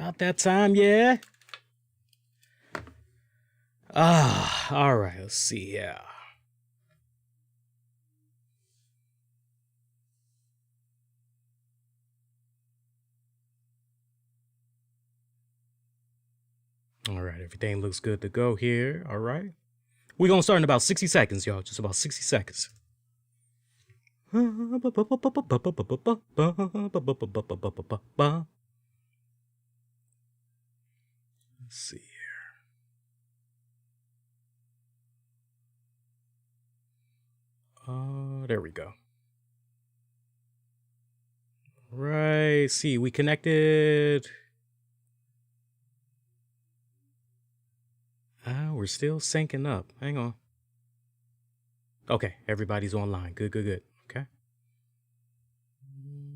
About that time, yeah. All right, let's see here. All right, everything looks good to go here. All right. We're going to start in about 60 seconds, y'all. Just about 60 seconds. Let's see here. There we go. Right. See, we connected. We're still syncing up. Hang on. Okay, everybody's online. Good. Okay.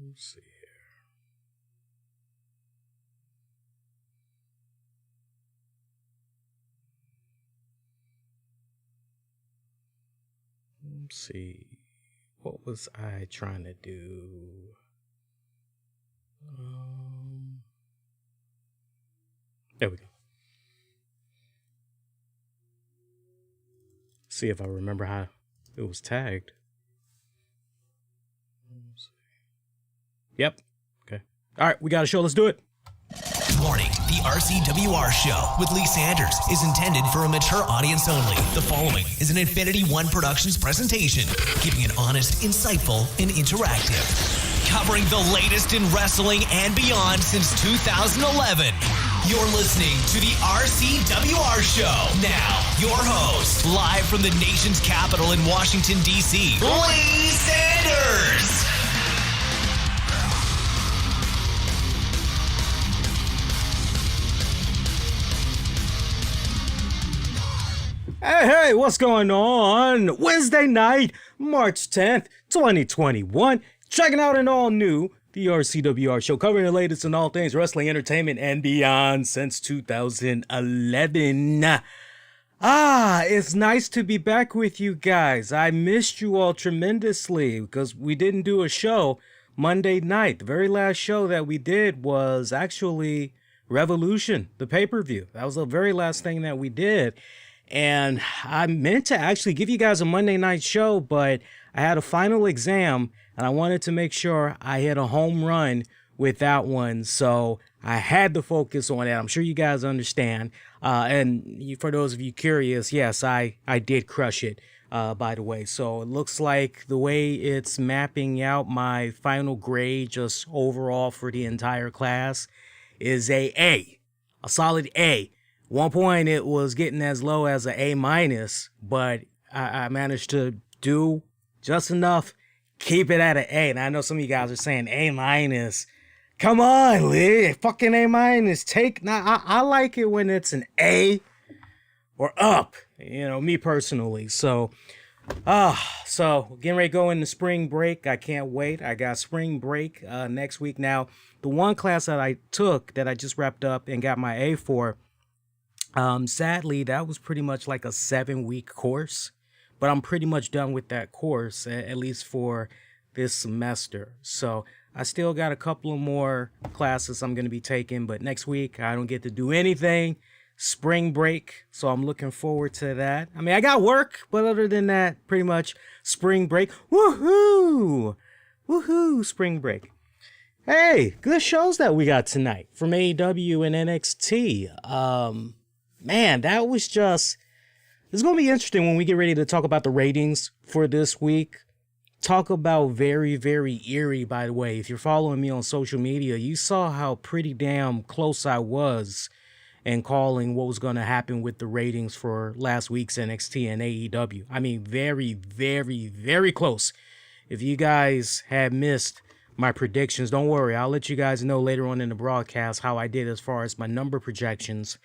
Let's see here. Let's see. What was I trying to do? There we go. See if I remember how it was tagged. Yep. Okay. All right, we got a show. Let's do it. Warning, the RCWR show with Lee Sanders is intended for a mature audience only. The following is an Infinity One Productions presentation, keeping it honest, insightful, and interactive. Covering the latest in wrestling and beyond since 2011. You're listening to the RCWR show. Now, your host, live from the nation's capital in Washington, D.C., Lee Sanders. Hey, what's going on? Wednesday night, March 10th, 2021. Checking out an all-new the RCWR show, covering the latest in all things wrestling, entertainment, and beyond since 2011. It's nice to be back with you guys. I missed you all tremendously because we didn't do a show Monday night. The very last show that we did was actually Revolution, the pay-per-view. That was the very last thing that we did. And I meant to actually give you guys a Monday night show, but I had a final exam and I wanted to make sure I hit a home run with that one. So I had to focus on that. I'm sure you guys understand. And for those of you curious, yes, I did crush it, by the way. So it looks like the way it's mapping out my final grade just overall for the entire class is a solid A. One point it was getting as low as an A-, but I managed to do just enough, keep it at an A. And I know some of you guys are saying A-. Come on, Lee, fucking A-. I like it when it's an A or up, me personally. So getting ready to go into spring break. I can't wait. I got spring break next week. Now, the one class that I took that I just wrapped up and got my A for, sadly, that was pretty much like a 7-week course, but I'm pretty much done with that course, at least for this semester. So I still got a couple of more classes I'm going to be taking, but next week I don't get to do anything. Spring break, so I'm looking forward to that. I mean, I got work, but other than that, pretty much spring break. Woohoo! Spring break. Hey, good shows that we got tonight from AEW and NXT. Man, that was just... It's going to be interesting when we get ready to talk about the ratings for this week. Talk about very, very eerie, by the way. If you're following me on social media, you saw how pretty damn close I was in calling what was going to happen with the ratings for last week's NXT and AEW. I mean, very, very, very close. If you guys had missed my predictions, don't worry. I'll let you guys know later on in the broadcast how I did as far as my number projections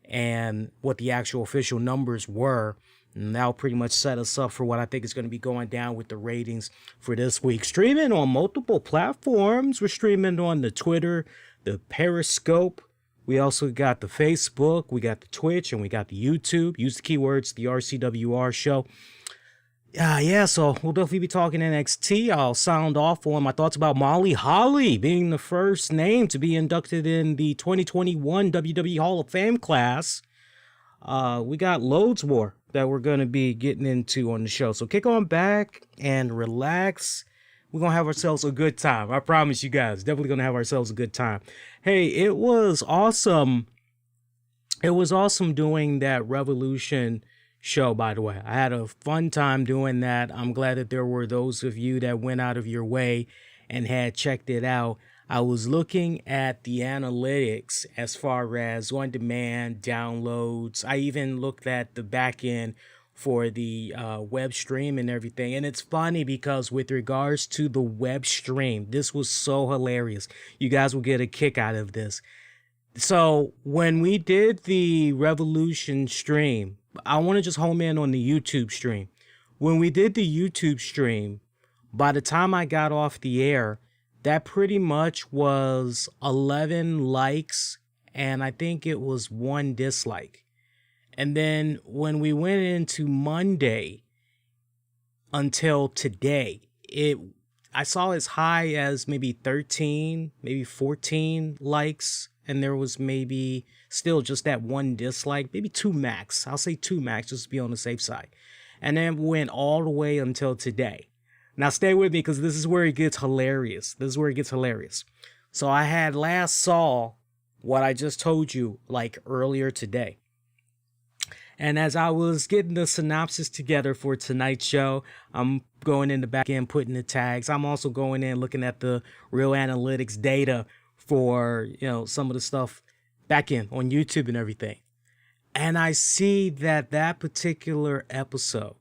and what the actual official numbers were. And that'll pretty much set us up for what I think is going to be going down with the ratings for this week. Streaming on multiple platforms. We're streaming on the Twitter, the Periscope. We also got the Facebook, we got the Twitch, and we got the YouTube. Use the keywords, the RCWR show. So we'll definitely be talking NXT. I'll sound off on my thoughts about Molly Holly being the first name to be inducted in the 2021 WWE Hall of Fame class. We got loads more that we're going to be getting into on the show. So kick on back and relax. We're going to have ourselves a good time. I promise you guys, definitely going to have ourselves a good time. Hey, it was awesome. It was awesome doing that Revolution show, by the way. I had a fun time doing that. I'm glad that there were those of you that went out of your way and had checked it out. I was looking at the analytics as far as on-demand downloads. I even looked at the back end for the web stream and everything. And it's funny because with regards to the web stream, this was so hilarious. You guys will get a kick out of this. So when we did the Revolution stream, I want to just home in on the YouTube stream. When we did the YouTube stream, by the time I got off the air, that pretty much was 11 likes, and I think it was 1 dislike. And then when we went into Monday until today, I saw as high as maybe 13, maybe 14 likes, and there was maybe still just that 1 dislike, maybe 2 max. I'll say 2 max just to be on the safe side. And then went all the way until today. Now stay with me because this is where it gets hilarious. So I had last saw what I just told you like earlier today. And as I was getting the synopsis together for tonight's show, I'm going in the back end, putting the tags. I'm also going in looking at the real analytics data for, some of the stuff back in on YouTube and everything. And I see that particular episode,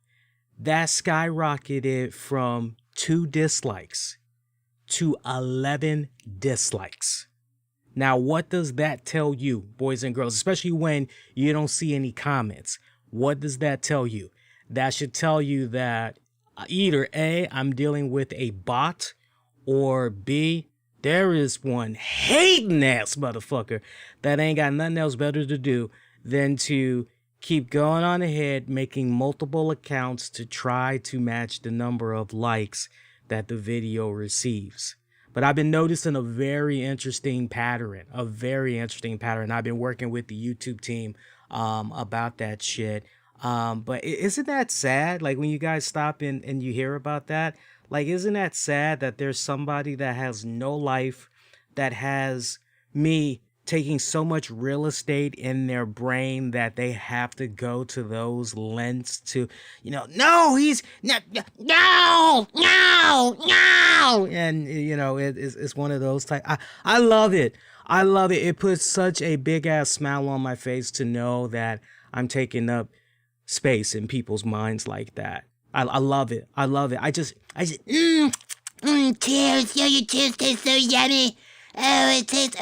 that skyrocketed from 2 dislikes to 11 dislikes. Now, what does that tell you, boys and girls, especially when you don't see any comments? What does that tell you? That should tell you that either A, I'm dealing with a bot, or B, there is one hating ass motherfucker that ain't got nothing else better to do than to keep going on ahead, making multiple accounts to try to match the number of likes that the video receives. But I've been noticing a very interesting pattern. I've been working with the YouTube team about that shit. But isn't that sad? Like when you guys stop and you hear about that, like, isn't that sad that there's somebody that has no life, that has me taking so much real estate in their brain that they have to go to those lengths to, no, he's no. And, it's one of those type. I love it. It puts such a big ass smile on my face to know that I'm taking up space in people's minds like that. I love it. I just, tears. Yo, your tears taste so yummy. Oh, it tastes,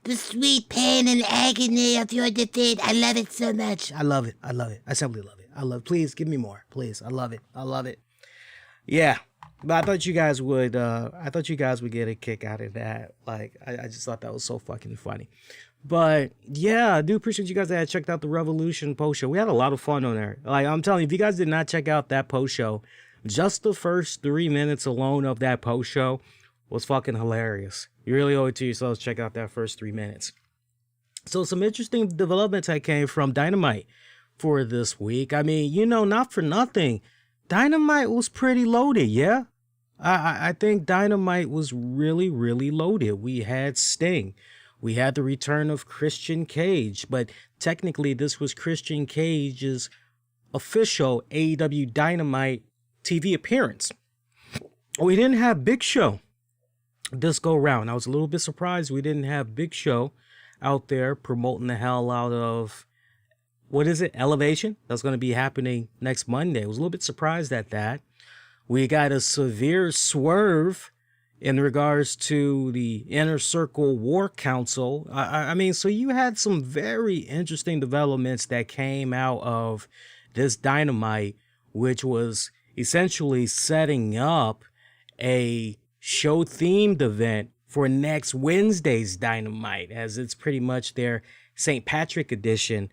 the sweet pain and agony of your defeat. I love it so much. I love it. I simply love it. Please give me more, please. I love it. Yeah. But I thought you guys would get a kick out of that. Like, I just thought that was so fucking funny. But yeah, I do appreciate you guys that had checked out the Revolution post show. We had a lot of fun on there. Like, I'm telling you, if you guys did not check out that post show, just the first 3 minutes alone of that post show was fucking hilarious. You really owe it to yourselves to check out that first 3 minutes. So some interesting developments that came from Dynamite for this week. I mean, not for nothing, Dynamite was pretty loaded, yeah? I think Dynamite was really, really loaded. We had Sting. We had the return of Christian Cage, but technically this was Christian Cage's official AEW Dynamite TV appearance. We didn't have Big Show this go round. I was a little bit surprised we didn't have Big Show out there promoting the hell out of, Elevation? That's going to be happening next Monday. I was a little bit surprised at that. We got a severe swerve in regards to the Inner Circle War Council. I mean, so you had some very interesting developments that came out of this Dynamite, which was essentially setting up a show-themed event for next Wednesday's Dynamite, as it's pretty much their St. Patrick edition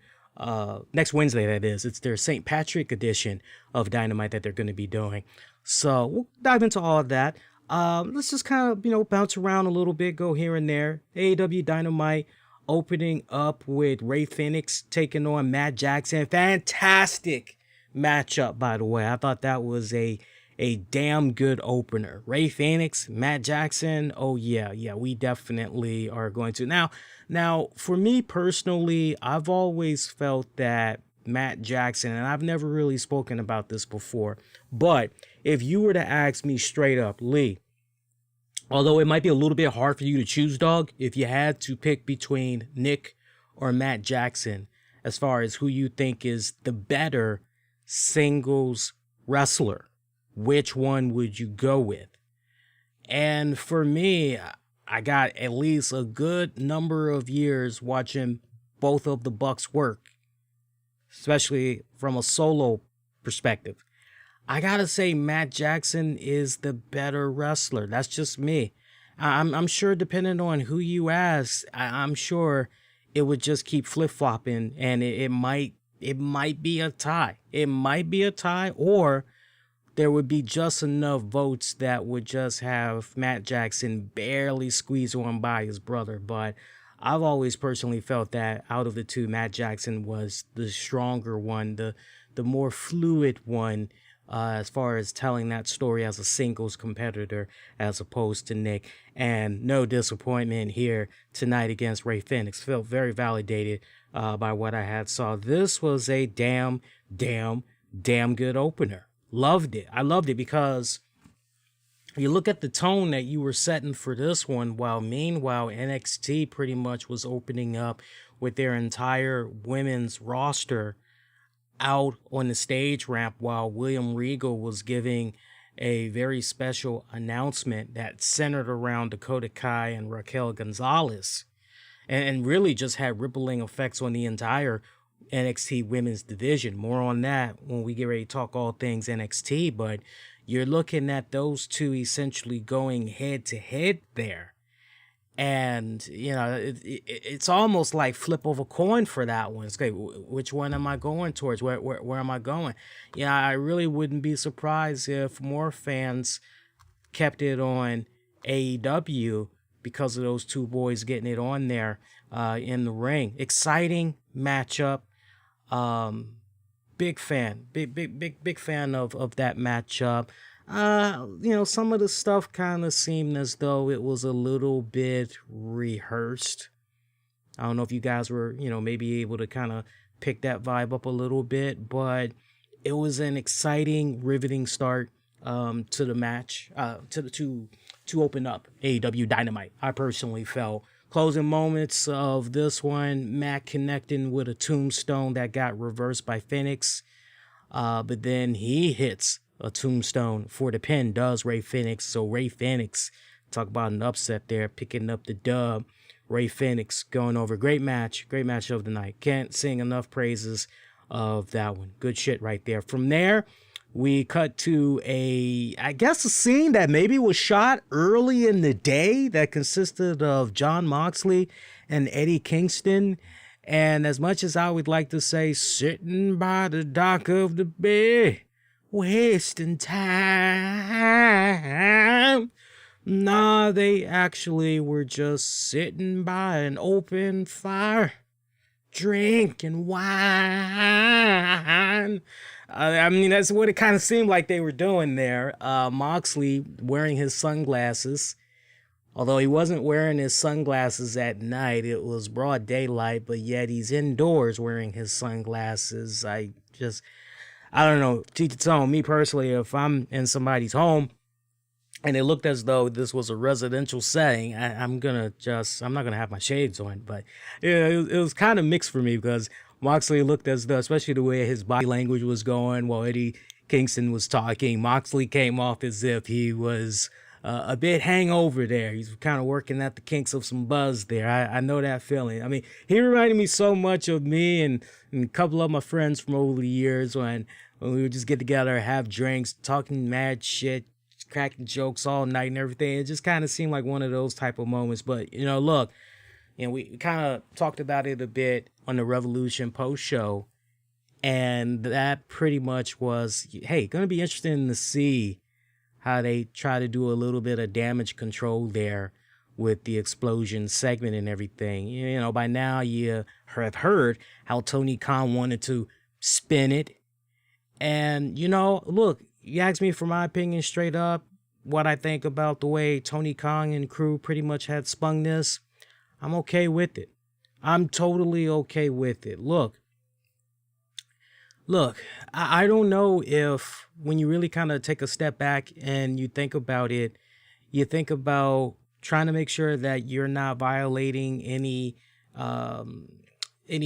next Wednesday, that is. It's their St. Patrick edition of Dynamite that they're going to be doing. So we'll dive into all of that. Let's just kind of, bounce around a little bit, go here and there. AEW Dynamite opening up with Rey Fenix taking on Matt Jackson. Fantastic matchup, by the way. I thought that was a damn good opener. Rey Fenix, Matt Jackson. Oh yeah, we definitely are going to. Now, for me personally, I've always felt that Matt Jackson, and I've never really spoken about this before, but if you were to ask me straight up, Lee, although it might be a little bit hard for you to choose, dog, if you had to pick between Nick or Matt Jackson, as far as who you think is the better singles wrestler, which one would you go with? And for me, I got at least a good number of years watching both of the Bucks work, especially from a solo perspective. I gotta say Matt Jackson is the better wrestler. That's just me. I'm sure depending on who you ask, I'm sure it would just keep flip-flopping, and it might be a tie. It might be a tie, or there would be just enough votes that would just have Matt Jackson barely squeeze on by his brother. But I've always personally felt that out of the two, Matt Jackson was the stronger one, the more fluid one, as far as telling that story as a singles competitor as opposed to Nick. And no disappointment here tonight against Rey Fenix. Felt very validated by what I had saw. This was a damn good opener. Loved it. I loved it because you look at the tone that you were setting for this one, while meanwhile NXT pretty much was opening up with their entire women's roster out on the stage ramp, while William Regal was giving a very special announcement that centered around Dakota Kai and Raquel Gonzalez, and really just had rippling effects on the entire NXT women's division. More on that when we get ready to talk all things NXT, but you're looking at those two essentially going head to head there. And, it's almost like flip of a coin for that one. It's okay, which one am I going towards? Where am I going? I really wouldn't be surprised if more fans kept it on AEW because of those two boys getting it on there in the ring. Exciting matchup. Big fan of that matchup. Some of the stuff kind of seemed as though it was a little bit rehearsed. I don't know if you guys were, maybe able to kind of pick that vibe up a little bit, but it was an exciting, riveting start to the match, to open up AEW Dynamite. I personally felt closing moments of this one, Matt connecting with a tombstone that got reversed by Phoenix, but then he hits a tombstone for the pin, does Rey Fenix. So Rey Fenix, talk about an upset there, picking up the dub. Rey Fenix going over. Great match of the night. Can't sing enough praises of that one. Good shit right there. From there, we cut to a scene that maybe was shot early in the day that consisted of Jon Moxley and Eddie Kingston. And as much as I would like to say, sitting by the dock of the bay, wasting time. Nah, they actually were just sitting by an open fire, drinking wine. That's what it kind of seemed like they were doing there. Moxley wearing his sunglasses. Although he wasn't wearing his sunglasses at night, it was broad daylight, but yet he's indoors wearing his sunglasses. I don't know, teach its own. Me personally, if I'm in somebody's home and it looked as though this was a residential setting, I'm not gonna have my shades on. But it was kind of mixed for me because Moxley looked as though, especially the way his body language was going while Eddie Kingston was talking, Moxley came off as if he was a bit hangover there. He's kind of working at the kinks of some buzz there. I know that feeling. He reminded me so much of me and a couple of my friends from over the years when we would just get together, have drinks, talking mad shit, cracking jokes all night and everything. It just kind of seemed like one of those type of moments. But, look, And we kind of talked about it a bit on the Revolution post show. And that pretty much was, hey, going to be interesting to see how they try to do a little bit of damage control there with the explosion segment and everything. You know, by now you have heard how Tony Khan wanted to spin it. And, you know, look, you asked me for my opinion straight up, what I think about the way Tony Khan and crew pretty much had spun this. I'm okay with it. I'm totally okay with it. Look, I don't know if when you really kind of take a step back and you think about it, you think about trying to make sure that you're not violating any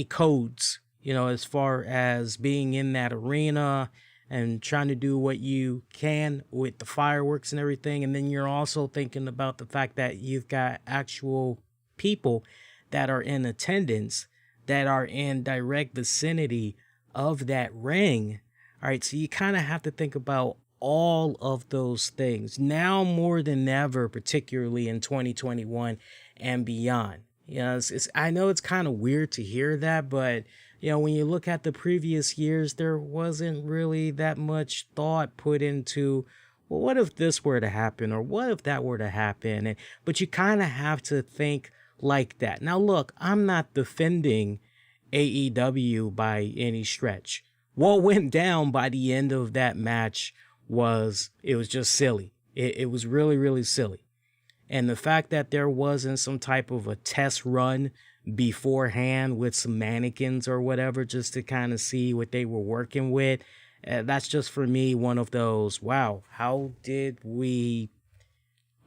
codes, you know, as far as being in that arena and trying to do what you can with the fireworks and everything. And then you're also thinking about the fact that you've got actual people that are in attendance that are in direct vicinity of that ring. All right, so you kind of have to think about all of those things now more than ever, particularly in 2021 and beyond. You know, I know it's kind of weird to hear that, but you know, when you look at the previous years, there wasn't really that much thought put into, well, what if this were to happen, or what if that were to happen? But you kind of have to think like that. Now, look, I'm not defending AEW by any stretch. What went down by the end of that match was just silly. It was really, really silly. And the fact that there wasn't some type of a test run beforehand with some mannequins or whatever, just to kind of see what they were working with, that's just for me one of those, wow,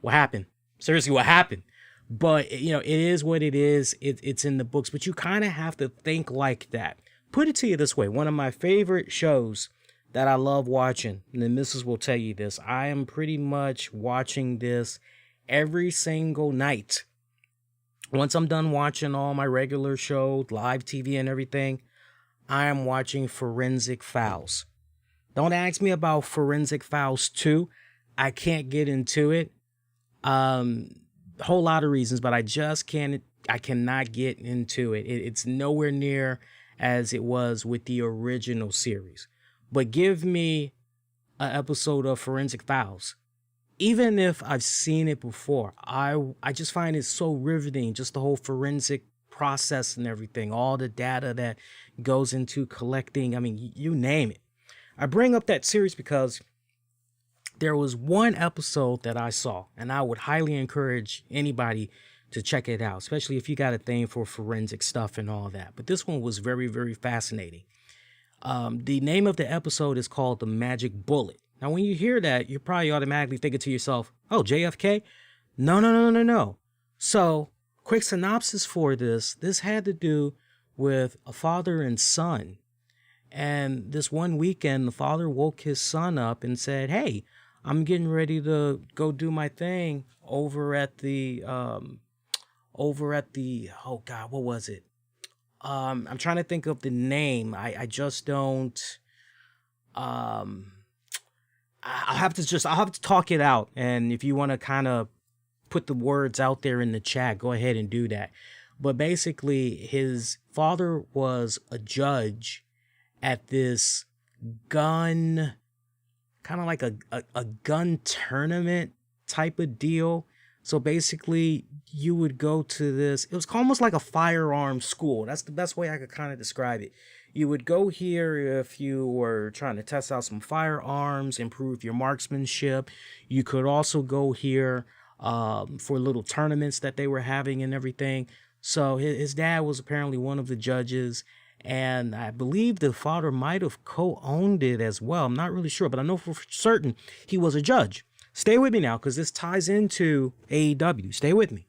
what happened? Seriously, what happened? But, you know, it is what it is. It's in the books, but you kind of have to think like that. Put it to you this way. One of my favorite shows that I love watching, and the missus will tell you this, I am pretty much watching this every single night. Once I'm done watching all my regular shows, live TV and everything, I am watching Forensic Files. Don't ask me about Forensic Files 2. I can't get into it. A whole lot of reasons, but I cannot get into it. It's nowhere near as it was with the original series. But give me an episode of Forensic Files. Even if I've seen it before, I just find it so riveting, just the whole forensic process and everything, all the data that goes into collecting, I mean, you name it. I bring up that series because there was one episode that I saw, and I would highly encourage anybody to check it out, especially if you got a thing for forensic stuff and all that. But this one was very, very fascinating. The name of the episode is called The Magic Bullet. Now, when you hear that, you're probably automatically thinking to yourself, oh, JFK? No. So, quick synopsis for this. This had to do with a father and son. And this one weekend, the father woke his son up and said, hey, I'm getting ready to go do my thing over at the, oh God, what was it? I'm trying to think of the name. I just don't, I'll have to talk it out. And if you want to kind of put the words out there in the chat, go ahead and do that. But basically, his father was a judge at this gun, kind of like a gun tournament type of deal. So basically, you would go to this, it was almost like a firearm school. That's the best way I could kind of describe it. You would go here if you were trying to test out some firearms, improve your marksmanship. You could also go here for little tournaments that they were having and everything. So his dad was apparently one of the judges, and I believe the father might have co-owned it as well. I'm not really sure, but I know for certain he was a judge. Stay with me now, because this ties into AEW. Stay with me.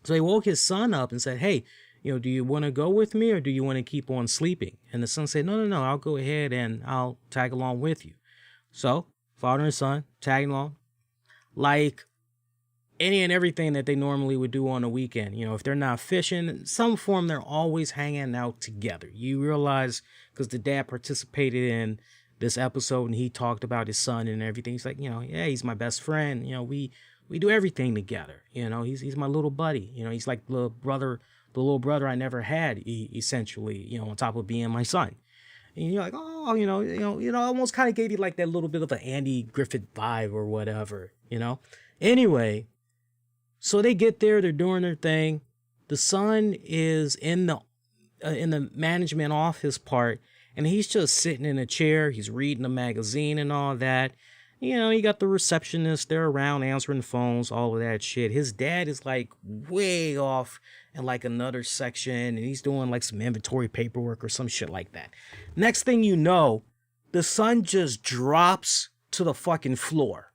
So he woke his son up and said, hey, do you want to go with me, or do you want to keep on sleeping? And the son said, no, I'll go ahead and I'll tag along with you. So father and son tagging along, like any and everything that they normally would do on a weekend. If they're not fishing, in some form, they're always hanging out together. You realize, because the dad participated in this episode and he talked about his son and everything. He's like, yeah, he's my best friend. We We do everything together. You know, he's my little buddy. You know, he's like the little brother I never had, essentially. You know, on top of being my son. And you're like, oh, almost kind of gave you like that little bit of an Andy Griffith vibe or whatever. You know. Anyway, so they get there. They're doing their thing. The son is in the management office part, and he's just sitting in a chair. He's reading a magazine and all that. You know, you got the receptionist, they're around answering phones, all of that shit. His dad is like way off in like another section, and he's doing like some inventory paperwork or some shit like that. Next thing you know, the son just drops to the fucking floor.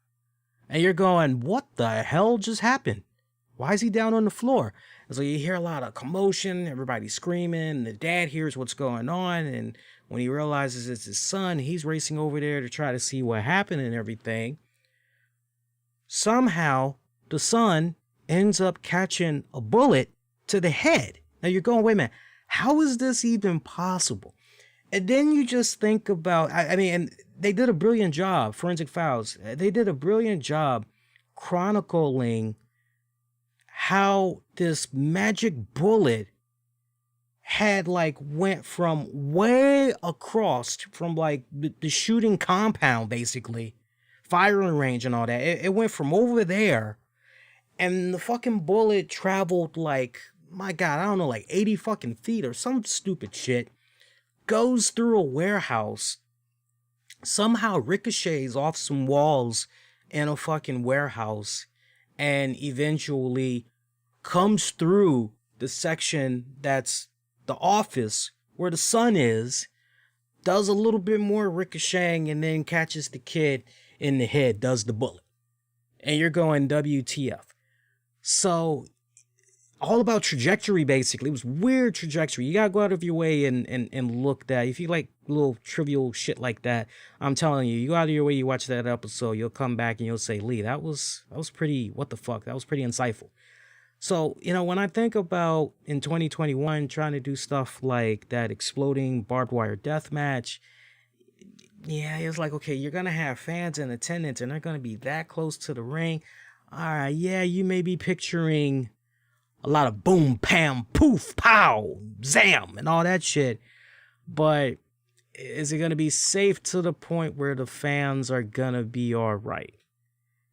And you're going, what the hell just happened? Why is he down on the floor? And so you hear a lot of commotion, everybody screaming, the dad hears what's going on, and when he realizes it's his son, he's racing over there to try to see what happened and everything. Somehow, the son ends up catching a bullet to the head. Now you're going, wait a minute, how is this even possible? And then you just think about, I mean, and they did a brilliant job, Forensic Files, they did a brilliant job chronicling how this magic bullet had like went from way across from like the shooting compound, basically firing range and all that. It went from over there, and the fucking bullet traveled like, my God, I don't know, like 80 fucking feet or some stupid shit, goes through a warehouse, somehow ricochets off some walls in a fucking warehouse, and eventually comes through the section that's the office where the son is, does a little bit more ricocheting, and then catches the kid in the head, does the bullet. And you're going, WTF. So, all about trajectory, basically. It was weird trajectory. You gotta go out of your way and look that. If you like little trivial shit like that, I'm telling you, you go out of your way, you watch that episode, you'll come back and you'll say, Lee, that was pretty, what the fuck? That was pretty insightful. So, you know, when I think about in 2021 trying to do stuff like that exploding barbed wire death match, yeah, it's like, okay, you're going to have fans in attendance and they're going to be that close to the ring. All right, yeah, you may be picturing a lot of boom, pam, poof, pow, zam, and all that shit. But is it going to be safe to the point where the fans are going to be all right?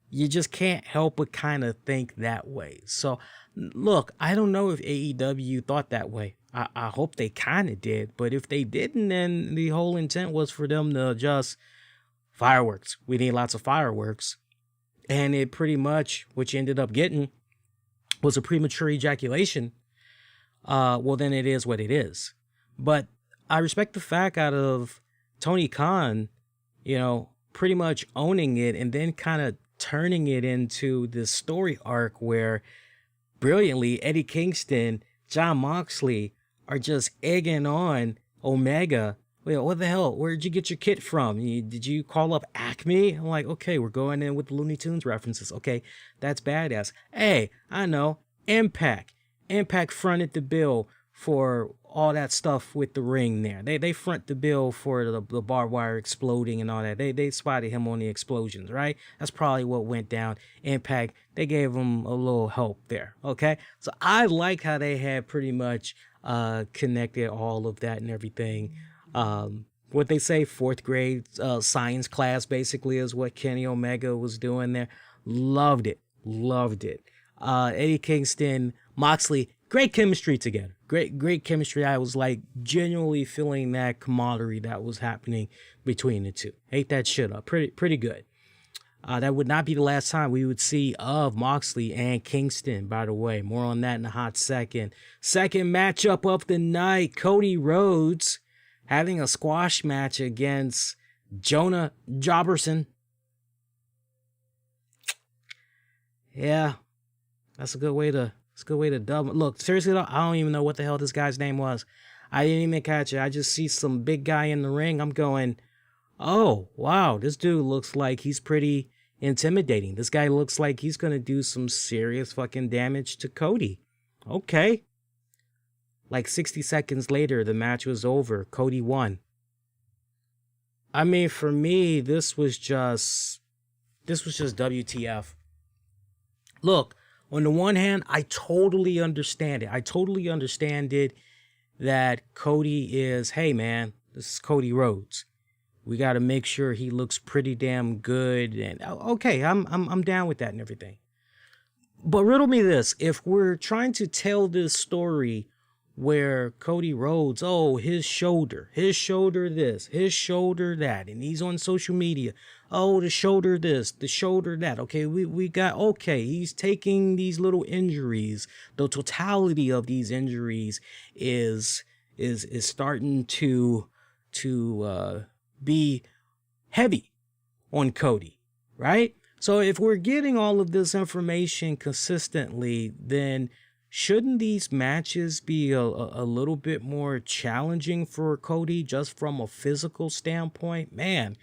You just can't help but kind of think that way. So, look, I don't know if AEW thought that way. I hope they kind of did. But if they didn't, then the whole intent was for them to just fireworks. We need lots of fireworks. And it pretty much, what you ended up getting, was a premature ejaculation. Well, then it is what it is. But I respect the fact out of Tony Khan, you know, pretty much owning it and then kind of turning it into this story arc where brilliantly Eddie Kingston, Jon Moxley are just egging on Omega. Wait, what the hell? Where'd you get your kit from? Did you call up Acme? I'm like, okay, we're going in with the Looney Tunes references. Okay, that's badass. Hey, I know, Impact. Impact fronted the bill for all that stuff with the ring there. They front the bill for the barbed wire exploding and all that. They spotted him on the explosions, right? That's probably what went down. Impact, they gave him a little help there, okay? So I like how they had pretty much connected all of that and everything. What they say, fourth grade science class basically is what Kenny Omega was doing there. Loved it. Eddie Kingston, Moxley, great chemistry together. Great chemistry. I was like genuinely feeling that camaraderie that was happening between the two. Ate that shit up. Pretty good. That would not be the last time we would see of Moxley and Kingston, by the way. More on that in a hot second. Second matchup of the night, Cody Rhodes having a squash match against Jonah Jobberson. Yeah, that's a good way to dub. Look, seriously though, I don't even know what the hell this guy's name was. I didn't even catch it. I just see some big guy in the ring. I'm going, oh, wow, this dude looks like he's pretty intimidating. This guy looks like he's going to do some serious fucking damage to Cody. Okay. Like 60 seconds later, the match was over. Cody won. I mean, for me, this was just WTF. Look, on the one hand, I totally understand it. I totally understand it that Cody is, hey man, this is Cody Rhodes. We got to make sure he looks pretty damn good. And okay, I'm down with that and everything. But riddle me this: if we're trying to tell this story where Cody Rhodes, oh, his shoulder this, his shoulder that, and he's on social media, oh, the shoulder this, the shoulder that. Okay, we got, okay, he's taking these little injuries. The totality of these injuries is starting to be heavy on Cody, right? So if we're getting all of this information consistently, then shouldn't these matches be a little bit more challenging for Cody just from a physical standpoint? Man,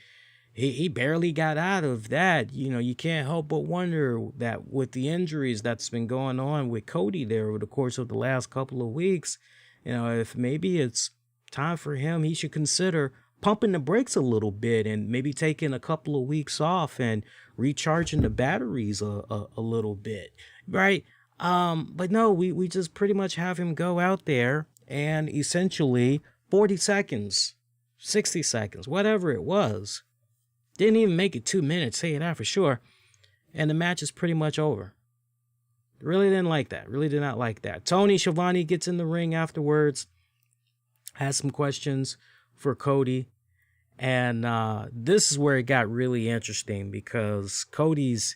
he barely got out of that. You know, you can't help but wonder that with the injuries that's been going on with Cody there over the course of the last couple of weeks, you know, if maybe it's time for him, he should consider pumping the brakes a little bit and maybe taking a couple of weeks off and recharging the batteries a little bit, right? But no, we just pretty much have him go out there and essentially 40 seconds, 60 seconds, whatever it was, didn't even make it 2 minutes, say that for sure, and the match is pretty much over. Really didn't like that. Really did not like that. Tony Schiavone gets in the ring afterwards, has some questions for Cody. And this is where it got really interesting because Cody's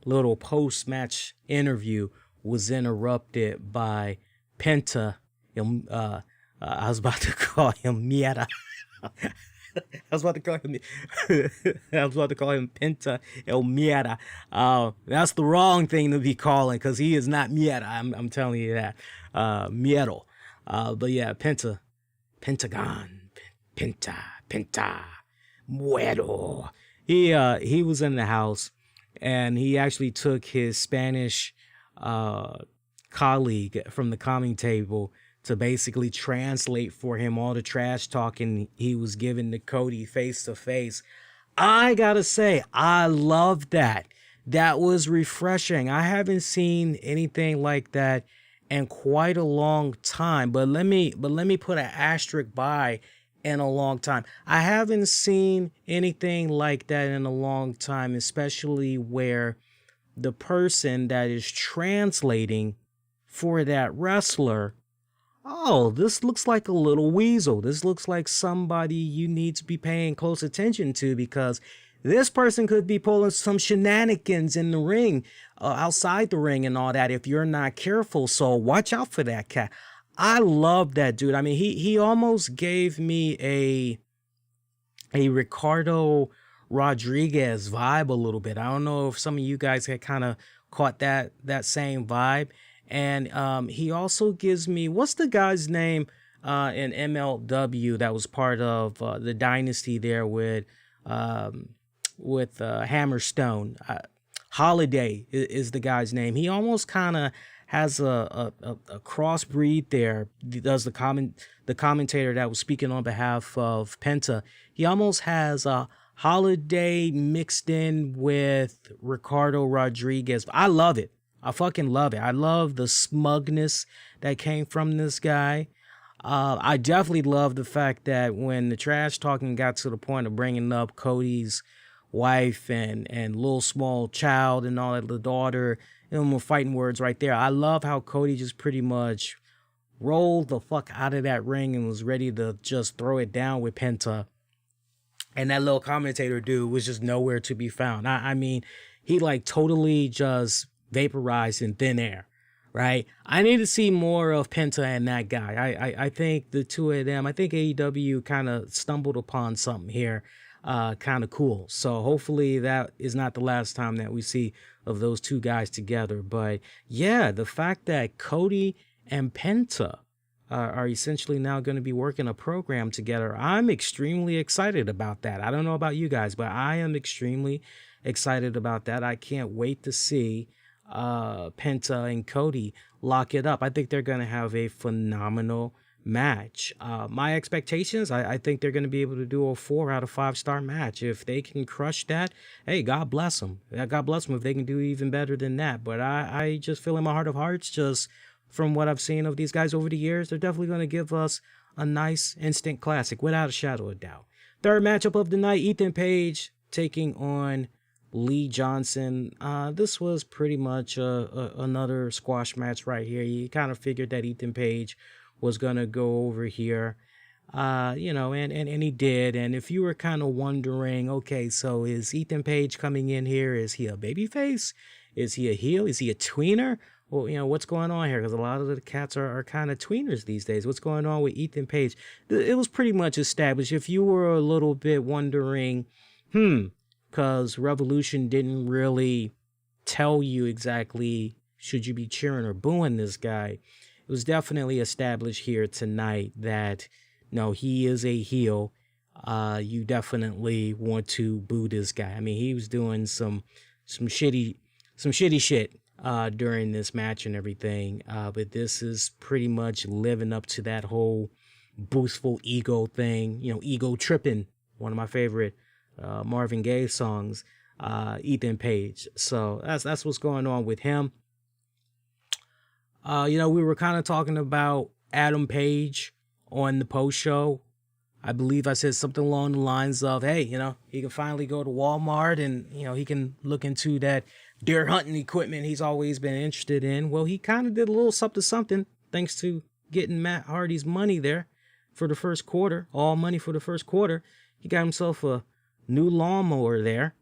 little post-match interview was interrupted by Penta. I was about to call him Mieta. I was about to call him Penta El Mieta. That's the wrong thing to be calling because he is not Mieta. I'm telling you that. Mieto. But yeah, Pentagon. Penta, Muero. He was in the house, and he actually took his Spanish colleague from the coming table to basically translate for him all the trash talking he was giving to Cody face to face. I gotta say, I love that. That was refreshing. I haven't seen anything like that in quite a long time. But let me put an asterisk by in a long time. I haven't seen anything like that in a long time, especially where the person that is translating for that wrestler, oh, this looks like a little weasel. This looks like somebody you need to be paying close attention to because this person could be pulling some shenanigans in the ring, outside the ring and all that if you're not careful. So watch out for that cat. I love that dude. I mean, he almost gave me a Ricardo Rodriguez vibe a little bit. I don't know if some of you guys had kind of caught that same vibe. And he also gives me, what's the guy's name in MLW that was part of the dynasty there with Hammerstone? Holiday is the guy's name. He almost kind of has a crossbreed there. He does the commentator that was speaking on behalf of Penta. He almost has a Holiday mixed in with Ricardo Rodriguez. I love it. I fucking love it. I love the smugness that came from this guy. I definitely love the fact that when the trash talking got to the point of bringing up Cody's wife and little small child and all that, the daughter, more fighting words right there. I love how Cody just pretty much rolled the fuck out of that ring and was ready to just throw it down with Penta. And that little commentator dude was just nowhere to be found. I mean, he like totally just vaporized in thin air, right? I need to see more of Penta and that guy. I think the two of them, I think AEW kind of stumbled upon something here kind of cool. So hopefully that is not the last time that we see of those two guys together. But yeah, the fact that Cody and Penta are essentially now going to be working a program together, I'm extremely excited about that. I don't know about you guys, but I am extremely excited about that. I can't wait to see Penta and Cody lock it up. I think they're going to have a phenomenal match. My expectations, I think they're going to be able to do a 4 out of 5 star match. If they can crush that, hey, God bless them. God bless them if they can do even better than that. But I just feel in my heart of hearts, just from what I've seen of these guys over the years, they're definitely going to give us a nice instant classic without a shadow of doubt. Third matchup of the night, Ethan Page taking on Lee Johnson. This was pretty much another squash match right here. You kind of figured that Ethan Page was going to go over here, and he did. And if you were kind of wondering, okay, so is Ethan Page coming in here? Is he a babyface? Is he a heel? Is he a tweener? Well, what's going on here? Because a lot of the cats are kind of tweeners these days. What's going on with Ethan Page? It was pretty much established. If you were a little bit wondering, because Revolution didn't really tell you exactly should you be cheering or booing this guy, it was definitely established here tonight that, no, he is a heel. You definitely want to boo this guy. I mean, he was doing some shitty shit during this match and everything. But this is pretty much living up to that whole boastful ego thing. Ego tripping. One of my favorite Marvin Gaye songs. Ethan Page. So that's what's going on with him. We were kind of talking about Adam Page on the post show. I believe I said something along the lines of, hey, he can finally go to Walmart and, he can look into that deer hunting equipment he's always been interested in. Well, he kind of did a little something thanks to getting Matt Hardy's money there for the first quarter, all money for the first quarter. He got himself a new lawnmower there.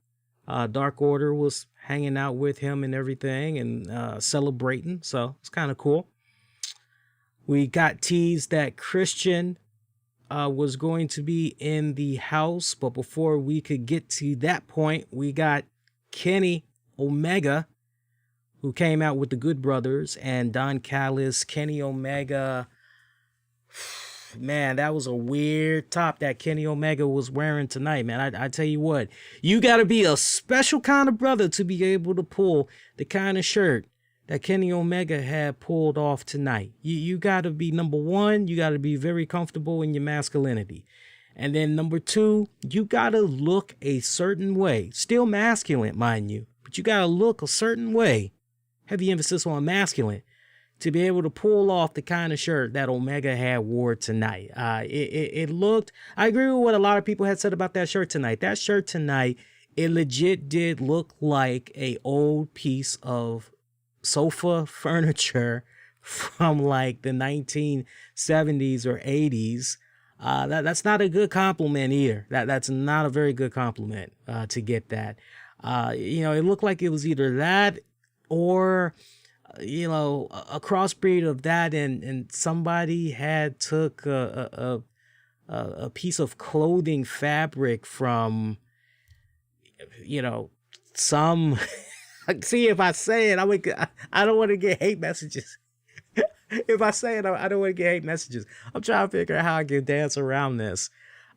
Dark Order was hanging out with him and everything and celebrating. So it's kind of cool. We got teased that Christian was going to be in the house. But before we could get to that point, we got Kenny Omega, who came out with the Good Brothers and Don Callis. Kenny Omega, man, that was a weird top that Kenny Omega was wearing tonight, man. I tell you what, you got to be a special kind of brother to be able to pull the kind of shirt that Kenny Omega had pulled off tonight. You got to be, number one, you got to be very comfortable in your masculinity. And then number two, you got to look a certain way. Still masculine, mind you, but you got to look a certain way. Heavy emphasis on masculine, to be able to pull off the kind of shirt that Omega had wore tonight. It looked, I agree with what a lot of people had said about that shirt tonight. That shirt tonight, it legit did look like a old piece of sofa furniture from like the 1970s or 80s. That's not a good compliment either. That's not a very good compliment to get that. It looked like it was either that or a crossbreed of that, and somebody had took a piece of clothing fabric from some. See, if I say it, I don't want to get hate messages. If I say it, I don't want to get hate messages. I'm trying to figure out how I can dance around this.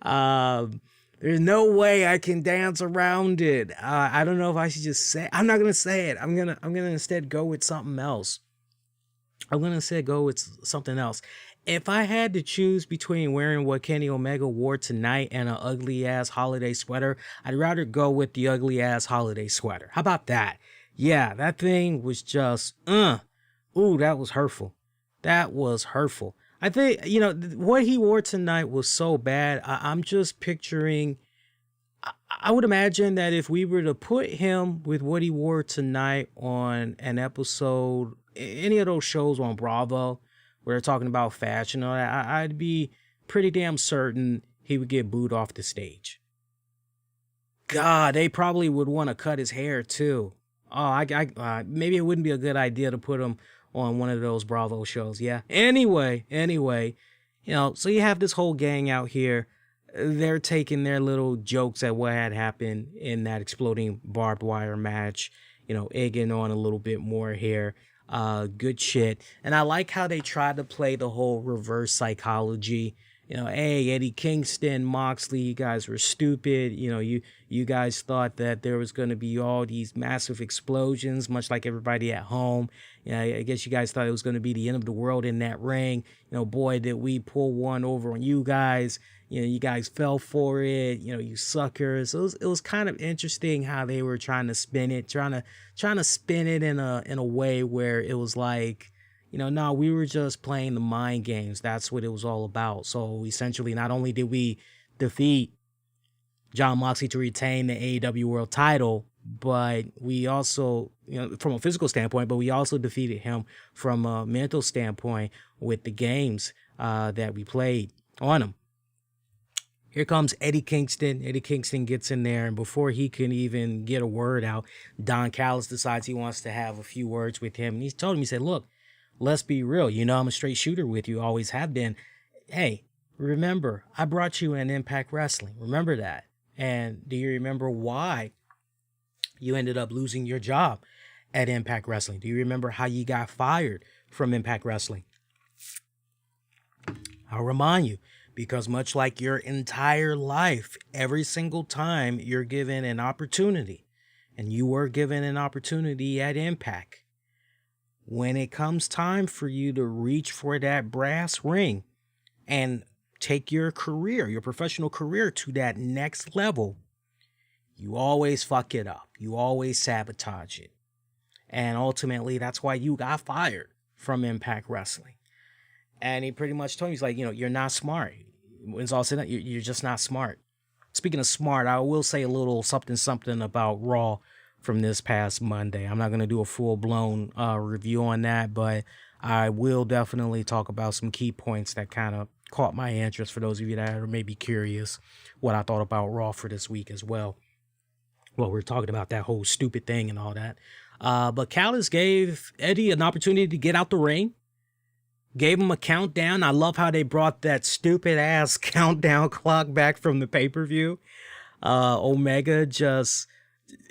There's no way I can dance around it. I don't know if I should just say. I'm not gonna say it. I'm gonna instead go with something else. If I had to choose between wearing what Kenny Omega wore tonight and an ugly ass holiday sweater, I'd rather go with the ugly ass holiday sweater. How about that? Yeah, that thing was just ooh, that was hurtful. I think, what he wore tonight was so bad. I'm just picturing, I would imagine that if we were to put him with what he wore tonight on an episode, any of those shows on Bravo, where they're talking about fashion, I'd be pretty damn certain he would get booed off the stage. God, they probably would want to cut his hair too. Oh, maybe it wouldn't be a good idea to put him on one of those Bravo shows. Yeah. Anyway, so you have this whole gang out here. They're taking their little jokes at what had happened in that exploding barbed wire match, egging on a little bit more here. Good shit. And I like how they try to play the whole reverse psychology hey, Eddie Kingston, Moxley, you guys were stupid. You guys thought that there was going to be all these massive explosions, much like everybody at home. I guess you guys thought it was going to be the end of the world in that ring. Boy, did we pull one over on you guys. You guys fell for it. You suckers. It was kind of interesting how they were trying to spin it, trying to spin it in a way where it was like, no, we were just playing the mind games. That's what it was all about. So essentially, not only did we defeat Jon Moxley to retain the AEW World title, but we also, from a physical standpoint, but we also defeated him from a mental standpoint with the games that we played on him. Here comes Eddie Kingston. Eddie Kingston gets in there, and before he can even get a word out, Don Callis decides he wants to have a few words with him. And he told him, he said, look, let's be real. I'm a straight shooter with you, always have been. Hey, remember, I brought you in Impact Wrestling. Remember that. And do you remember why you ended up losing your job at Impact Wrestling? Do you remember how you got fired from Impact Wrestling? I'll remind you, because much like your entire life, every single time you're given an opportunity, and you were given an opportunity at Impact, when it comes time for you to reach for that brass ring and take your career, your professional career to that next level, you always fuck it up. You always sabotage it. And ultimately, that's why you got fired from Impact Wrestling. And he pretty much told me, he's like, you're not smart. When it's all said, you're just not smart. Speaking of smart, I will say a little something about Raw from this past Monday. I'm not going to do a full-blown review on that, but I will definitely talk about some key points that kind of caught my interest for those of you that are maybe curious what I thought about Raw for this week as well. Well, we're talking about that whole stupid thing and all that. But Callis gave Eddie an opportunity to get out the ring, gave him a countdown. I love how they brought that stupid-ass countdown clock back from the pay-per-view. Omega just...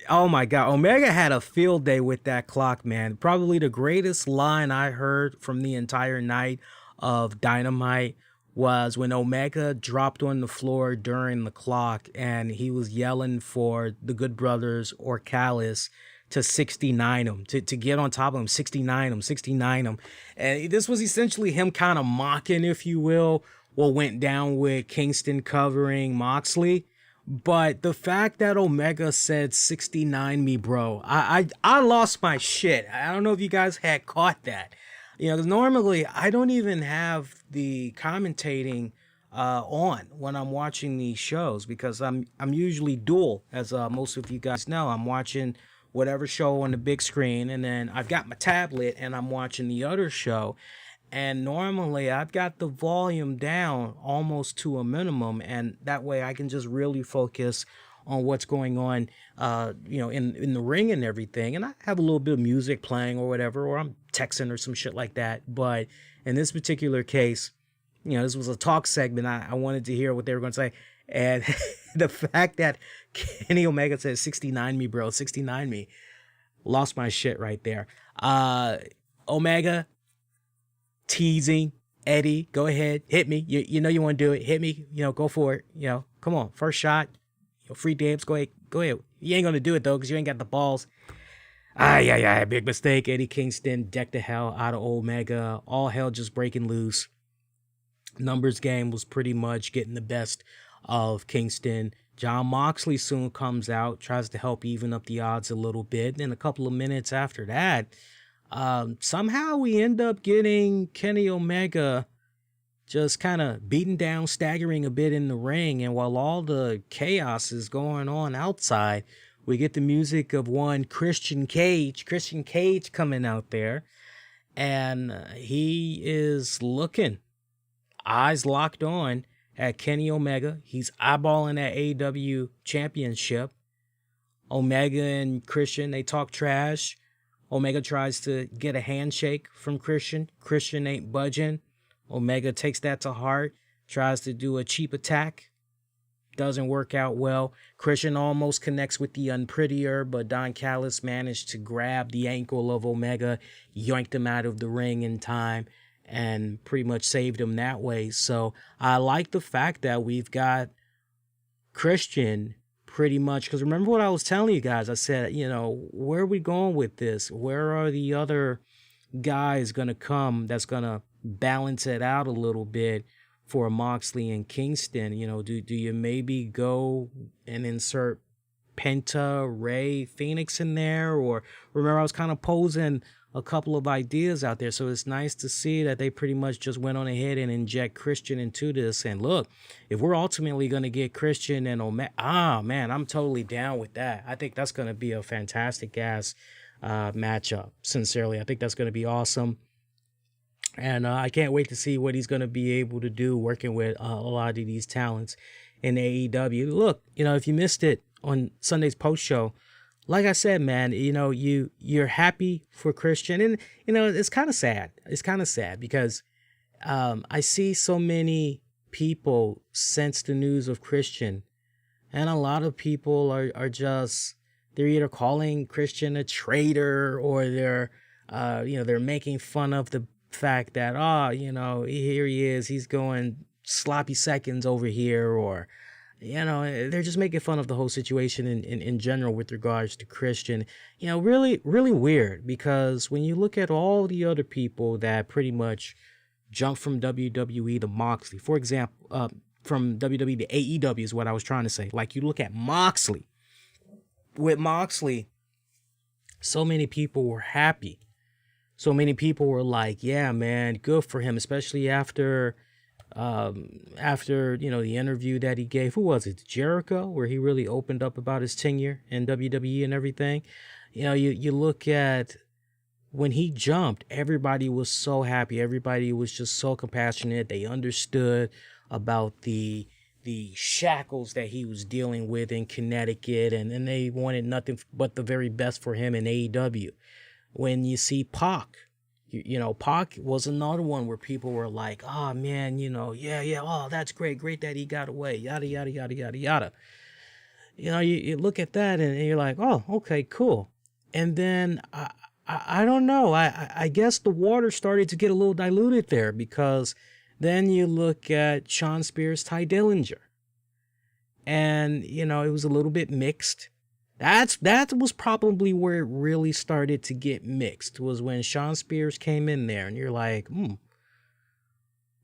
Oh my God, Omega had a field day with that clock, man. Probably the greatest line I heard from the entire night of Dynamite was when Omega dropped on the floor during the clock and he was yelling for the Good Brothers or Callis to 69 him, to get on top of him, 69 him, 69 him. And this was essentially him kind of mocking, if you will, what went down with Kingston covering Moxley. But the fact that Omega said 69 me, bro, I lost my shit. I don't know if you guys had caught that. Because normally I don't even have the commentating on when I'm watching these shows, because I'm usually dual, as most of you guys know. I'm watching whatever show on the big screen, and then I've got my tablet and I'm watching the other show. And normally I've got the volume down almost to a minimum, and that way I can just really focus on what's going on, in the ring and everything. And I have a little bit of music playing or whatever, or I'm texting or some shit like that. But in this particular case, this was a talk segment. I wanted to hear what they were going to say. And the fact that Kenny Omega said 69 me, bro, 69 me, lost my shit right there. Omega teasing Eddie, go ahead, hit me. You know you want to do it. Hit me. Go for it. Come on, first shot. Free dibs. Go ahead. You ain't gonna do it though, because you ain't got the balls. Yeah, big mistake. Eddie Kingston decked the hell out of Omega. All hell just breaking loose. Numbers game was pretty much getting the best of Kingston. Jon Moxley soon comes out, tries to help even up the odds a little bit. Then a couple of minutes after that, somehow we end up getting Kenny Omega just kind of beaten down, staggering a bit in the ring. And while all the chaos is going on outside, we get the music of one Christian Cage coming out there. And he is looking, eyes locked on at Kenny Omega. He's eyeballing that AEW championship. Omega and Christian, they talk trash. Omega tries to get a handshake from Christian. Christian ain't budging. Omega takes that to heart, tries to do a cheap attack. Doesn't work out well. Christian almost connects with the unprettier, but Don Callis managed to grab the ankle of Omega, yoinked him out of the ring in time, and pretty much saved him that way. So I like the fact that we've got Christian pretty much, because remember what I was telling you guys? I said, where are we going with this? Where are the other guys going to come that's going to balance it out a little bit for Moxley and Kingston? Do you maybe go and insert Penta, Ray, Phoenix in there? Or remember, I was kind of posing a couple of ideas out there. So it's nice to see that they pretty much just went on ahead and inject Christian into this. And look, if we're ultimately going to get Christian and Omega, man, I'm totally down with that. I think that's going to be a fantastic ass matchup. Sincerely, I think that's going to be awesome. And I can't wait to see what he's going to be able to do working with a lot of these talents in AEW. Look, if you missed it on Sunday's post show, like I said, man, you're happy for Christian, and it's kind of sad. It's kind of sad because I see so many people since the news of Christian, and a lot of people are just, they're either calling Christian a traitor, or they're making fun of the fact that here he is, he's going sloppy seconds over here, or they're just making fun of the whole situation in general with regards to Christian. Really, really weird, because when you look at all the other people that pretty much jumped from WWE to Moxley, for example, from WWE to AEW is what I was trying to say. Like, you look at Moxley. With Moxley, so many people were happy. So many people were like, yeah, man, good for him, especially after the interview that he gave. Who was it? Jericho, where he really opened up about his tenure in WWE and everything. You look at when he jumped, everybody was so happy. Everybody was just so compassionate. They understood about the shackles that he was dealing with in Connecticut, and they wanted nothing but the very best for him in AEW. When you see Pac, Pac was another one where people were like, oh man, yeah, oh, that's great that he got away, yada, yada, yada, yada, yada. You look at that and you're like, oh, okay, cool. And then I don't know, I guess the water started to get a little diluted there, because then you look at Shawn Spears, Ty Dillinger, and it was a little bit mixed. That was probably where it really started to get mixed, was when Shawn Spears came in there, and you're like,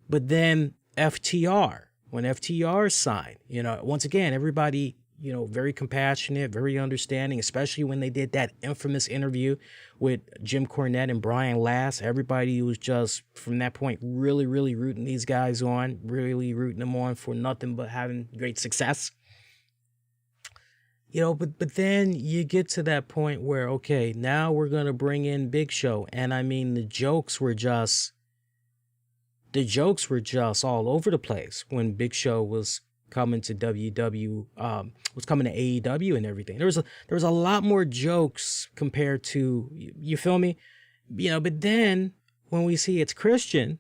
But then FTR, when FTR signed, once again, everybody, very compassionate, very understanding, especially when they did that infamous interview with Jim Cornette and Brian Last. Everybody was just, from that point, really, really rooting these guys on, really rooting them on for nothing but having great success. But then you get to that point where, okay, now we're going to bring in Big Show. And I mean, the jokes were just all over the place when Big Show was coming to was coming to AEW and everything. There was a lot more jokes compared to, you feel me? But then when we see it's Christian,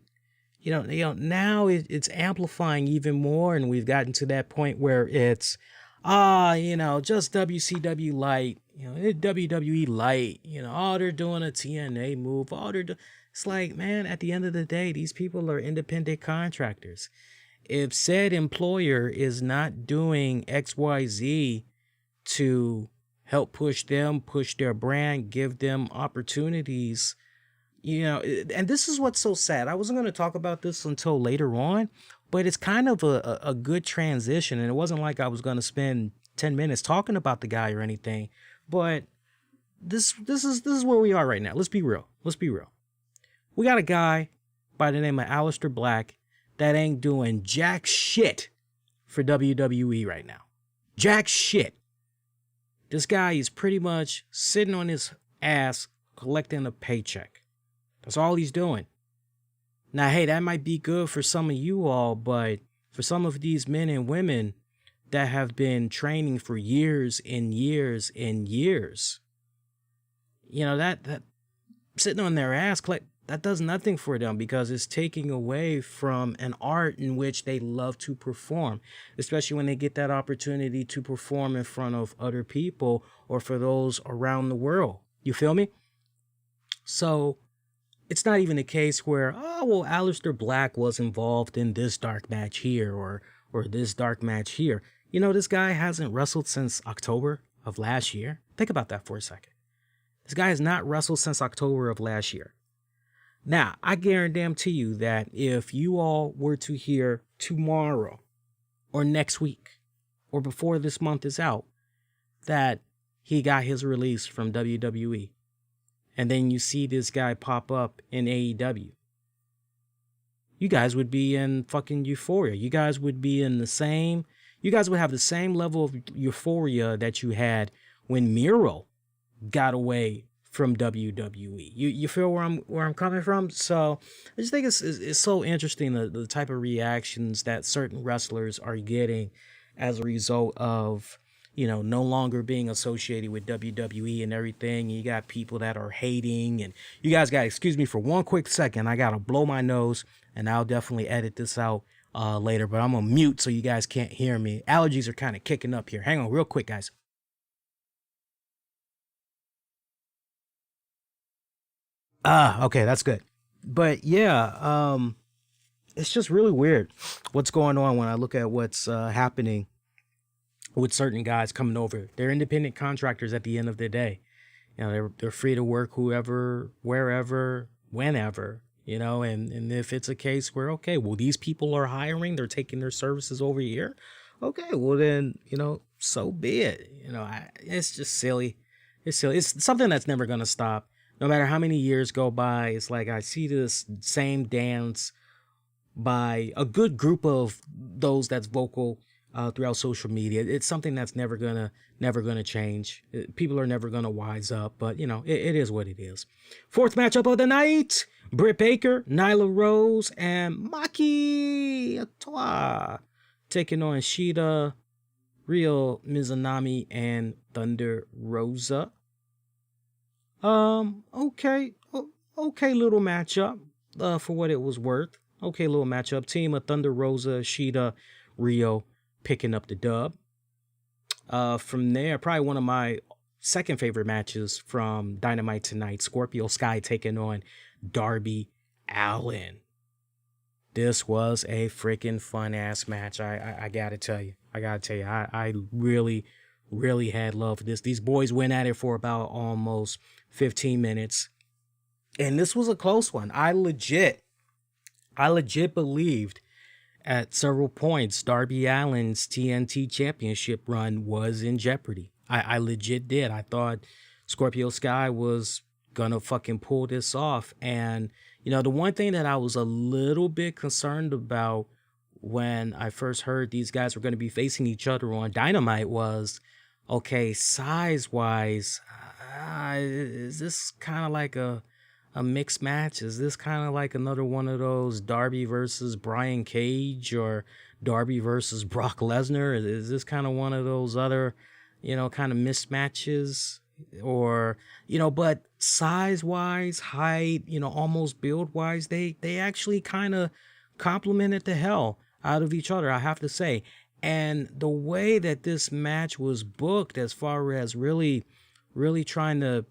now it's amplifying even more. And we've gotten to that point where it's, just WCW light, WWE light, they're doing a TNA move. It's like, man, at the end of the day, these people are independent contractors. If said employer is not doing XYZ to help push their brand, give them opportunities, and this is what's so sad. I wasn't going to talk about this until later on, but it's kind of a good transition, and it wasn't like I was going to spend 10 minutes talking about the guy or anything, but this is where we are right now. Let's be real. We got a guy by the name of Aleister Black that ain't doing jack shit for WWE right now. Jack shit. This guy is pretty much sitting on his ass collecting a paycheck. That's all he's doing. Now, hey, that might be good for some of you all, but for some of these men and women that have been training for years and years and years, that sitting on their ass, that does nothing for them, because it's taking away from an art in which they love to perform, especially when they get that opportunity to perform in front of other people or for those around the world. You feel me? So it's not even a case where, oh, well, Aleister Black was involved in this dark match here or this dark match here. You know, this guy hasn't wrestled since October of last year. Think about that for a second. This guy has not wrestled since October of last year. Now, I guarantee you that if you all were to hear tomorrow or next week or before this month is out that he got his release from WWE, and then you see this guy pop up in AEW, you guys would be in fucking euphoria. You guys would have the same level of euphoria that you had when Miro got away from WWE. You feel where I'm coming from? So I just think it's so interesting the type of reactions that certain wrestlers are getting as a result of, you know, no longer being associated with WWE and everything. You got people that are hating, and you guys got to excuse me for one quick second. I got to blow my nose, and I'll definitely edit this out later, but I'm on mute so you guys can't hear me. Allergies are kind of kicking up here. Hang on real quick, guys. Okay, that's good. But yeah, it's just really weird what's going on when I look at what's happening with certain guys coming over. They're independent contractors at the end of the day. You know, they're free to work whoever, wherever, whenever, you know, and if it's a case where, okay, well, these people are hiring, they're taking their services over here. Okay, well then, you know, so be it. You know, it's just silly. It's silly. It's something that's never going to stop. No matter how many years go by, it's like I see this same dance by a good group of those that's vocal throughout social media. It's something that's never gonna change. People are never gonna wise up, but you know, it is what it is. Fourth matchup of the night: Britt Baker, Nyla Rose, and Maki Itoh taking on Shida, Ryo Mizunami, and Thunder Rosa. Okay little matchup, for what it was worth. Okay little matchup. Team of Thunder Rosa, Shida, Ryo picking up the dub. From there, probably one of my second favorite matches from Dynamite tonight, Scorpio Sky taking on Darby Allin. This was a freaking fun ass match. I gotta tell you. I really had love for this. These boys went at it for about almost 15 minutes. And this was a close one. I legit believed at several points Darby Allin's TNT championship run was in jeopardy. I legit did. I thought Scorpio Sky was gonna fucking pull this off. And, you know, the one thing that I was a little bit concerned about when I first heard these guys were going to be facing each other on Dynamite was, okay, size-wise, is this kind of like a mixed match? Is this kind of like another one of those Darby versus Brian Cage or Darby versus Brock Lesnar? Is this kind of one of those other, you know, kind of mismatches? Or, you know, but size-wise, height, you know, almost build-wise, they actually kind of complimented the hell out of each other, I have to say. And the way that this match was booked, as far as really trying to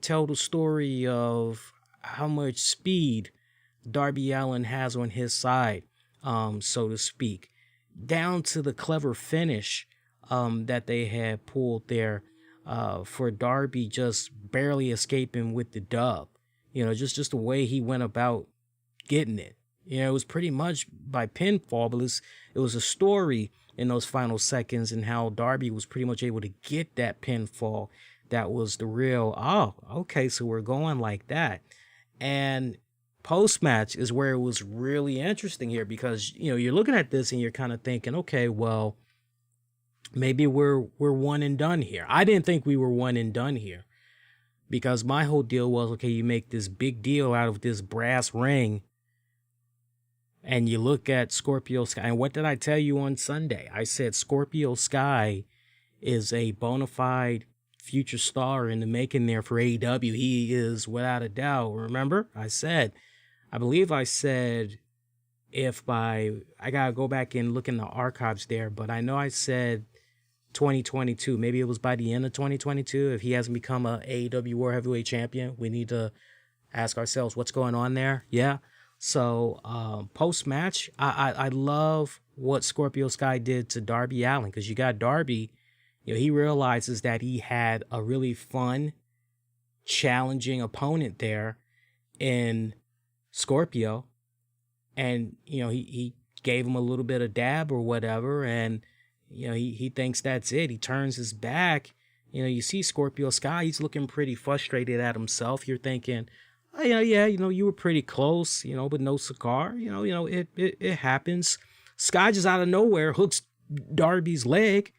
tell the story of how much speed Darby Allin has on his side, so to speak, down to the clever finish that they had pulled there for Darby just barely escaping with the dub. You know, just the way he went about getting it. You know, it was pretty much by pinfall, but it was a story in those final seconds and how Darby was pretty much able to get that pinfall. That was the real, oh, okay, so we're going like that. And post-match is where it was really interesting here because, you know, you're looking at this and you're kind of thinking, okay, well, maybe we're one and done here. I didn't think we were one and done here because my whole deal was, okay, you make this big deal out of this brass ring and you look at Scorpio Sky. And what did I tell you on Sunday? I said Scorpio Sky is a bona fide future star in the making there for AEW. He is without a doubt. Remember? I believe I said I gotta go back and look in the archives there, but I know I said 2022. Maybe it was by the end of 2022. If he hasn't become a AEW World Heavyweight Champion, we need to ask ourselves what's going on there. Yeah. So post match, I love what Scorpio Sky did to Darby Allin, because you got Darby, he realizes that he had a really fun, challenging opponent there in Scorpio, and he gave him a little bit of dab or whatever, and he thinks that's it. He turns his back. You see Scorpio Sky, he's looking pretty frustrated at himself. You're thinking, oh, yeah, you were pretty close, but no cigar. It happens. Sky just out of nowhere hooks Darby's leg,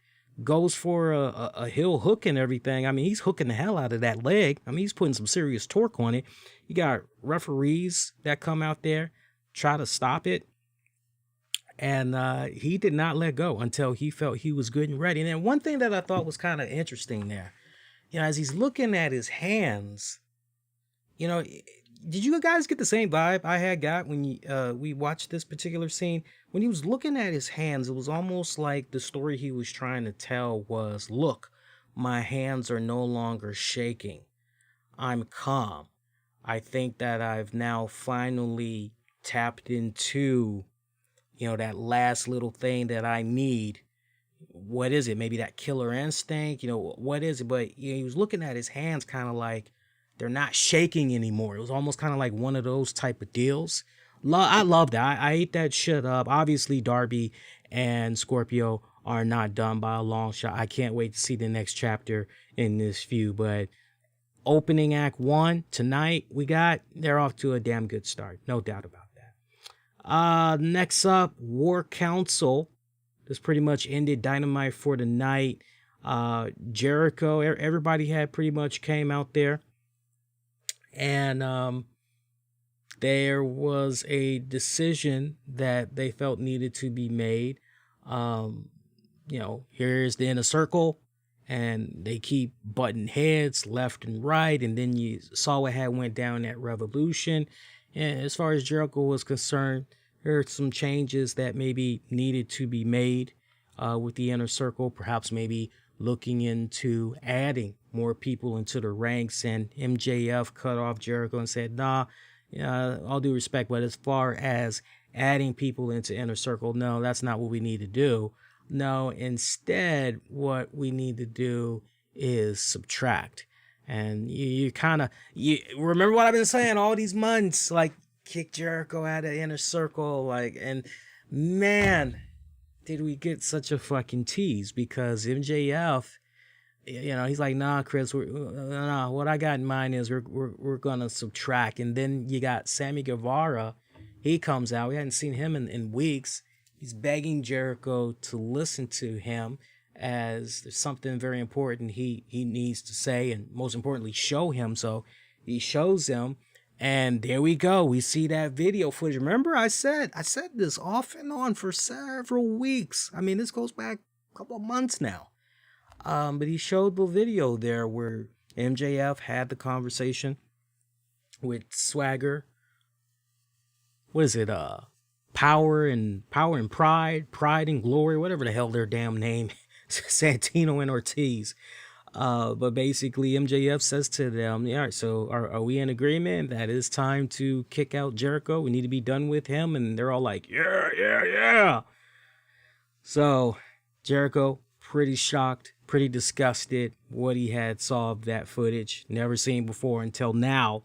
goes for a heel hook and everything. I mean, he's hooking the hell out of that leg. I mean, he's putting some serious torque on it. You got referees that come out there, try to stop it. And he did not let go until he felt he was good and ready. And then one thing that I thought was kind of interesting there, as he's looking at his hands, did you guys get the same vibe I got when we watched this particular scene? When he was looking at his hands, it was almost like the story he was trying to tell was, look, my hands are no longer shaking. I'm calm. I think that I've now finally tapped into, that last little thing that I need. What is it? Maybe that killer instinct? What is it? But he was looking at his hands kind of like they're not shaking anymore. It was almost kind of like one of those type of deals. I love that. I ate that shit up. Obviously, Darby and Scorpio are not done by a long shot. I can't wait to see the next chapter in this feud. But opening act 1 tonight, they're off to a damn good start. No doubt about that. Next up, War Council. This pretty much ended Dynamite for the night. Jericho, everybody had pretty much came out there. And there was a decision that they felt needed to be made. Here's the Inner Circle, and they keep butting heads left and right. And then you saw what went down at Revolution. And as far as Jericho was concerned, there are some changes that maybe needed to be made with the Inner Circle, perhaps maybe looking into adding more people into the ranks. And MJF cut off Jericho and said, nah, all due respect, but as far as adding people into Inner Circle, no, that's not what we need to do. No, instead, what we need to do is subtract. And you remember what I've been saying all these months, like kick Jericho out of Inner Circle, and man, did we get such a fucking tease, because MJF, he's like, nah, Chris, what I got in mind is we're gonna subtract. And then you got Sammy Guevara, he comes out, we hadn't seen him in weeks. He's begging Jericho to listen to him, as there's something very important he needs to say, and most importantly, show him. So he shows him, and there we go. We see that video footage. Remember, I said this off and on for several weeks. I mean, this goes back a couple of months now. But he showed the video there where MJF had the conversation with Swagger. What is it? Power and Pride and Glory, whatever the hell their damn name, Santino and Ortiz. But basically MJF says to them, all right, so are we in agreement that it's time to kick out Jericho? We need to be done with him. And they're all like, yeah. So Jericho, pretty shocked, pretty disgusted what he had saw of that footage, never seen before until now.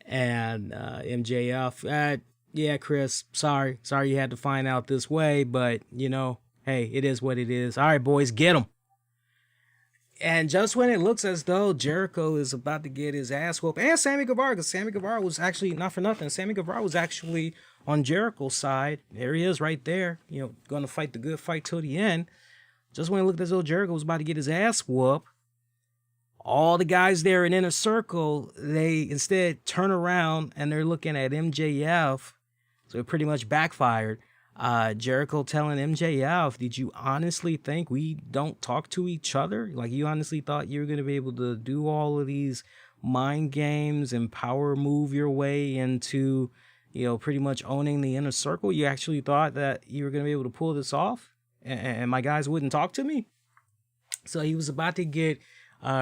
And MJF, yeah, Chris, sorry you had to find out this way, but hey, it is what it is. All right, boys, get him. And just when it looks as though Jericho is about to get his ass whooped, and Sammy Guevara, because Sammy Guevara was actually, not for nothing, Sammy Guevara was actually on Jericho's side. There he is right there, going to fight the good fight till the end. Just when it looked as though Jericho was about to get his ass whooped, all the guys there in Inner Circle, they instead turn around and they're looking at MJF. So it pretty much backfired. Jericho telling MJF, did you honestly think we don't talk to each other? Like, you honestly thought you were going to be able to do all of these mind games and power move your way into, pretty much owning the Inner Circle? You actually thought that you were going to be able to pull this off? And my guys wouldn't talk to me? So he was about to get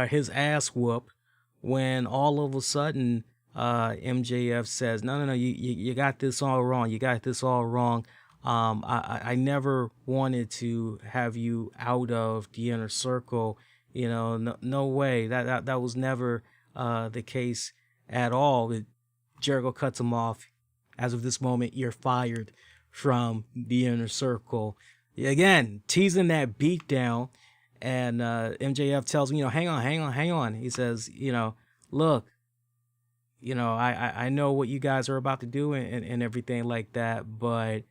his ass whooped when all of a sudden MJF says, no, you got this all wrong. You got this all wrong. I never wanted to have you out of the inner circle. No way. That was never the case at all. Jericho cuts him off. As of this moment, you're fired from the inner circle. Again, teasing that beatdown. And MJF tells him, hang on. He says, look, I know what you guys are about to do and everything like that, but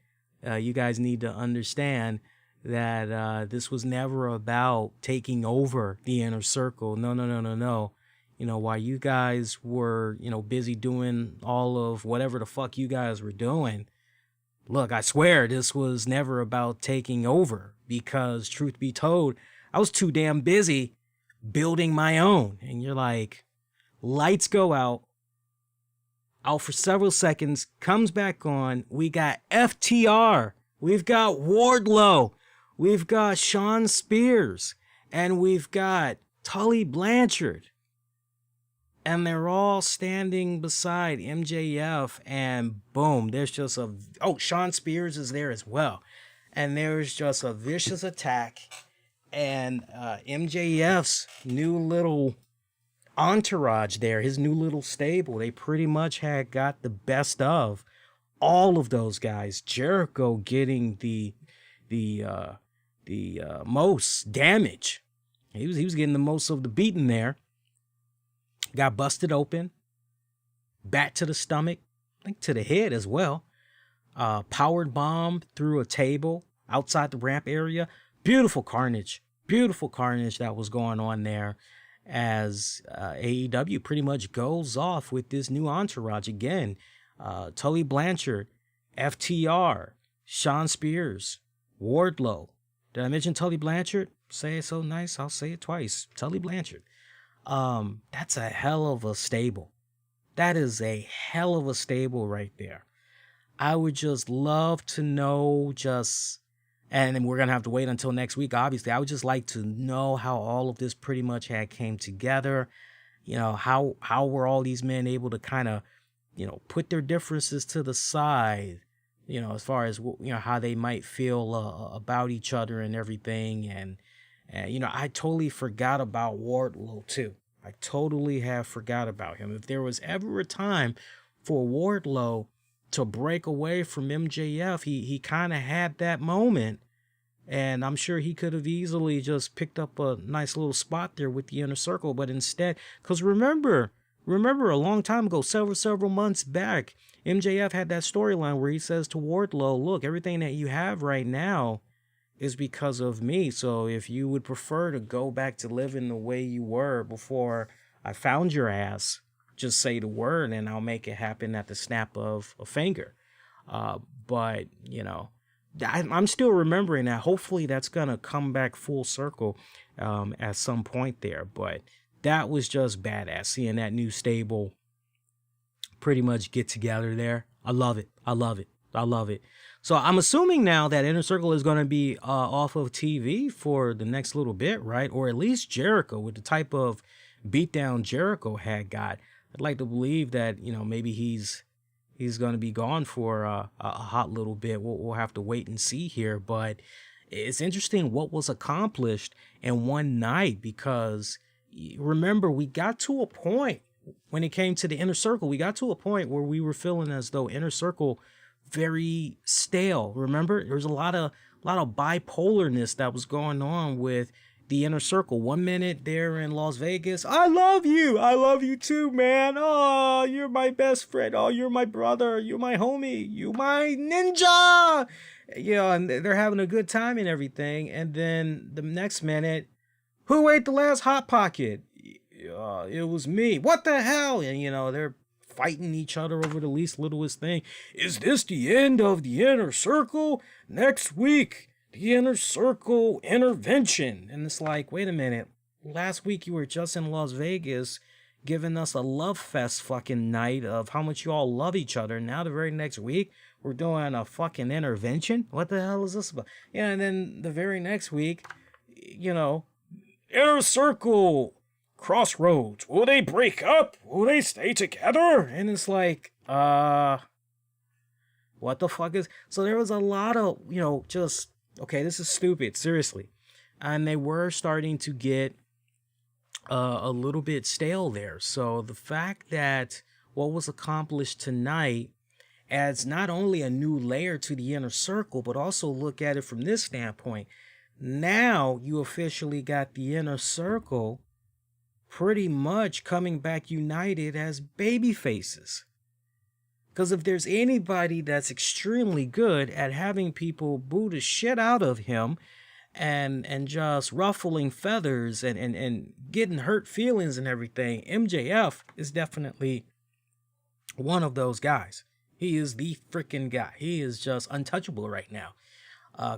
you guys need to understand that this was never about taking over the inner circle. No. While you guys were, busy doing all of whatever the fuck you guys were doing, look, I swear this was never about taking over, because truth be told, I was too damn busy building my own. And you're like, lights go out for several seconds, comes back on. We got FTR, we've got Wardlow, we've got Shawn Spears, and we've got Tully Blanchard. And they're all standing beside MJF, and boom, there's just Shawn Spears is there as well. And there's just a vicious attack, and MJF's new little entourage there, his new little stable, they pretty much had got the best of all of those guys. Jericho getting the most damage. He was getting the most of the beating there. Got busted open, bat to the stomach, I think to the head as well. Powered bomb through a table outside the ramp area. Beautiful carnage that was going on there, as AEW pretty much goes off with this new entourage again. Tully Blanchard, FTR, Shawn Spears, Wardlow. Did I mention Tully Blanchard? Say it so nice, I'll say it twice. Tully Blanchard. That's a hell of a stable. That is a hell of a stable right there. I would just love to know and we're going to have to wait until next week, obviously. I would just like to know how all of this pretty much had came together. How were all these men able to kind of, put their differences to the side, as far as, how they might feel about each other and everything. And I totally forgot about Wardlow too. I totally have forgot about him. If there was ever a time for Wardlow to break away from MJF, he kind of had that moment. And I'm sure he could have easily just picked up a nice little spot there with the inner circle. But instead, because remember a long time ago, several months back, MJF had that storyline where he says to Wardlow, look, everything that you have right now is because of me. So if you would prefer to go back to living the way you were before I found your ass, just say the word and I'll make it happen at the snap of a finger. But I'm still remembering that. Hopefully that's going to come back full circle at some point there. But that was just badass, seeing that new stable pretty much get together there. I love it. So I'm assuming now that Inner Circle is going to be off of TV for the next little bit, right? Or at least Jericho, with the type of beatdown Jericho had got. I'd like to believe that, maybe he's going to be gone for a hot little bit. We'll have to wait and see here. But it's interesting what was accomplished in one night, because remember, we got to a point when it came to the Inner Circle. We got to a point where we were feeling as though Inner Circle very stale. Remember, there was a lot of bipolarness that was going on with the Inner Circle. 1 minute they're in Las Vegas. I love you too, man. Oh, you're my best friend. Oh, you're my brother. You're my homie. You my ninja. And they're having a good time and everything. And then the next minute, who ate the last Hot Pocket? It was me. What the hell? And they're fighting each other over the least littlest thing. Is this the end of the Inner Circle? Next week, the Inner Circle intervention. And it's like, wait a minute. Last week you were just in Las Vegas giving us a love fest fucking night of how much you all love each other. Now the very next week we're doing a fucking intervention. What the hell is this about? And then the very next week, Inner Circle crossroads. Will they break up? Will they stay together? And it's like, what the fuck is... So there was a lot of, just, okay, this is stupid, seriously. And they were starting to get a little bit stale there. So the fact that what was accomplished tonight adds not only a new layer to the inner circle, but also look at it from this standpoint. Now you officially got the inner circle pretty much coming back united as baby faces. Because if there's anybody that's extremely good at having people boo the shit out of him and just ruffling feathers and getting hurt feelings and everything, MJF is definitely one of those guys. He is the freaking guy. He is just untouchable right now.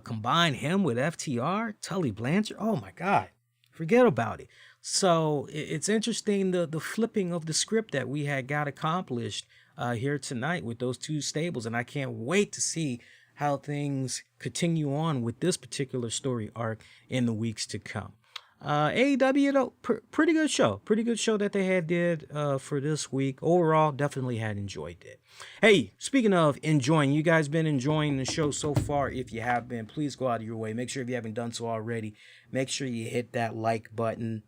Combine him with FTR, Tully Blanchard. Oh my God, forget about it. So it's interesting the flipping of the script that we had got accomplished here tonight with those two stables, and I can't wait to see how things continue on with this particular story arc in the weeks to come. AEW, though, pretty good show that they did for this week. Overall, definitely had enjoyed it. Hey, speaking of enjoying, you guys been enjoying the show so far? If you have been, please go out of your way. Make sure if you haven't done so already, make sure you hit that like button.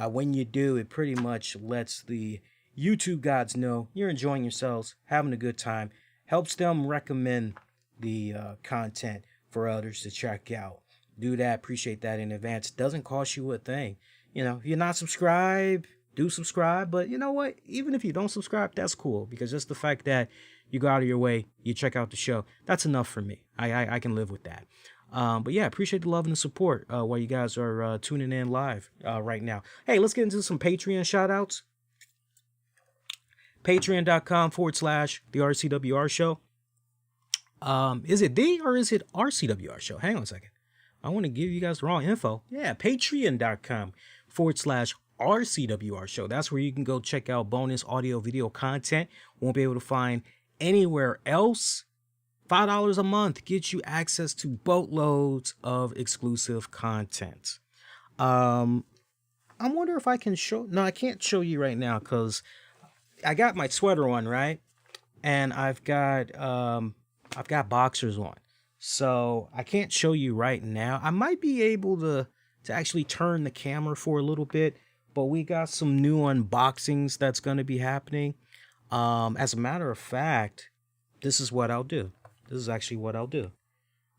When you do, it pretty much lets the YouTube gods know you're enjoying yourselves, having a good time, helps them recommend the content for others to check out. Do that. Appreciate that in advance. Doesn't cost you a thing. If you're not subscribed, do subscribe. But you know what? Even if you don't subscribe, that's cool, because just the fact that you go out of your way, you check out the show, that's enough for me. I can live with that. But yeah, appreciate the love and the support while you guys are tuning in live right now. Hey, let's get into some Patreon shout outs. Patreon.com/the RCWR show. Is it the or is it RCWR show? Hang on a second. I want to give you guys the wrong info. Yeah, patreon.com/RCWR show. That's where you can go check out bonus audio video content. Won't be able to find anywhere else. $5 a month gets you access to boatloads of exclusive content. I wonder if I can show... No, I can't show you right now because I got my sweater on, right? And I've got boxers on. So I can't show you right now. I might be able to actually turn the camera for a little bit, but we got some new unboxings that's going to be happening. As a matter of fact, this is what I'll do. This is actually what I'll do.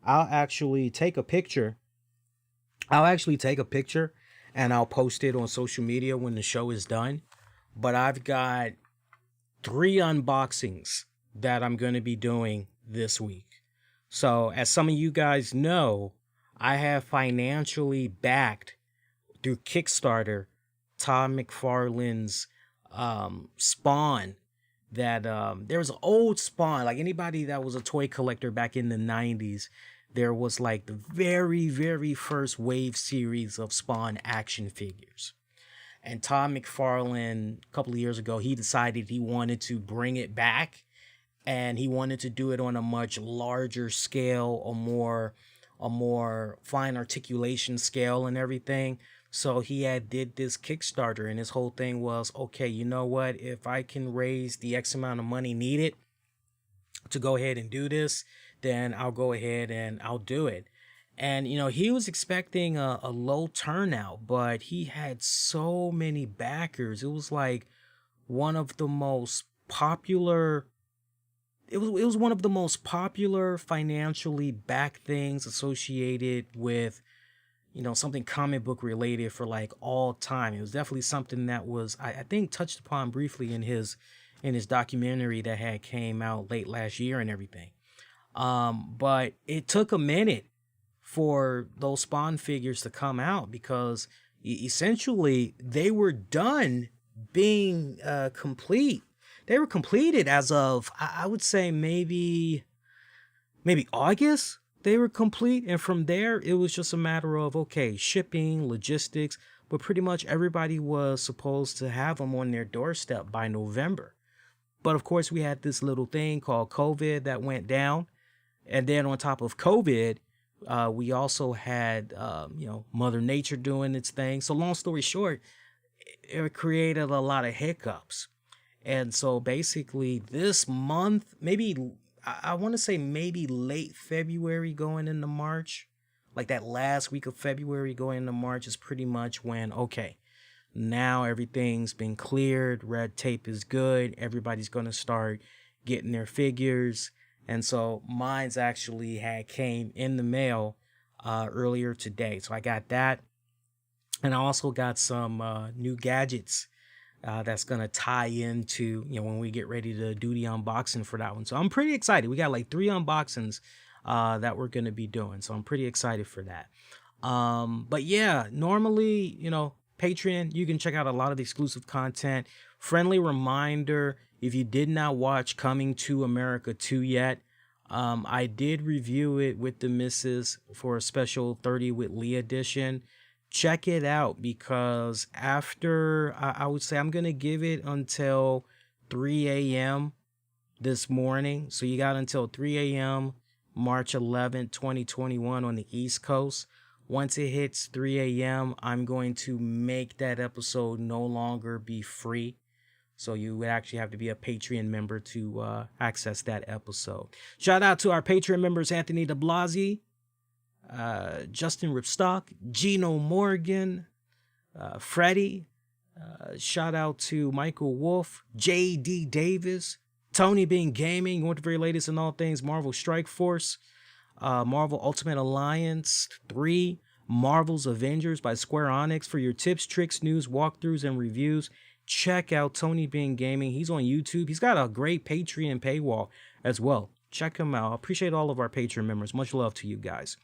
I'll actually take a picture. And I'll post it on social media when the show is done. But I've got 3 unboxings that I'm going to be doing this week. So as some of you guys know, I have financially backed through Kickstarter Todd McFarlane's Spawn. That there was an old Spawn, like anybody that was a toy collector back in the 90s, there was like the very, very first wave series of Spawn action figures. And Todd McFarlane, a couple of years ago, he decided he wanted to bring it back, and he wanted to do it on a much larger scale, a more fine articulation scale and everything. So he did this Kickstarter, and his whole thing was, okay, you know what? If I can raise the X amount of money needed to go ahead and do this, then I'll go ahead and I'll do it. And, he was expecting a low turnout, but he had so many backers. It was like one of the most popular... It was one of the most popular financially backed things associated with something comic book related for like all time. It was definitely something that was, I think, touched upon briefly in his documentary that had came out late last year and everything. But it took a minute for those Spawn figures to come out because essentially they were done being complete. They were completed as of, I would say maybe August. They were complete, and from there, it was just a matter of, okay, shipping, logistics, but pretty much everybody was supposed to have them on their doorstep by November. But of course, we had this little thing called COVID that went down, and then on top of COVID, we also had, Mother Nature doing its thing. So long story short, it created a lot of hiccups. And so basically this month, maybe I want to say maybe late February going into March, like that last week of February going into March is pretty much when, okay, now everything's been cleared, red tape is good, everybody's going to start getting their figures. And so mine's actually had came in the mail earlier today. So I got that. And I also got some new gadgets that's going to tie into, when we get ready to do the unboxing for that one. So I'm pretty excited. We got like 3 unboxings that we're going to be doing. So I'm pretty excited for that. But yeah, normally, Patreon, you can check out a lot of the exclusive content. Friendly reminder, if you did not watch Coming to America 2 yet, I did review it with the missus for a special 30 with Lee edition. Check it out, because after, I would say I'm going to give it until 3 a.m. this morning. So you got until 3 a.m. March 11th, 2021 on the East Coast. Once it hits 3 a.m., I'm going to make that episode no longer be free. So you would actually have to be a Patreon member to access that episode. Shout out to our Patreon members, Anthony DeBlasi, Justin Ripstock, Gino Morgan, Freddie. Shout out to Michael Wolf, J.D. Davis, Tony Bean Gaming. You want the very latest in all things Marvel Strike Force, Marvel Ultimate Alliance 3, Marvel's Avengers by Square Enix. For your tips, tricks, news, walkthroughs, and reviews, check out Tony Bean Gaming. He's on YouTube. He's got a great Patreon paywall as well. Check him out. I appreciate all of our Patreon members. Much love to you guys.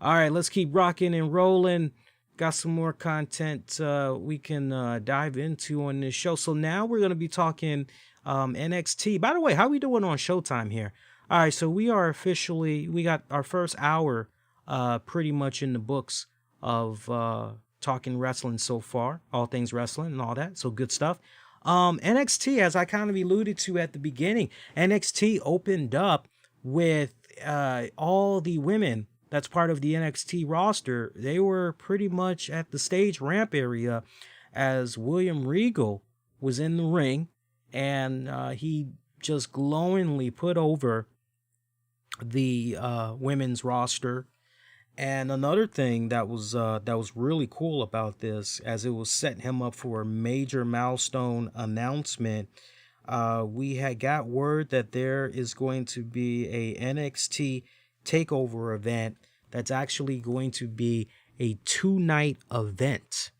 All right, let's keep rocking and rolling. Got some more content we can dive into on this show. So now we're going to be talking NXT. By the way, how we doing on Showtime here? All right, so we got our first hour pretty much in the books of talking wrestling so far, all things wrestling and all that. So good stuff. NXT, as I kind of alluded to at the beginning, NXT opened up with all the women that's part of the NXT roster. They were pretty much at the stage ramp area as William Regal was in the ring, and he just glowingly put over the women's roster. And another thing that was really cool about this, as it was setting him up for a major milestone announcement, we had got word that there is going to be a NXT takeover event that's actually going to be a 2-night event.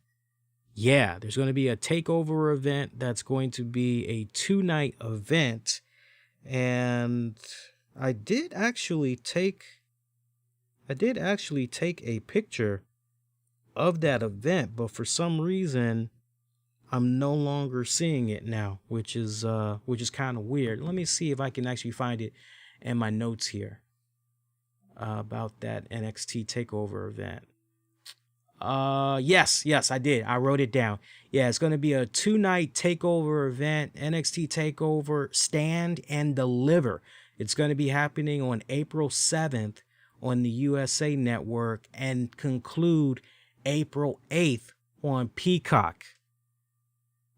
Yeah, there's going to be a takeover event that's going to be a 2-night event. And I did actually take a picture of that event, but for some reason I'm no longer seeing it now, which is kind of weird. Let me see if I can actually find it in my notes here about that NXT takeover event. Yes, I did. I wrote it down. Yeah, it's going to be a 2-night takeover event, NXT takeover Stand and Deliver. It's going to be happening on April 7th on the USA Network and conclude April 8th on Peacock.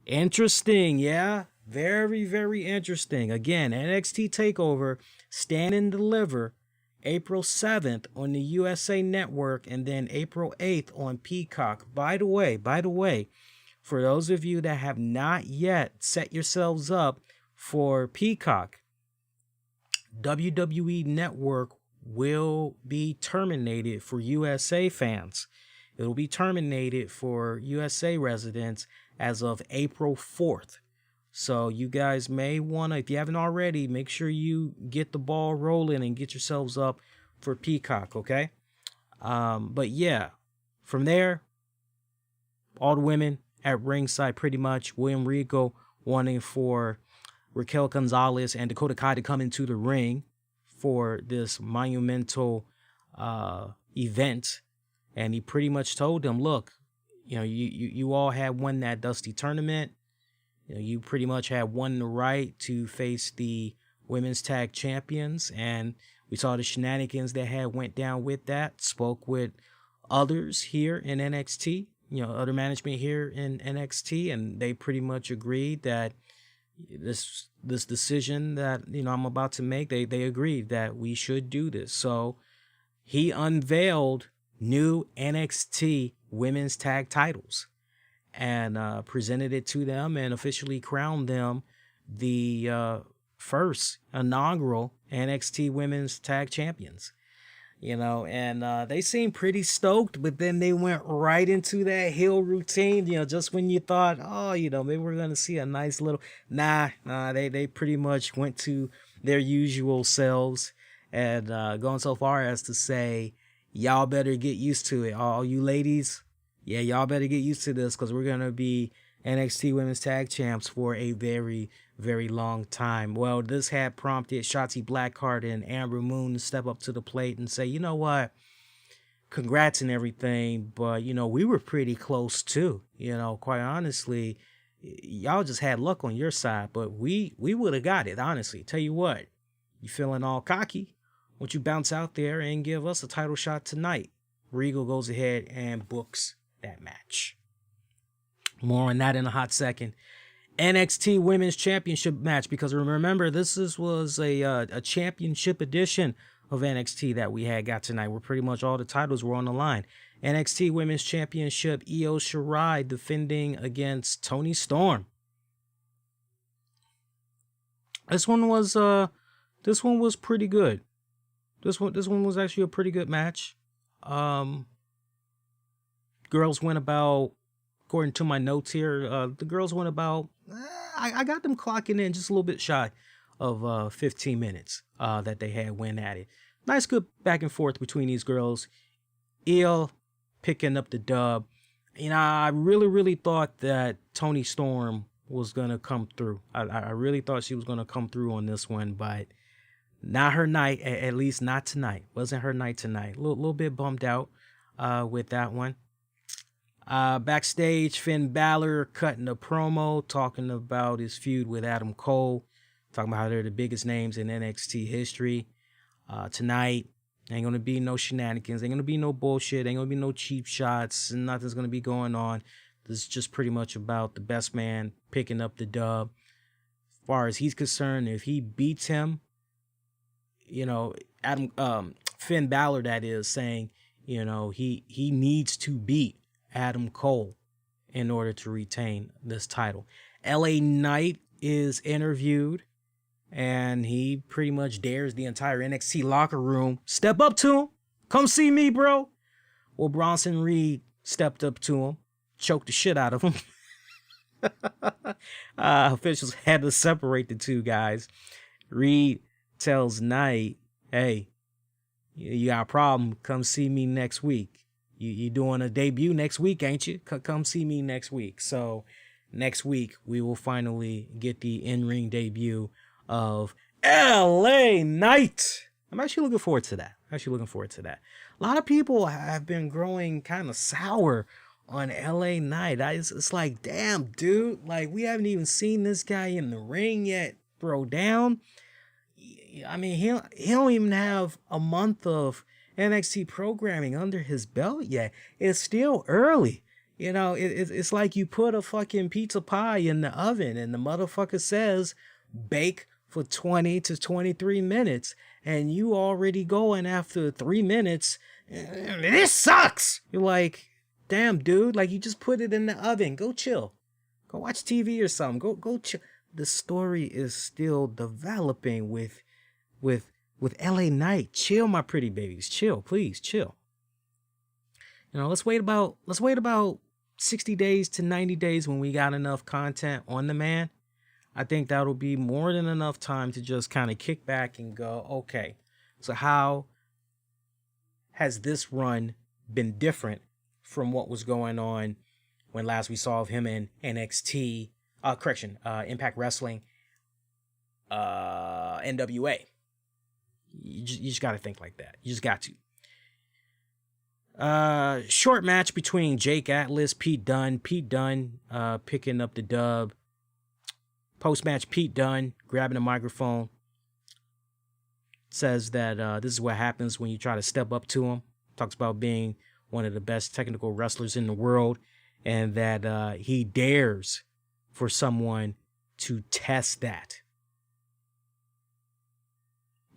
Interesting, yeah? Very, very interesting. Again, NXT takeover Stand and Deliver April 7th on the USA Network, and then April 8th on Peacock. By the way, for those of you that have not yet set yourselves up for Peacock, WWE Network will be terminated for USA fans. It will be terminated for USA residents as of April 4th. So you guys may want to, if you haven't already, make sure you get the ball rolling and get yourselves up for Peacock, okay? But yeah, from there, all the women at ringside pretty much. William Regal wanting for Raquel Gonzalez and Dakota Kai to come into the ring for this monumental event. And he pretty much told them, look, you all had won that Dusty tournament. You pretty much had won the right to face the women's tag champions, and we saw the shenanigans that had went down with that. Spoke with others here in NXT, other management here in NXT, and they pretty much agreed that this decision that I'm about to make, they agreed that we should do this. So he unveiled new NXT women's tag titles and presented it to them and officially crowned them the first inaugural NXT women's tag champions. And they seemed pretty stoked, but then they went right into that heel routine, just when you thought, oh, maybe we're going to see a nice little, they pretty much went to their usual selves and going so far as to say, y'all better get used to it. All you ladies, yeah, y'all better get used to this, because we're going to be NXT Women's Tag Champs for a very, very long time. Well, this had prompted Shotzi Blackheart and Amber Moon to step up to the plate and say, you know what, congrats and everything, but, we were pretty close too. Quite honestly, y'all just had luck on your side, but we would have got it, honestly. Tell you what, you feeling all cocky? Why don't you bounce out there and give us a title shot tonight? Regal goes ahead and books that match. More on that in a hot second. NXT Women's Championship match, because remember, this was a championship edition of NXT that we got tonight, where pretty much all the titles were on the line. NXT Women's Championship, Io Shirai defending against Toni Storm. This one was pretty good. This one was actually a pretty good match. Girls went about, according to my notes here, the girls went about, I got them clocking in just a little bit shy of 15 minutes that they had went at it. Nice, good back and forth between these girls. Io picking up the dub. I really, really thought that Toni Storm was going to come through. I really thought she was going to come through on this one, but not her night, at least not tonight. Wasn't her night tonight. A little bit bummed out with that one. Backstage, Finn Balor cutting a promo, talking about his feud with Adam Cole, talking about how they're the biggest names in NXT history. Tonight, ain't going to be no shenanigans, ain't going to be no bullshit, ain't going to be no cheap shots, and nothing's going to be going on. This is just pretty much about the best man picking up the dub. As far as he's concerned, if he beats him, Finn Balor, that is, saying, he needs to beat Adam Cole in order to retain this title. LA Knight is interviewed, and he pretty much dares the entire NXT locker room, step up to him, come see me, bro. Well, Bronson Reed stepped up to him, choked the shit out of him. Officials had to separate the two guys. Reed tells Knight, hey, you got a problem, come see me next week. You doing a debut next week, ain't you? Come see me next week. So next week, we will finally get the in-ring debut of LA Knight. I'm actually looking forward to that. A lot of people have been growing kind of sour on LA Knight. It's like, damn, dude. Like, we haven't even seen this guy in the ring yet throw down. I mean, he don't even have a month of NXT programming under his belt yet. It's still early. It's like you put a fucking pizza pie in the oven and the motherfucker says bake for 20 to 23 minutes and you already going after 3 minutes. This sucks. You're like, damn, dude, like you just put it in the oven. Go chill. Go watch TV or something. Go chill. The story is still developing with LA Knight. Chill, my pretty babies. Chill, please, chill. Let's wait about 60 days to 90 days when we got enough content on the man. I think that'll be more than enough time to just kind of kick back and go, okay, so how has this run been different from what was going on when last we saw of him in NXT, Impact Wrestling, NWA. You just got to think like that. You just got to. Short match between Jake Atlas, Pete Dunne. Pete Dunne picking up the dub. Post-match, Pete Dunne grabbing the microphone. Says that this is what happens when you try to step up to him. Talks about being one of the best technical wrestlers in the world. and that he dares for someone to test that.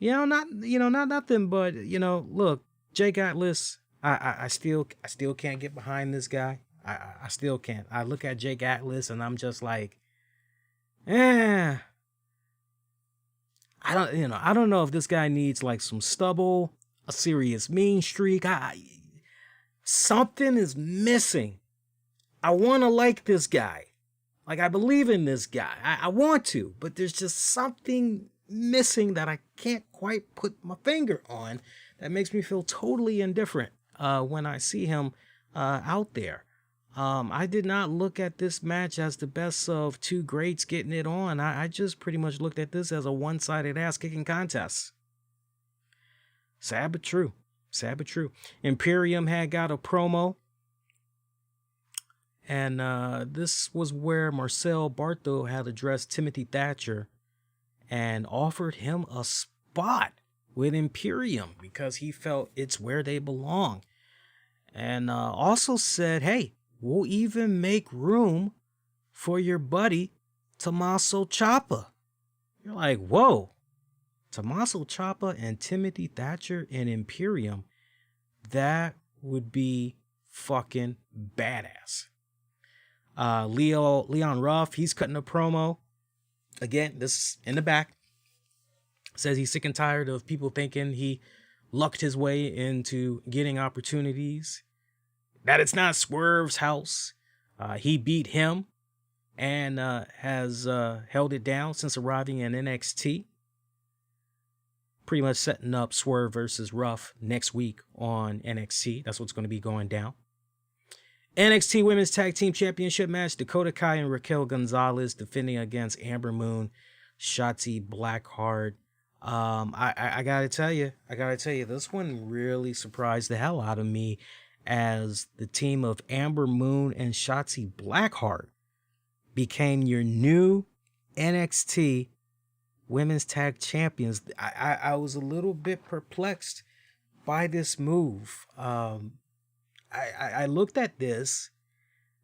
Not nothing, but look, Jake Atlas, I still can't get behind this guy. I still can't. I look at Jake Atlas and I'm just like, I don't know if this guy needs like some stubble, a serious mean streak. Something is missing. I want to like this guy. Like, I believe in this guy. I want to, but there's just something missing that I can't quite put my finger on that makes me feel totally indifferent when I see him out there. I did not look at this match as the best of two greats getting it on. I just pretty much looked at this as a one-sided ass-kicking contest. Sad but true. Sad but true. Imperium had got a promo. And this was where Marcel Barthel had addressed Timothy Thatcher and offered him a spot with Imperium because he felt it's where they belong. And also said, hey, we'll even make room for your buddy, Tommaso Ciampa. You're like, whoa, Tommaso Ciampa and Timothy Thatcher in Imperium. That would be fucking badass. Leon Ruff, he's cutting a promo. Again, this is in the back. Says he's sick and tired of people thinking he lucked his way into getting opportunities. That it's not Swerve's house. He beat him and has held it down since arriving in NXT. Pretty much setting up Swerve versus Ruff next week on NXT. That's what's going to be going down. NXT Women's Tag Team Championship match. Dakota Kai and Raquel Gonzalez defending against Amber Moon, Shotzi Blackheart. I gotta tell you, this one really surprised the hell out of me as the team of Amber Moon and Shotzi Blackheart became your new NXT Women's Tag Champions. I was a little bit perplexed by this move. I looked at this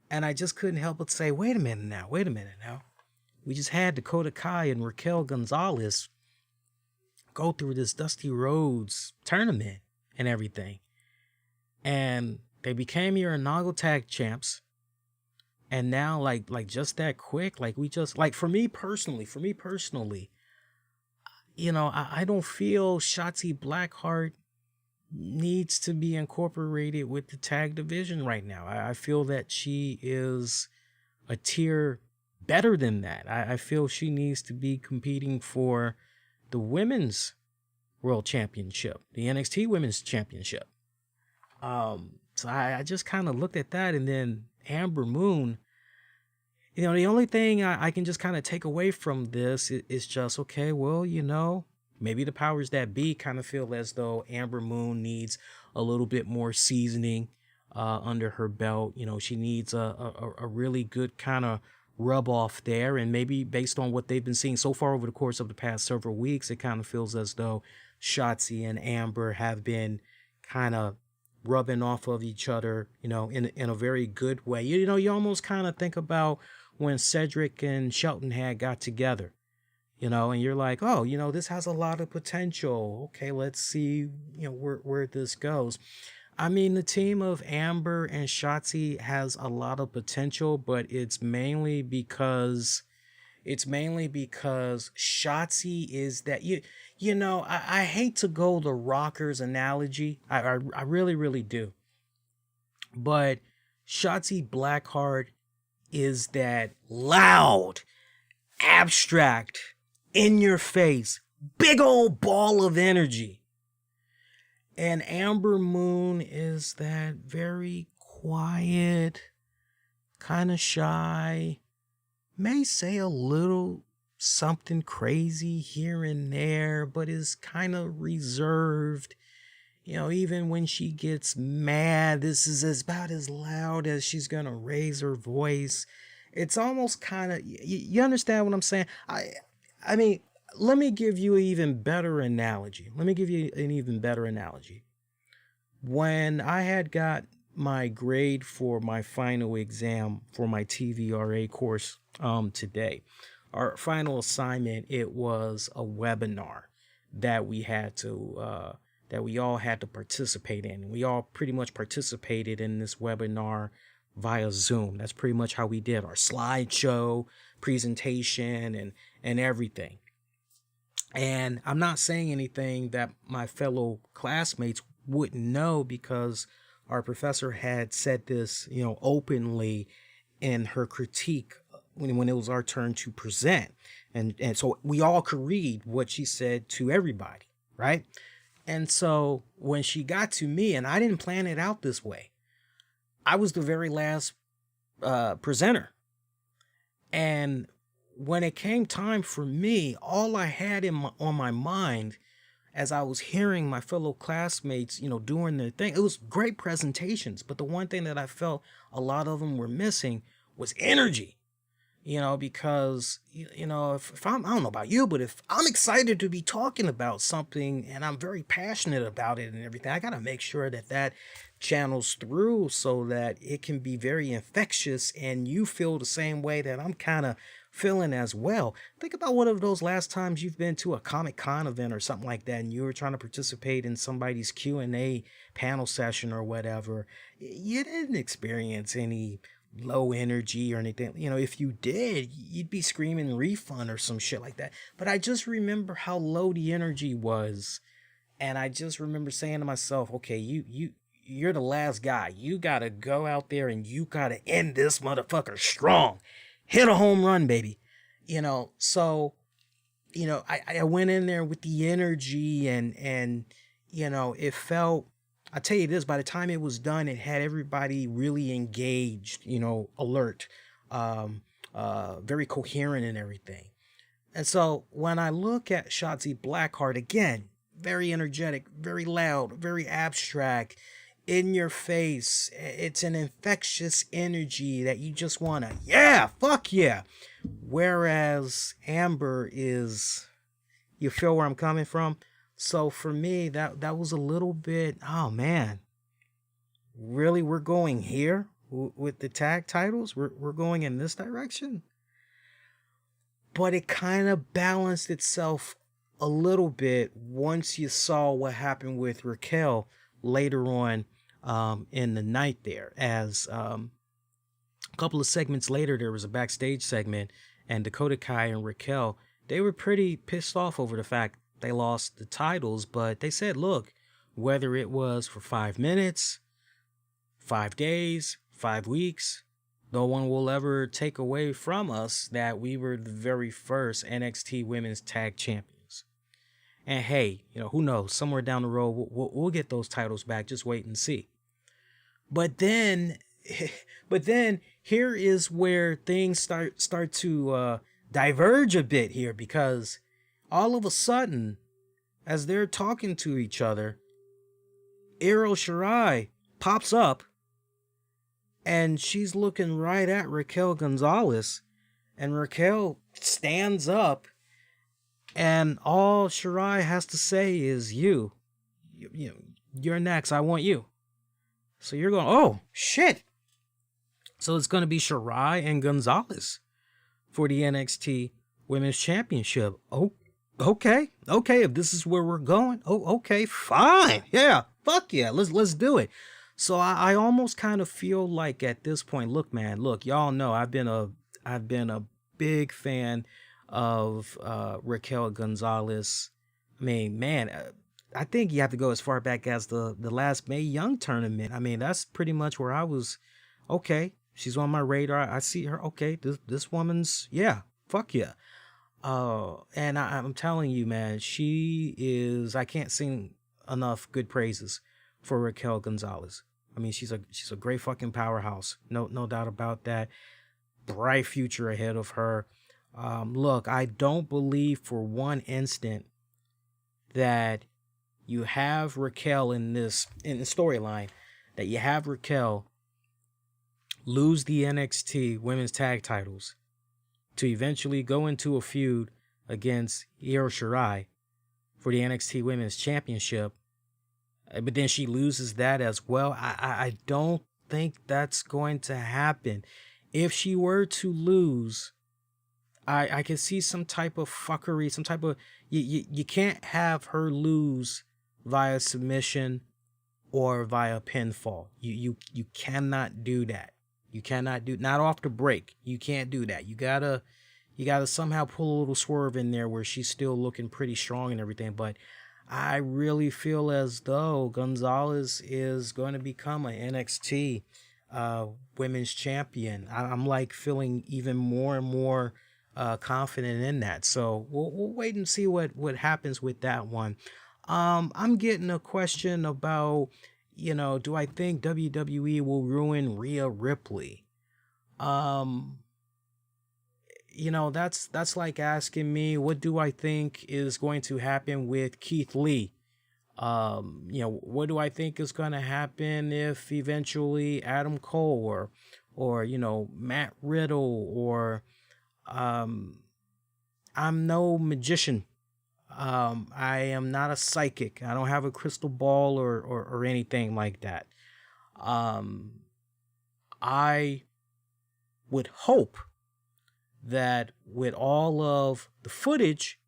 and I just couldn't help but say, wait a minute now. We just had Dakota Kai and Raquel Gonzalez go through this Dusty Rhodes tournament and everything. And they became your inaugural tag champs. And now like just that quick, for me personally, I don't feel Shotzi Blackheart needs to be incorporated with the tag division right now. I feel that she is a tier better than that. I feel she needs to be competing for the Women's World Championship, the NXT Women's Championship. So I just kind of looked at that, and then Amber Moon, the only thing I can just kind of take away from this is just, okay, well, maybe the powers that be kind of feel as though Amber Moon needs a little bit more seasoning under her belt. She needs a really good kind of rub off there. And maybe based on what they've been seeing so far over the course of the past several weeks, it kind of feels as though Shotzi and Amber have been kind of rubbing off of each other, in a very good way. You almost kind of think about when Cedric and Shelton had got together. And you're like, oh, this has a lot of potential. Okay, let's see, where this goes. I mean, the team of Amber and Shotzi has a lot of potential, but it's mainly because Shotzi is that, I hate to go the Rockers analogy. I really, really do. But Shotzi Blackheart is that loud, abstract, in your face, big old ball of energy. And Amber Moon is that very quiet, kind of shy, may say a little something crazy here and there, but is kind of reserved. Even when she gets mad, this is about as loud as she's going to raise her voice. It's almost kind of, you understand what I'm saying? I mean, let me give you an even better analogy. When I had got my grade for my final exam for my TVRA course today. Our final assignment, it was a webinar that we had to that we all had to participate in. We all pretty much participated in this webinar via Zoom. That's pretty much how we did our slideshow presentation and everything. And I'm not saying anything that my fellow classmates wouldn't know, because our professor had said this, openly in her critique when it was our turn to present. And so we all could read what she said to everybody, right? And so when she got to me, and I didn't plan it out this way, I was the very last presenter. And when it came time for me, all I had on my mind as I was hearing my fellow classmates, doing their thing, it was great presentations. But the one thing that I felt a lot of them were missing was energy. Because, if I'm, I don't know about you, but if I'm excited to be talking about something and I'm very passionate about it and everything, I got to make sure that channels through so that it can be very infectious and you feel the same way that I'm kind of feeling as well. Think about one of those last times you've been to a Comic-Con event or something like that, and you were trying to participate in somebody's Q&A panel session or whatever. You didn't experience any low energy or anything. If you did, you'd be screaming refund or some shit like that. But I just remember how low the energy was, and I just remember saying to myself, okay, you're the last guy. You gotta go out there and you gotta end this motherfucker strong. Hit a home run, baby. So I went in there with the energy and it felt, I tell you this, by the time it was done, it had everybody really engaged, alert, very coherent and everything. And so when I look at Shotzi Blackheart, again, very energetic, very loud, very abstract, in your face. It's an infectious energy that you just want to, yeah, fuck yeah. Whereas Amber is, you feel where I'm coming from? So for me, that was a little bit, oh man, really, we're going here with the tag titles? We're going in this direction? But it kind of balanced itself a little bit once you saw what happened with Raquel later on in the night there. As a couple of segments later, there was a backstage segment, and Dakota Kai and Raquel, they were pretty pissed off over the fact they lost the titles, but they said, look, whether it was for 5 minutes, 5 days, 5 weeks, no one will ever take away from us that we were the very first NXT Women's Tag Champions. And hey, who knows? Somewhere down the road, we'll get those titles back. Just wait and see. But then here is where things start to diverge a bit here, because all of a sudden, as they're talking to each other, Io Shirai pops up, and she's looking right at Raquel Gonzalez, and Raquel stands up, and all Shirai has to say is, you're next, I want you. So you're going, oh, shit. So it's going to be Shirai and Gonzalez for the NXT Women's Championship. Oh, okay, if this is where we're going, okay, fine, yeah, fuck yeah, let's do it. So I almost kind of feel like at this point, look, y'all know I've been a big fan of Raquel Gonzalez. I mean, man, I think you have to go as far back as the last Mae Young tournament. I mean, that's pretty much where I was. Okay, she's on my radar. I see her. Okay, this woman's, yeah, fuck yeah. And I'm telling you, man, she is, I can't sing enough good praises for Raquel Gonzalez. I mean, she's a great fucking powerhouse. No doubt about that. Bright future ahead of her. Look, I don't believe for one instant that you have Raquel in the storyline, that you have Raquel lose the NXT women's tag titles to eventually go into a feud against Io Shirai for the NXT Women's Championship But then she loses that as well. I don't think that's going to happen. If she were to lose, I can see some type of fuckery, some type of you can't have her lose via submission or via pinfall. You cannot do that. You cannot do, not off the break. You can't do that. You gotta somehow pull a little swerve in there where she's still looking pretty strong and everything. But I really feel as though Gonzalez is going to become an NXT women's champion. I'm like feeling even more and more confident in that. So we'll wait and see what happens with that one. I'm getting a question about, do I think WWE will ruin Rhea Ripley? That's like asking me, what do I think is going to happen with Keith Lee? What do I think is going to happen if eventually Adam Cole or Matt Riddle or I'm no magician. I am not a psychic. I don't have a crystal ball or anything like that. I would hope that with all of the footage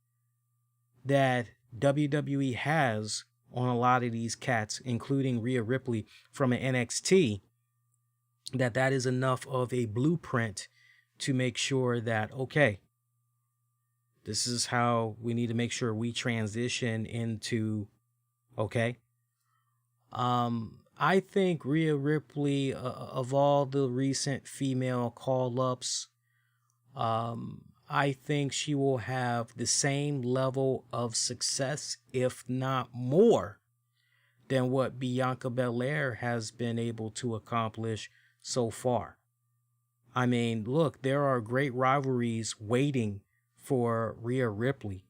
that WWE has on a lot of these cats, including Rhea Ripley from an NXT, that is enough of a blueprint to make sure that, okay, this is how we need to make sure we transition into, okay. I think Rhea Ripley, of all the recent female call-ups, I think she will have the same level of success, if not more, than what Bianca Belair has been able to accomplish so far. I mean, look, there are great rivalries waiting for Rhea Ripley.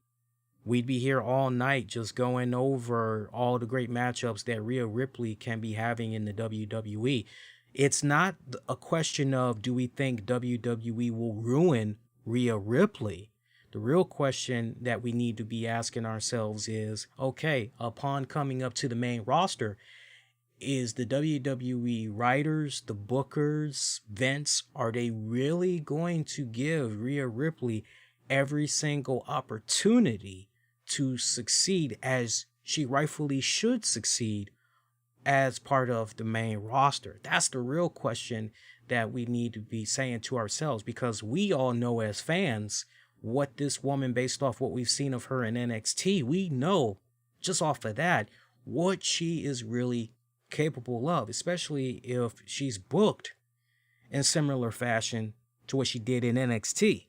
We'd be here all night just going over all the great matchups that Rhea Ripley can be having in the WWE. It's not a question of, do we think WWE will ruin Rhea Ripley? The real question that we need to be asking ourselves is, okay, upon coming up to the main roster, is the WWE writers, the bookers, Vince, are they really going to give Rhea Ripley every single opportunity to succeed as she rightfully should succeed as part of the main roster? That's the real question that we need to be saying to ourselves, because we all know as fans what this woman, based off what we've seen of her in NXT, we know just off of that what she is really capable of, especially if she's booked in similar fashion to what she did in NXT.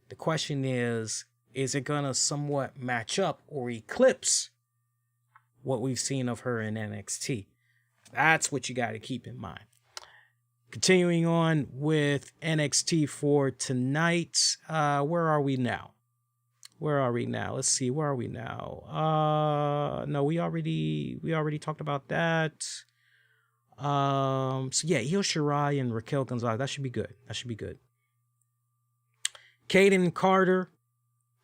The question is it going to somewhat match up or eclipse what we've seen of her in NXT? That's what you got to keep in mind. Continuing on with NXT for tonight, where are we now? Let's see, where are we now? No, we already talked about that. So yeah, Io Shirai and Raquel Gonzalez, that should be good. Kaden Carter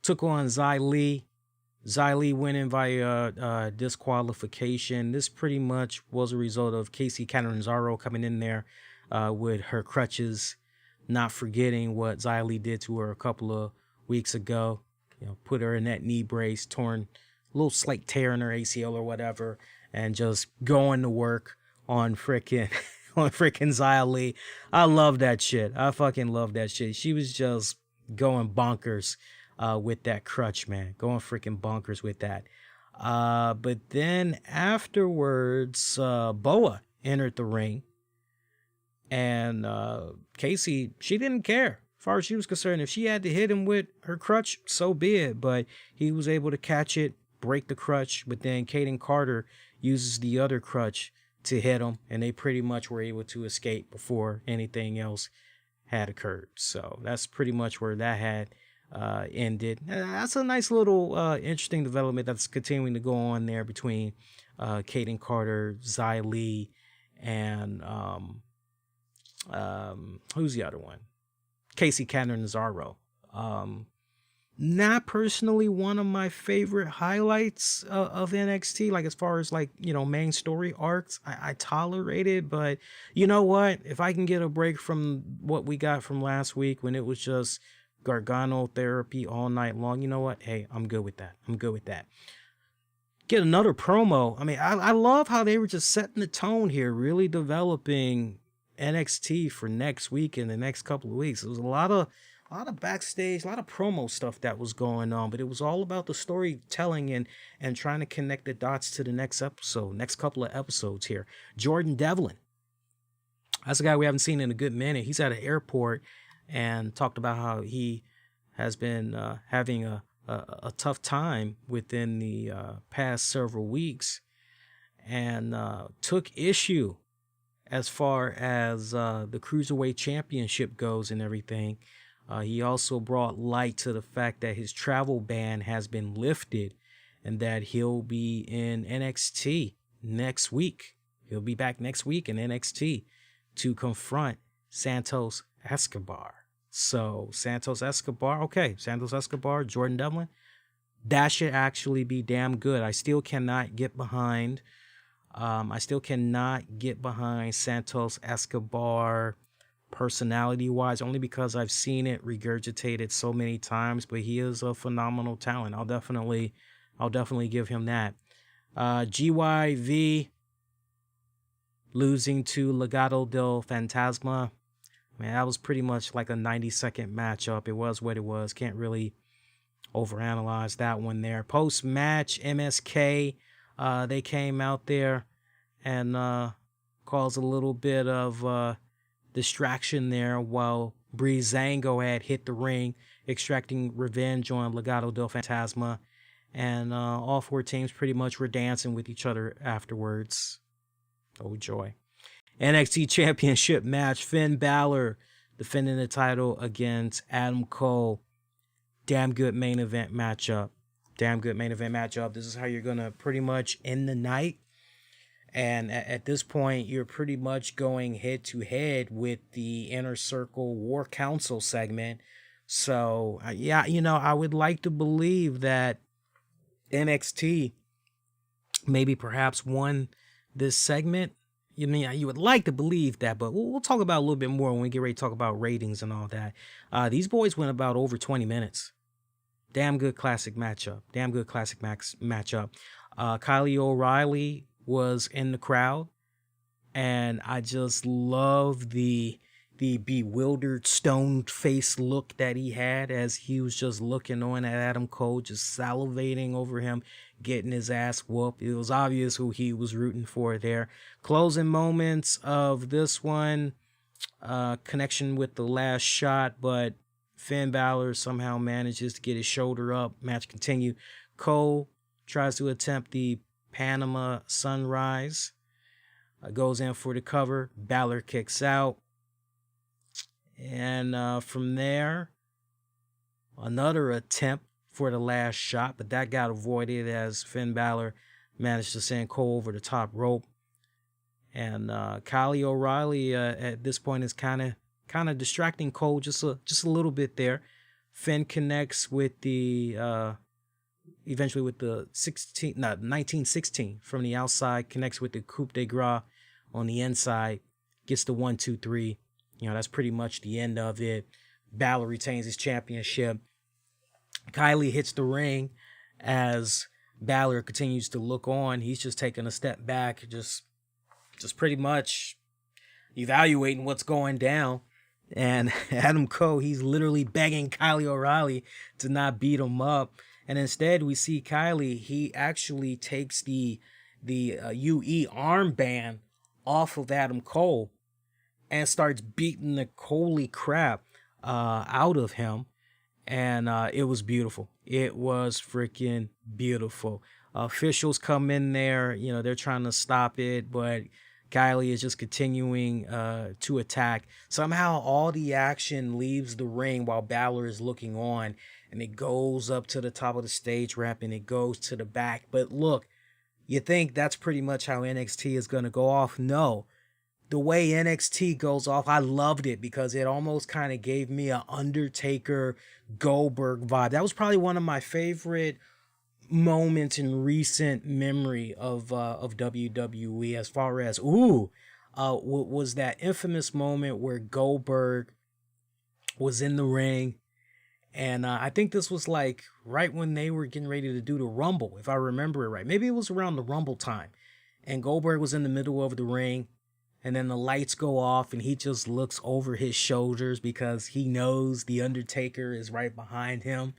took on Xia Li. Xia Li winning via disqualification. This pretty much was a result of Casey Catanzaro coming in there with her crutches, not forgetting what Xia Li did to her a couple of weeks ago. Put her in that knee brace, torn a little slight tear in her ACL or whatever, and just going to work on frickin' Xia Li. I love that shit. I fucking love that shit. She was just going bonkers with that crutch, man. Going freaking bonkers with that. But then afterwards, Boa entered the ring. And Casey, she didn't care. As far as she was concerned, if she had to hit him with her crutch, so be it. But he was able to catch it, break the crutch. But then Kaden Carter uses the other crutch to hit him. And they pretty much were able to escape before anything else had occurred. So that's pretty much where that had ended. That's a nice little interesting development that's continuing to go on there between Kaden Carter, Xia Li, and who's the other one? Casey Catanzaro. not personally one of my favorite highlights of NXT. Like as far as like, main story arcs, I tolerate it. But you know what? If I can get a break from what we got from last week when it was just Gargano therapy all night long, you know what? Hey, I'm good with that. I'm good with that. Get another promo. I mean, I love how they were just setting the tone here, really developing NXT for next week and the next couple of weeks. There was a lot of backstage, a lot of promo stuff that was going on, but it was all about the storytelling and trying to connect the dots to the next episode, next couple of episodes here. Jordan Devlin. That's a guy we haven't seen in a good minute. He's at an airport and talked about how he has been having a tough time within the past several weeks, and took issue as far as the Cruiserweight Championship goes and everything. He also brought light to the fact that his travel ban has been lifted and that he'll be in NXT next week. He'll be back next week in NXT to confront Santos Escobar. So Santos Escobar, Jordan Devlin, that should actually be damn good. I still cannot get behind Santos Escobar personality-wise, only because I've seen it regurgitated so many times, but he is a phenomenal talent. I'll definitely give him that. GYV losing to Legado del Fantasma. Man, that was pretty much like a 90-second matchup. It was what it was. Can't really overanalyze that one there. Post-match, MSK, they came out there and caused a little bit of distraction there while Breezango had hit the ring, extracting revenge on Legado del Fantasma. And all four teams pretty much were dancing with each other afterwards. Oh, joy. NXT Championship match. Finn Balor defending the title against Adam Cole. Damn good main event matchup. This is how you're going to pretty much end the night. And at this point, you're pretty much going head to head with the Inner Circle War Council segment. So, yeah, I would like to believe that NXT maybe perhaps won this segment. You would like to believe that, but we'll talk about a little bit more when we get ready to talk about ratings and all that. These boys went about over 20 minutes. Damn good classic matchup. Kylie O'Reilly was in the crowd, and I just love the bewildered, stoned face look that he had as he was just looking on at Adam Cole, just salivating over him, getting his ass whooped. It was obvious who he was rooting for there. Closing moments of this one, connection with the last shot, but Finn Balor somehow manages to get his shoulder up. Match continue. Cole tries to attempt the Panama Sunrise. Goes in for the cover. Balor kicks out. And from there, another attempt for the last shot, but that got avoided as Finn Balor managed to send Cole over the top rope. And Kylie O'Reilly at this point is kind of distracting Cole just a little bit there. Finn connects with the eventually with the 1916 from the outside, connects with the coup de grace on the inside, gets the 1-2-3. That's pretty much the end of it. Balor retains his championship. Kylie hits the ring as Balor continues to look on. He's just taking a step back, just pretty much evaluating what's going down. And Adam Cole, he's literally begging Kylie O'Reilly to not beat him up. And instead, we see Kylie, he actually takes the UE armband off of Adam Cole and starts beating the holy crap out of him. And it was beautiful. It was freaking beautiful. Officials come in there, they're trying to stop it, but Kylie is just continuing to attack. Somehow all the action leaves the ring while Balor is looking on, and it goes up to the top of the stage ramp and it goes to the back. But look, you think that's pretty much how NXT is going to go off? No. the way NXT goes off, I loved it because it almost kind of gave me a Undertaker Goldberg vibe. That was probably one of my favorite moments in recent memory of WWE, as far as was that infamous moment where Goldberg was in the ring. And I think this was like right when they were getting ready to do the Rumble, if I remember it right. Maybe it was around the Rumble time. And Goldberg was in the middle of the ring. And then the lights go off and he just looks over his shoulders because he knows the Undertaker is right behind him.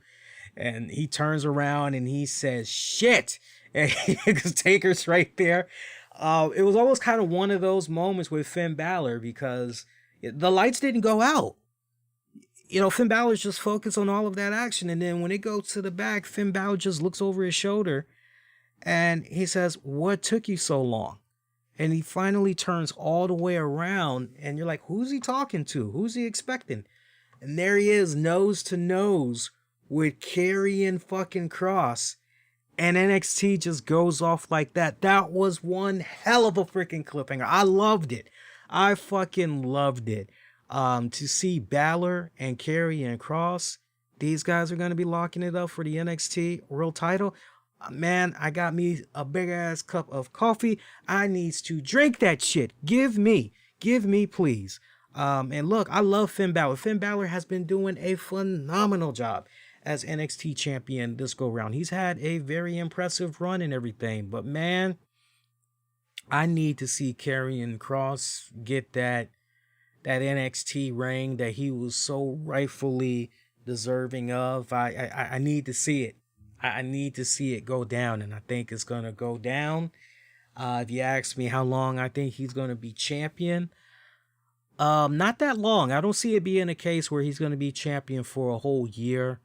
And he turns around and he says, shit. And Taker's right there. It was almost kind of one of those moments with Finn Balor because the lights didn't go out. You know, Finn Balor's just focused on all of that action. And then when it goes to the back, Finn Balor just looks over his shoulder and he says, what took you so long? And he finally turns all the way around and you're like, who's he talking to? Who's he expecting? And there he is, nose to nose with Karrion fucking Kross. And NXT just goes off like that. That was one hell of a freaking cliffhanger. I loved it. I fucking loved it. To see Balor and Karrion Kross, these guys are going to be locking it up for the NXT World title. Man, I got me a big ass cup of coffee. I needs to drink that shit. Give me please. And look, I love Finn Balor. Finn Balor has been doing a phenomenal job as NXT champion this go round. He's had a very impressive run and everything, but man, I need to see Karrion Kross get that NXT ring that he was so rightfully deserving of. I need to see it. I need to see it go down, and I think it's going to go down. If you ask me how long I think he's going to be champion, not that long. I don't see it being a case where he's going to be champion for a whole year.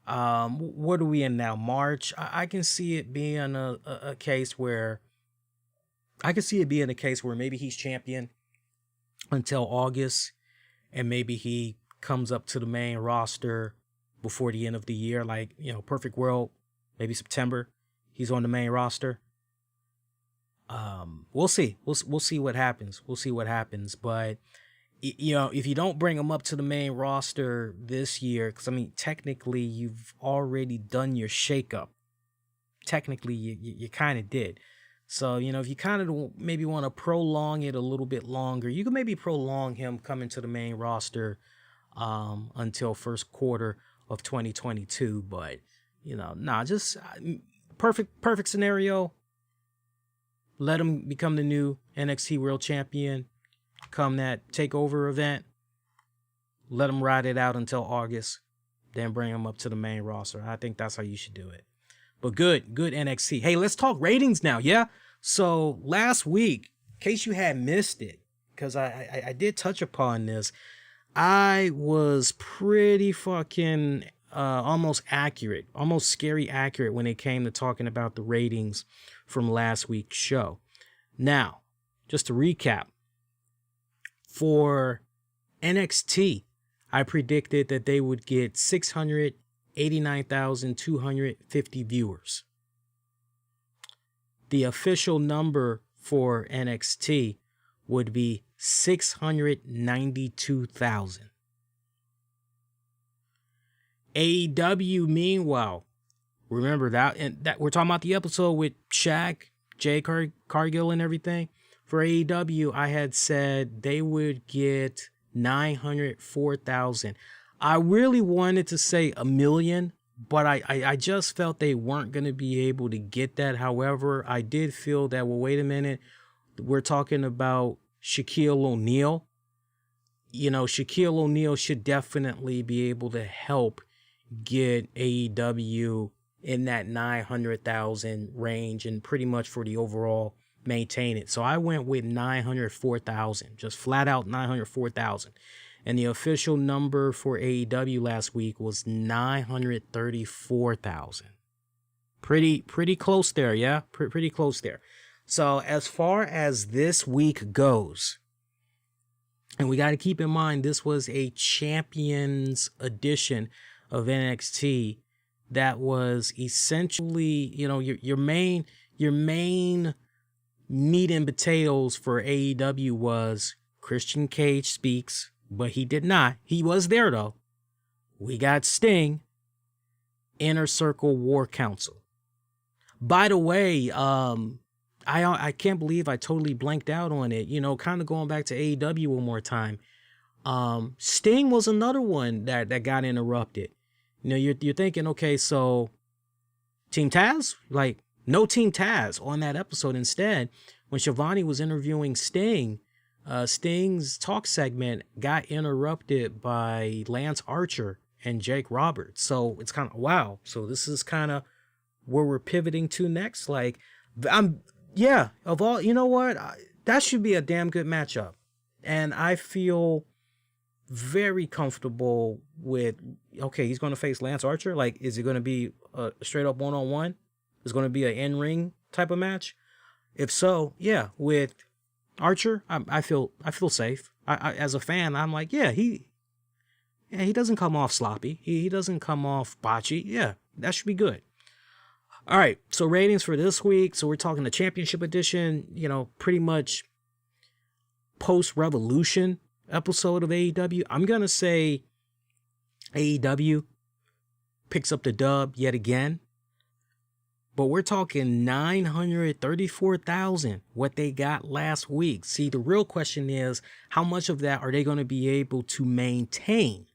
What are we in now? March? I can see it being a case where maybe he's champion until August, and maybe he comes up to the main roster before the end of the year, like, you know, perfect world, maybe September, he's on the main roster. We'll see. We'll see what happens. But, you know, if you don't bring him up to the main roster this year, because, I mean, technically you've already done your shakeup. Technically, you kind of did. So, you know, if you kind of maybe want to prolong it a little bit longer, you can maybe prolong him coming to the main roster until first quarter of 2022. But, you know, just perfect scenario. Let him become the new NXT World Champion come that takeover event. Let him ride it out until August. Then bring him up to the main roster. I think that's how you should do it. But good NXT. Hey, let's talk ratings now, yeah? So last week, in case you had missed it, because I did touch upon this, I was pretty fucking almost scary accurate when it came to talking about the ratings from last week's show. Now, just to recap, for NXT, I predicted that they would get 689,250 viewers. The official number for NXT would be 692,000. AEW, meanwhile, remember that, and that we're talking about the episode with Shaq, Jay Cargill, and everything. For AEW, I had said they would get 904,000. I really wanted to say 1 million, but I just felt they weren't going to be able to get that. However, I did feel that, well, wait a minute, we're talking about Shaquille O'Neal. You know, Shaquille O'Neal should definitely be able to help get AEW in that 900,000 range and pretty much for the overall maintain it. So I went with 904,000, just flat out 904,000. And the official number for AEW last week was 934,000. Pretty close there, yeah? Pretty close there. So as far as this week goes, and we got to keep in mind this was a Champions edition of NXT that was essentially, you know, your main meat and potatoes for AEW was Christian Cage speaks, but he did not. He was there though. We got Sting, Inner Circle War Council. By the way, I can't believe I totally blanked out on it. You know, kind of going back to AEW one more time. Sting was another one that got interrupted. You know, you're thinking, okay, so Team Taz? Like, no Team Taz on that episode. Instead, when Shivani was interviewing Sting, Sting's talk segment got interrupted by Lance Archer and Jake Roberts. So it's kind of, wow. So this is kind of where we're pivoting to next. Like, of all, you know what? That should be a damn good matchup. And I feel very comfortable with, okay, he's going to face Lance Archer. Like, is it going to be a straight up one-on-one? Is it going to be an in-ring type of match? If so, yeah, with Archer, I feel safe. I as a fan, I'm like, yeah, he doesn't come off sloppy. He doesn't come off botchy. Yeah, that should be good. All right, so ratings for this week. So we're talking the championship edition, you know, pretty much post-Revolution episode of AEW. I'm going to say AEW picks up the dub yet again. But we're talking 934,000, what they got last week. See, the real question is, how much of that are they going to be able to maintain?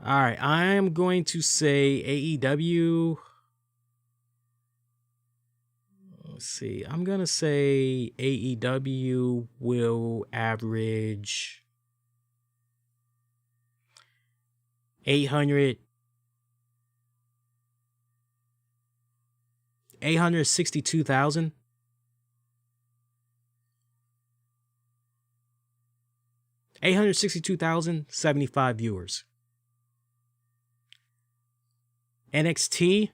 All right, I am going to say AEW. Let's see. I'm going to say AEW will average 862,000. 862,075 viewers. NXT.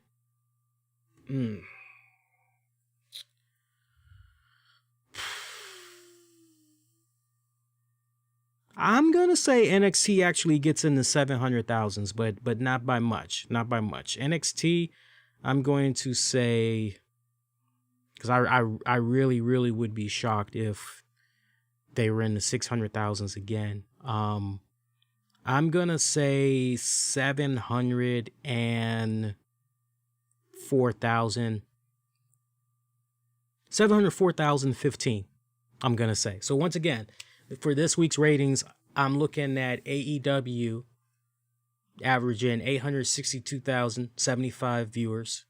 I'm going to say NXT actually gets in the 700,000s, but not by much. Not by much. NXT, I'm going to say, because I really, really would be shocked if they were in the 600,000s again. I'm going to say 704,015, I'm going to say. So once again, for this week's ratings, I'm looking at AEW averaging 862,075 viewers.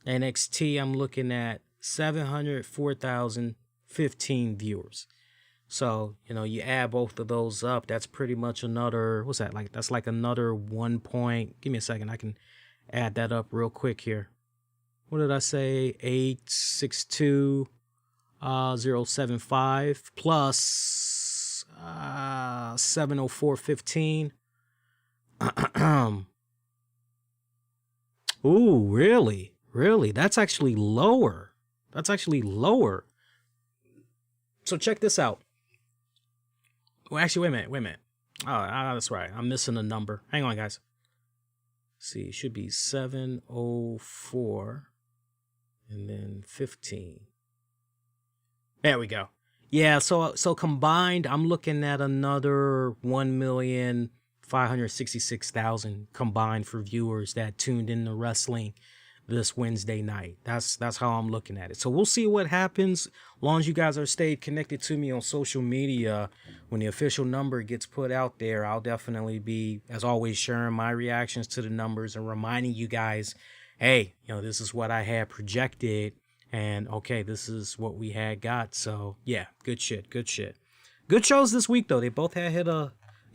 NXT, I'm looking at 704,015 viewers. So, you know, you add both of those up, that's pretty much another, what's that? Like, that's like another 1 point. Give me a second. I can add that up real quick here. What did I say? 862,075 plus 704,15. Ooh, really? Really? That's actually lower. That's actually lower. So check this out. Well, actually, wait a minute. Oh, that's right. I'm missing a number. Hang on, guys. Let's see, it should be 704 and then 15. There we go. Yeah, so combined, I'm looking at another 1,566,000 combined for viewers that tuned in to wrestling this Wednesday night. That's how I'm looking at it. So we'll see what happens. As long as you guys are stayed connected to me on social media, when the official number gets put out there, I'll definitely be, as always, sharing my reactions to the numbers and reminding you guys, hey, you know, this is what I had projected, and okay, this is what we had got. So yeah, good shit. Good shows this week though. They both had hit in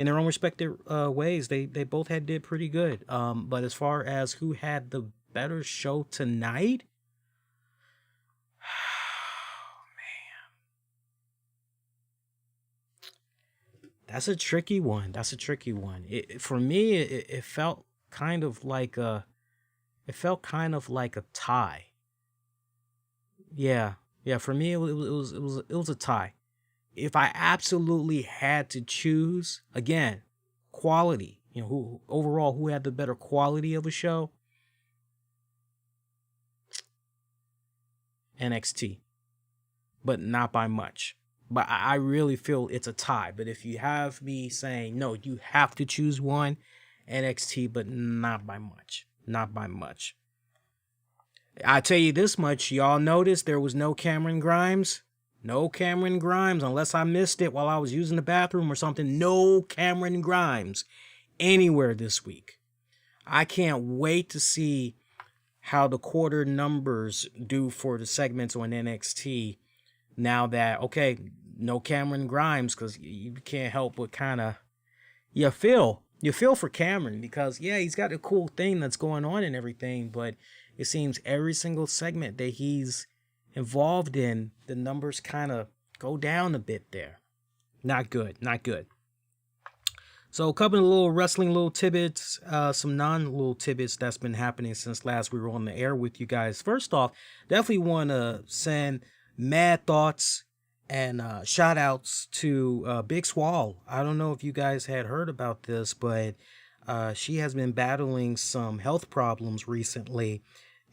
their own respective ways. They both did pretty good. But as far as who had the better show tonight, oh man, that's a tricky one. For me, it felt kind of like a tie. Yeah. For me, it was a tie. If I absolutely had to choose, again, quality, you know, who had the better quality of a show? NXT, but not by much. But I really feel it's a tie. But if you have me saying, no, you have to choose one, NXT, but not by much. Not by much. I tell you this much, y'all noticed there was no Cameron Grimes? No Cameron Grimes, unless I missed it while I was using the bathroom or something. No Cameron Grimes anywhere this week. I can't wait to see how the quarter numbers do for the segments on NXT now that, okay, no Cameron Grimes, because you can't help but kind of, you feel for Cameron, because, yeah, he's got a cool thing that's going on and everything, but it seems every single segment that he's involved in, the numbers kind of go down a bit there. Not good. So a couple of little wrestling little tidbits, some non-little tidbits that's been happening since last we were on the air with you guys. First off, definitely want to send mad thoughts and shout outs to Big Swall. I don't know if you guys had heard about this, but she has been battling some health problems recently,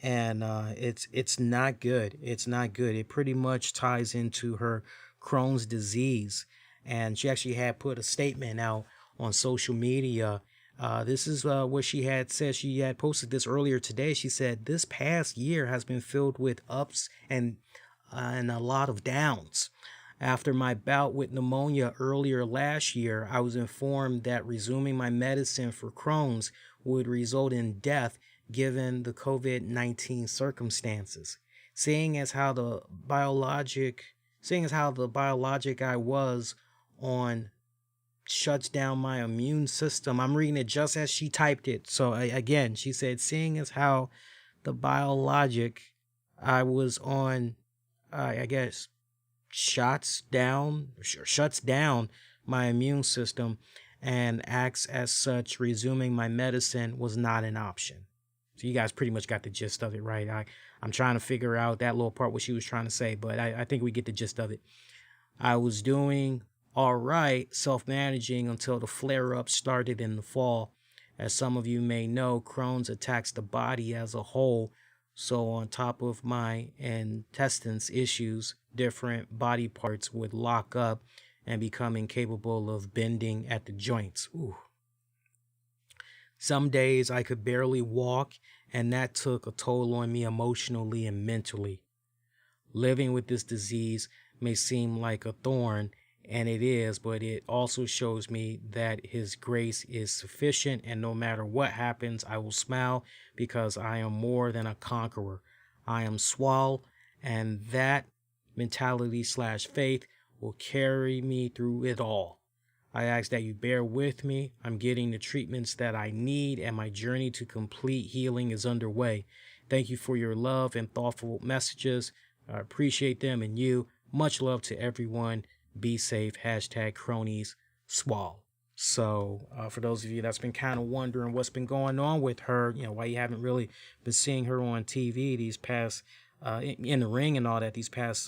and it's not good. It's not good. It pretty much ties into her Crohn's disease, and she actually had put a statement out on social media. This is what she had said. She had posted this earlier today. She said, "This past year has been filled with ups and a lot of downs. After my bout with pneumonia earlier last year, I was informed that resuming my medicine for Crohn's would result in death given the COVID-19 circumstances. Seeing as how the biologic I was on shuts down my immune system." I'm reading it just as she typed it. So again, she said, seeing as how the biologic I was on, I guess, shuts down my immune system, and acts as such, resuming my medicine was not an option. So you guys pretty much got the gist of it, right? I'm trying to figure out that little part, what she was trying to say, but I think we get the gist of it. I was doing all right, self-managing, until the flare-up started in the fall. As some of you may know, Crohn's attacks the body as a whole. So on top of my intestines issues, different body parts would lock up and become incapable of bending at the joints. Ooh. Some days I could barely walk, and that took a toll on me emotionally and mentally. Living with this disease may seem like a thorn, and it is, but it also shows me that His grace is sufficient, and no matter what happens, I will smile, because I am more than a conqueror. I am Swal, and that mentality/faith will carry me through it all. I ask that you bear with me. I'm getting the treatments that I need, and my journey to complete healing is underway. Thank you for your love and thoughtful messages. I appreciate them and you. Much love to everyone. Be safe. #cronies Swal. So for those of you that's been kind of wondering what's been going on with her, why you haven't really been seeing her on TV these past in the ring and all that these past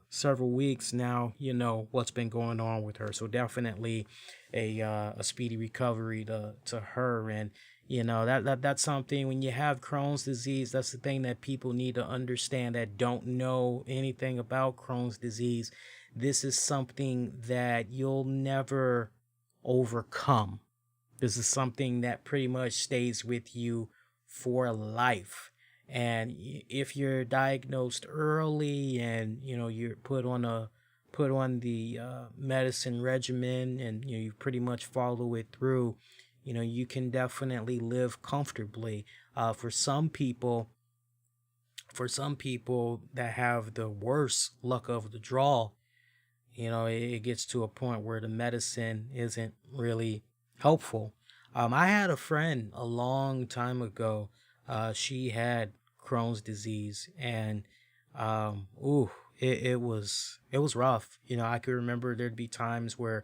several weeks, now you know what's been going on with her. So definitely a speedy recovery to her. And that's something, when you have Crohn's disease, that's the thing that people need to understand that don't know anything about Crohn's disease. This is something that you'll never overcome. This is something that pretty much stays with you for life. And if you're diagnosed early and you're put on the medicine regimen, and you pretty much follow it through, you can definitely live comfortably. For some people that have the worst luck of the draw, it gets to a point where the medicine isn't really helpful. I had a friend a long time ago. She had Crohn's disease, and it was rough. I could remember there'd be times where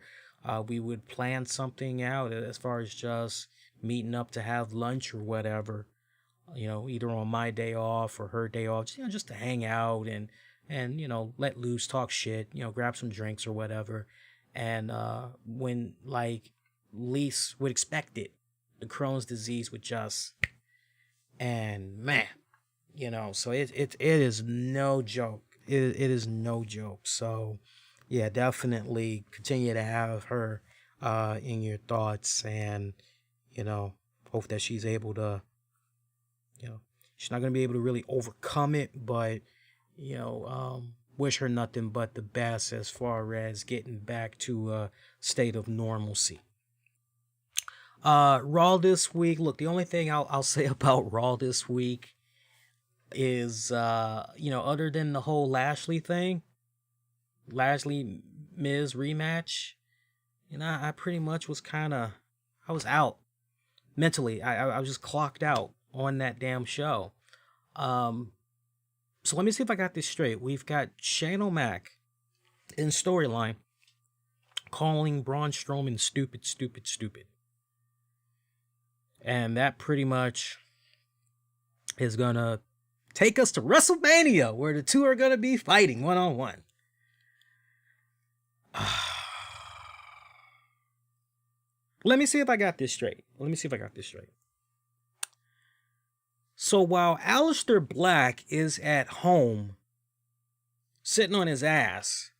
we would plan something out as far as just meeting up to have lunch or whatever, either on my day off or her day off, just to hang out and let loose, talk shit, grab some drinks or whatever. And when least would expect it, the Crohn's disease would just, and man, So it is no joke. It is no joke. So yeah, definitely continue to have her in your thoughts, and hope that she's able to, she's not gonna be able to really overcome it, but wish her nothing but the best as far as getting back to a state of normalcy. Raw this week. Look, the only thing I'll say about Raw this week is other than the whole Lashley thing, Lashley Miz rematch, I pretty much was I was out mentally. I was just clocked out on that damn show. So let me see if I got this straight. We've got Shane O'Mac in storyline calling Braun Strowman stupid, stupid, stupid. And that pretty much is going to take us to WrestleMania, where the two are going to be fighting one-on-one. Let me see if I got this straight. So while Aleister Black is at home, sitting on his ass,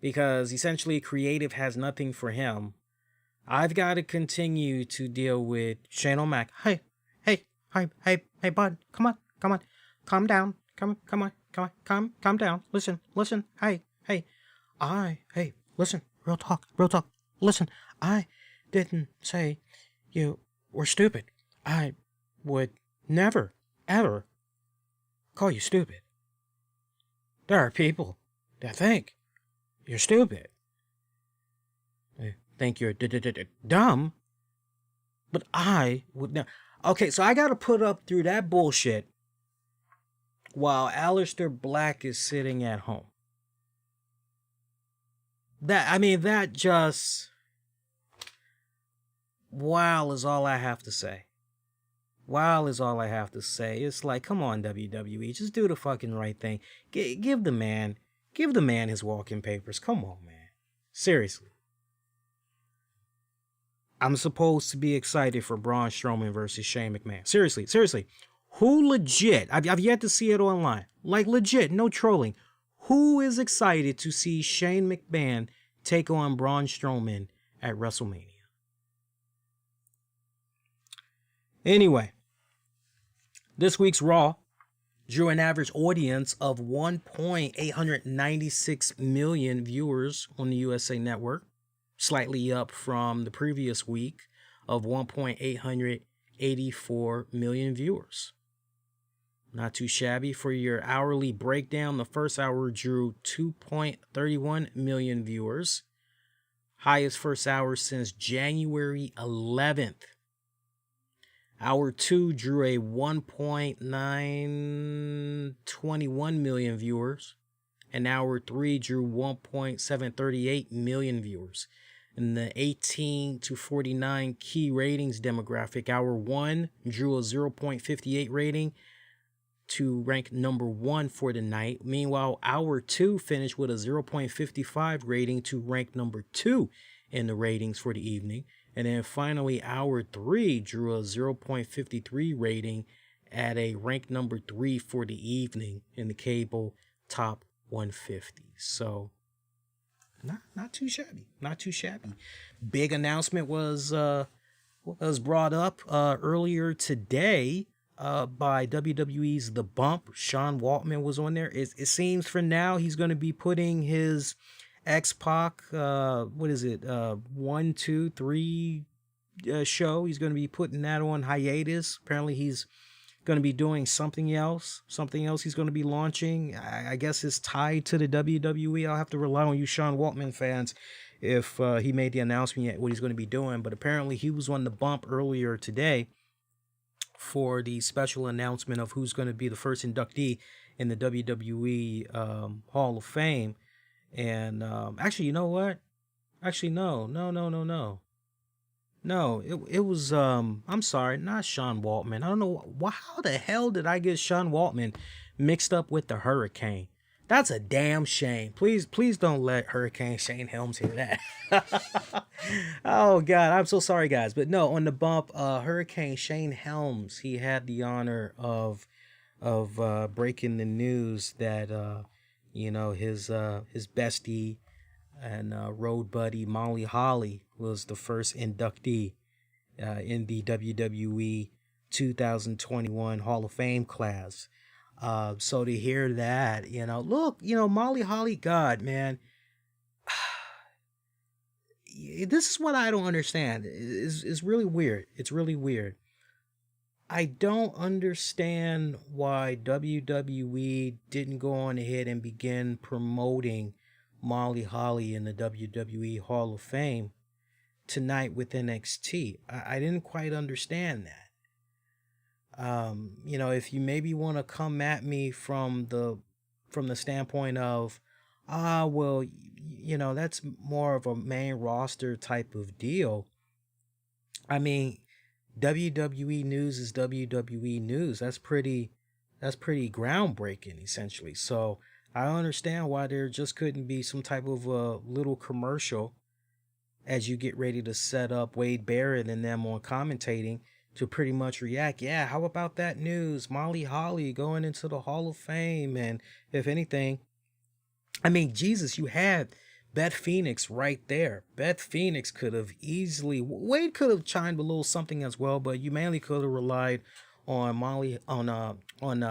because essentially creative has nothing for him, I've got to continue to deal with Shane O'Mac. Hey, bud, come on, calm down, come down, listen, hey, listen, real talk, listen, I didn't say you were stupid. I would never, ever call you stupid. There are people that think you're stupid. They think you're dumb, but I would never. Okay, so I got to put up through that bullshit while Aleister Black is sitting at home. That just... wow is all I have to say. It's like, come on, WWE, just do the fucking right thing. Give the man his walking papers. Come on, man. Seriously. I'm supposed to be excited for Braun Strowman versus Shane McMahon. Seriously. Who legit, I've yet to see it online, like legit, no trolling. Who is excited to see Shane McMahon take on Braun Strowman at WrestleMania? Anyway, this week's Raw drew an average audience of 1.896 million viewers on the USA Network, slightly up from the previous week of 1.884 million viewers. Not too shabby. For your hourly breakdown, the first hour drew 2.31 million viewers, highest first hour since January 11th. Hour 2 drew a 1.921 million viewers, and Hour 3 drew 1.738 million viewers. In the 18 to 49 key ratings demographic, Hour 1 drew a 0.58 rating to rank number 1 for the night. Meanwhile, Hour 2 finished with a 0.55 rating to rank number 2 in the ratings for the evening. And then finally, Hour 3 drew a 0.53 rating at a rank number 3 for the evening in the cable top 150. So, not too shabby. Big announcement was brought up earlier today by WWE's The Bump. Sean Waltman was on there. It seems for now he's going to be putting his X-Pac, 1, 2, 3 show. He's going to be putting that on hiatus. Apparently he's going to be doing something else he's going to be launching. I guess it's tied to the WWE. I'll have to rely on you Sean Waltman fans if he made the announcement yet what he's going to be doing. But apparently he was on The Bump earlier today for the special announcement of who's going to be the first inductee in the WWE Hall of Fame. And actually, you know what? Actually, no. No, it was, I'm sorry, not Sean Waltman. I don't know, how the hell did I get Sean Waltman mixed up with the Hurricane? That's a damn shame. Please don't let Hurricane Shane Helms hear that. Oh, God, I'm so sorry, guys. But no, on The Bump, Hurricane Shane Helms, he had the honor of of breaking the news that his bestie and road buddy Molly Holly was the first inductee in the WWE 2021 Hall of Fame class. So to hear that, look, Molly Holly, God, man, this is what I don't understand. It's really weird. It's really weird. I don't understand why WWE didn't go on ahead and begin promoting Molly Holly in the WWE Hall of Fame tonight with NXT. I didn't quite understand that. If you maybe want to come at me from the standpoint of, well, that's more of a main roster type of deal. I mean, WWE news is WWE news. That's pretty groundbreaking, essentially. So I understand why there just couldn't be some type of a little commercial as you get ready to set up Wade Barrett and them on commentating to pretty much react. Yeah, how about that news? Molly Holly going into the Hall of Fame. And if anything, I mean, Jesus, you had Beth Phoenix right there. Beth Phoenix could have easily, Wade could have chimed a little something as well, but you mainly could have relied on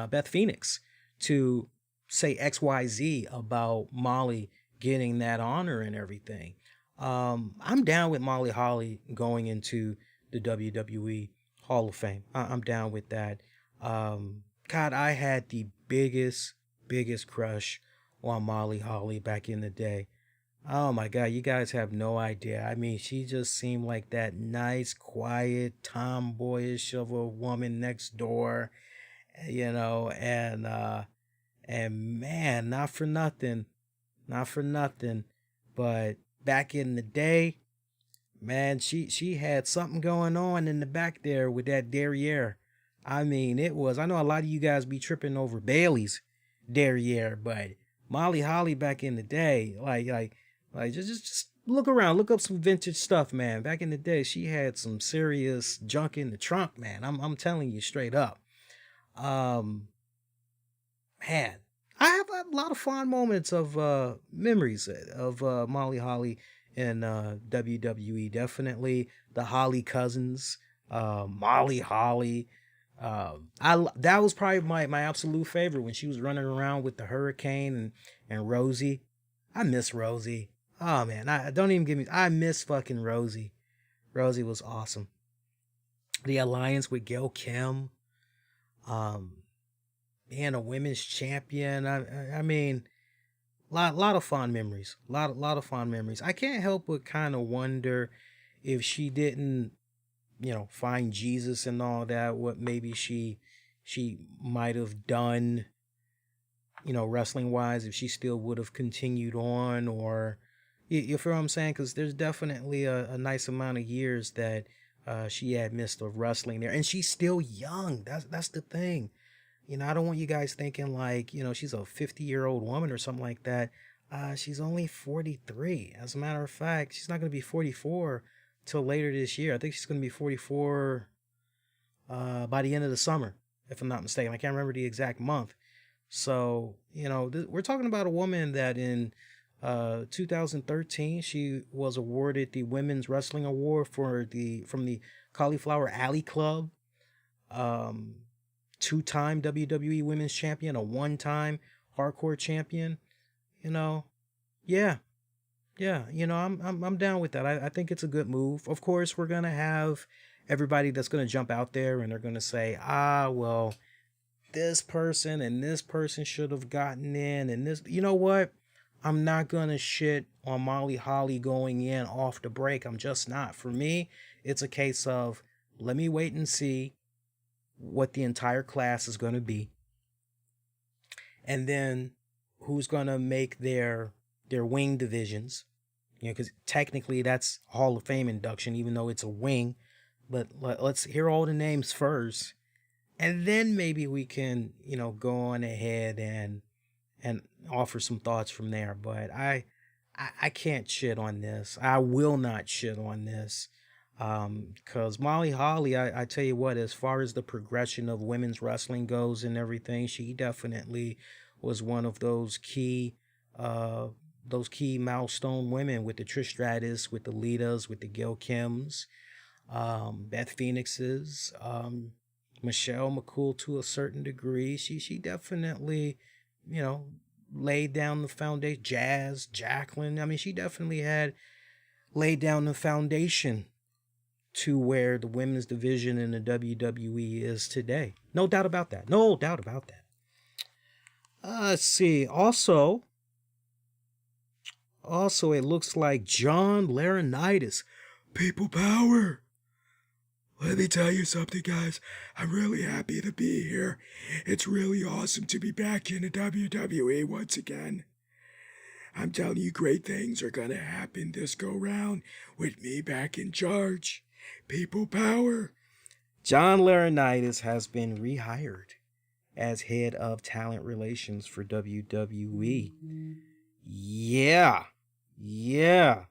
Beth Phoenix to say XYZ about Molly getting that honor and everything. I'm down with Molly Holly going into the WWE Hall of Fame. I'm down with that. God, I had the biggest crush on Molly Holly back in the day. Oh my God, you guys have no idea. I mean, she just seemed like that nice, quiet, tomboyish of a woman next door, and man, not for nothing, but back in the day, man, she had something going on in the back there with that derriere. I mean, I know a lot of you guys be tripping over Bailey's derriere, but Molly Holly back in the day, just look around, look up some vintage stuff, man. Back in the day, she had some serious junk in the trunk, man. I'm telling you straight up. Man, I have a lot of fond moments of memories of Molly Holly in WWE. Definitely the Holly cousins, Molly Holly. That was probably my absolute favorite when she was running around with the Hurricane and Rosie. I miss Rosie. Oh man, I miss fucking Rosie. Rosie was awesome. The alliance with Gail Kim, being a women's champion. I mean, lot of fond memories. Lot of fond memories. I can't help but kind of wonder if she didn't, find Jesus and all that, what maybe she might have done, wrestling wise, if she still would have continued on, or you feel what I'm saying? Because there's definitely a nice amount of years that she had missed of wrestling there, and she's still young. That's the thing. I don't want you guys thinking like, she's a 50-year-old woman or something like that. She's only 43. As a matter of fact, she's not going to be 44 till later this year. I think she's going to be 44 by the end of the summer, if I'm not mistaken. I can't remember the exact month. So, we're talking about a woman that in 2013, she was awarded the Women's Wrestling Award from the Cauliflower Alley Club. Two-time WWE Women's Champion, a one-time Hardcore Champion. Yeah, I'm down with that. I think it's a good move. Of course, we're gonna have everybody that's gonna jump out there and they're gonna say, well, this person and this person should have gotten in, and this. You know what? I'm not gonna shit on Molly Holly going in off the break. I'm just not. For me, it's a case of let me wait and see what the entire class is going to be, and then who's going to make their wing divisions, because technically that's Hall of Fame induction, even though it's a wing. But let's hear all the names first, and then maybe we can go on ahead and offer some thoughts from there. But I can't shit on this. I will not shit on this. Because Molly Holly, I tell you what, as far as the progression of women's wrestling goes and everything, she definitely was one of uh, those key milestone women with the Trish Stratus, with the Litas, with the Gail Kims, Beth Phoenixes, Michelle McCool to a certain degree. She definitely, you know, laid down the foundation. Jazz, Jacqueline. I mean, she definitely had laid down the foundation to where the women's division in the WWE is today. No doubt about that. No doubt about that. Let's see. Also, it looks like John Laurinaitis. People power. Let me tell you something, guys. I'm really happy to be here. It's really awesome to be back in the WWE once again. I'm telling you, great things are gonna happen this go round with me back in charge. People power. John Laurinaitis has been rehired as head of talent relations for WWE. Yeah. Yeah.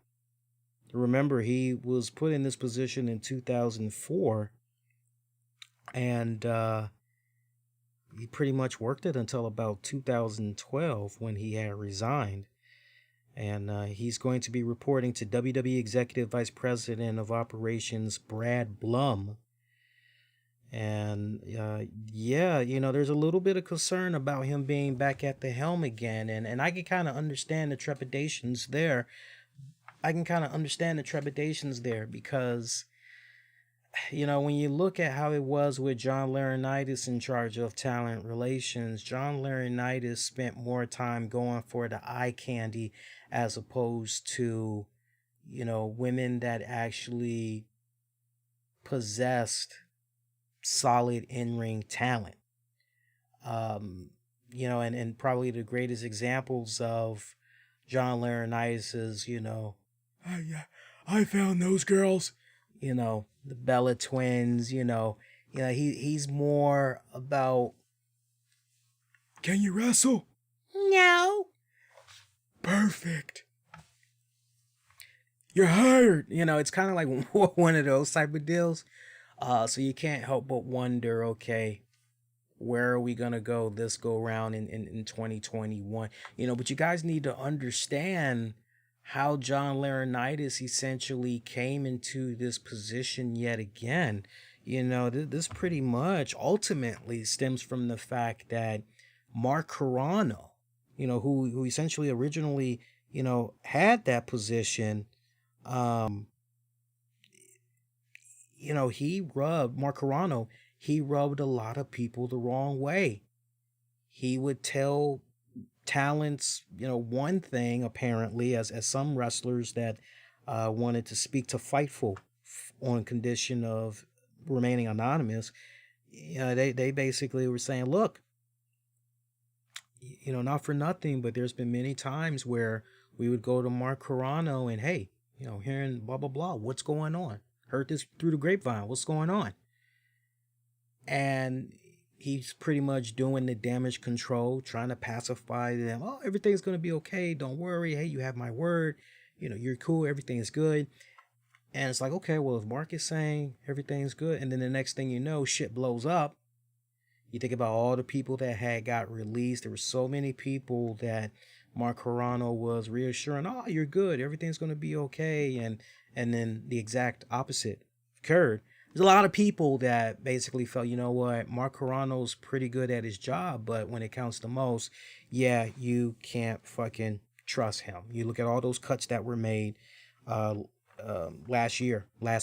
Remember, he was put in this position in 2004, and he pretty much worked it until about 2012 when he had resigned. And he's going to be reporting to WWE Executive Vice President of Operations Brad Blum. And yeah, there's a little bit of concern about him being back at the helm again. And I can kind of understand the trepidations there. Because, when you look at how it was with John Laurinaitis in charge of talent relations, John Laurinaitis spent more time going for the eye candy as opposed to, women that actually possessed solid in-ring talent. And probably the greatest examples of John Laurinaitis is, I found those girls, the Bella twins, he's more about, can you wrestle? No. Perfect. You're hired. It's kind of like one of those type of deals. So you can't help but wonder, okay, where are we going to go this go round in 2021? But you guys need to understand how John Laurinaitis essentially came into this position yet again. This pretty much ultimately stems from the fact that Mark Carrano, who essentially originally, had that position, Mark Carrano, he rubbed a lot of people the wrong way. He would tell talents, one thing apparently, as some wrestlers that wanted to speak to Fightful on condition of remaining anonymous, they basically were saying, look, not for nothing, but there's been many times where we would go to Mark Carrano and, hey, hearing blah, blah, blah, what's going on? Heard this through the grapevine, what's going on? And he's pretty much doing the damage control, trying to pacify them. Oh, everything's going to be okay. Don't worry. Hey, you have my word. You're cool. Everything is good. And it's like, okay, well, if Mark is saying everything's good, and then the next thing you know, shit blows up. You think about all the people that had got released. There were so many people that Mark Carrano was reassuring, oh, you're good. Everything's going to be okay. And then the exact opposite occurred. There's a lot of people that basically felt, you know what, Mark Carrano's pretty good at his job, but when it counts the most, yeah, you can't fucking trust him. You look at all those cuts that were made last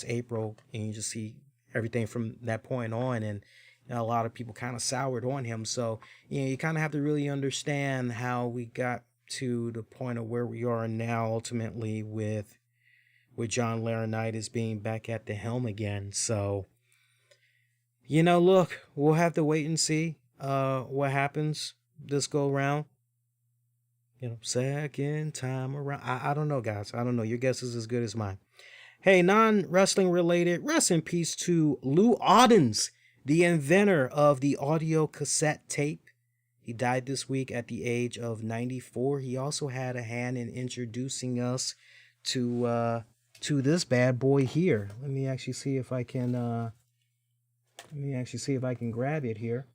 April, and you just see everything from that point on, and a lot of people kind of soured on him. So, you kind of have to really understand how we got to the point of where we are now, ultimately, with John Laurinaitis being back at the helm again. So, look, we'll have to wait and see what happens this go round. Second time around. I don't know, guys. I don't know. Your guess is as good as mine. Hey, non-wrestling related, rest in peace to Lou Audens, the inventor of the audio cassette tape. He died this week at the age of 94. He also had a hand in introducing us to to this bad boy here. Let me actually see if I can grab it here.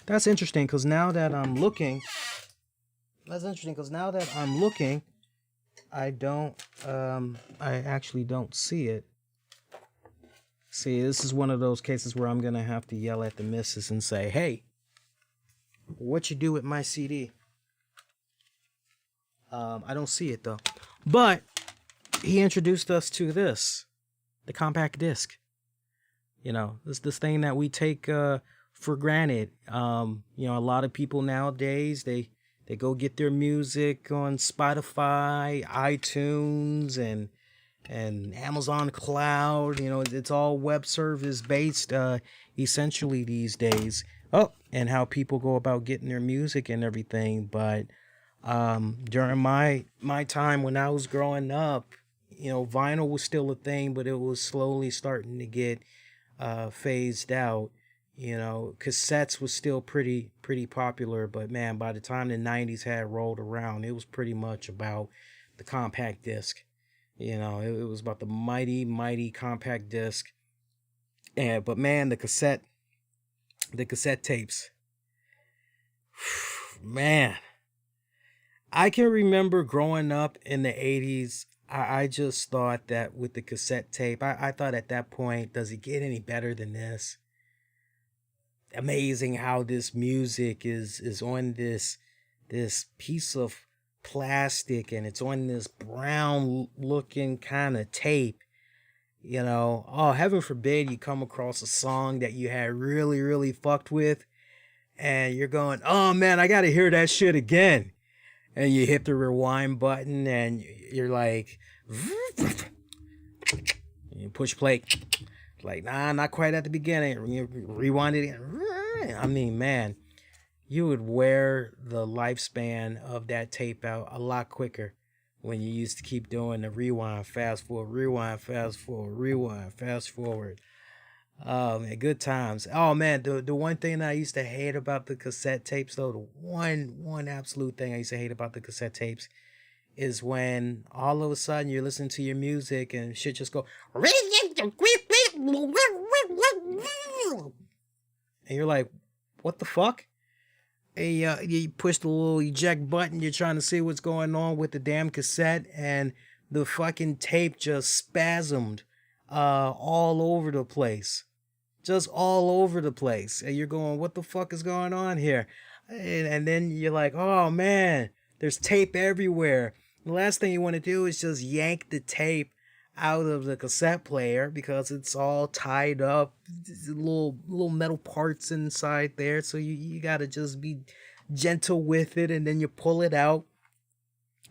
That's interesting because now that I'm looking, I actually don't see it. See, this is one of those cases where I'm gonna have to yell at the missus and say, "Hey, what you do with my CD?" I don't see it though. But he introduced us to this, the compact disc. You know, this thing that we take for granted. You know, a lot of people nowadays they go get their music on Spotify, iTunes, and Amazon Cloud. You know, it's all web service based essentially these days. Oh, and how people go about getting their music and everything. But during my time when I was growing up, you know, vinyl was still a thing, but it was slowly starting to get phased out. You know, cassettes was still pretty popular, but man, by the time the 90s had rolled around, it was pretty much about the compact disc. You know, it was about the mighty compact disc. But man, the cassette tapes. Man, I can remember growing up in the 80s. I just thought that with the cassette tape, I thought at that point, does it get any better than this? Amazing how this music is on this piece of plastic, and it's on this brown looking kind of tape. You know, oh, heaven forbid you come across a song that you had really fucked with, and you're going, oh man, I gotta hear that shit again. And you hit the rewind button and you're like, you push play. Like, nah, not quite at the beginning. You rewind it again. I mean, man, you would wear the lifespan of that tape out a lot quicker when you used to keep doing the rewind, fast forward, rewind, fast forward, rewind, fast forward. Oh man, good times. Oh man, the one thing that I used to hate about the cassette tapes, though, the one absolute thing I used to hate about the cassette tapes is when all of a sudden you're listening to your music and shit just go, and you're like, what the fuck? And you push the little eject button, you're trying to see what's going on with the damn cassette, and the fucking tape just spasmed all over the place. Just all over the place. And you're going, what the fuck is going on here? And then you're like, oh man, there's tape everywhere. The last thing you want to do is just yank the tape out of the cassette player because it's all tied up, little metal parts inside there. So you got to just be gentle with it, and then you pull it out.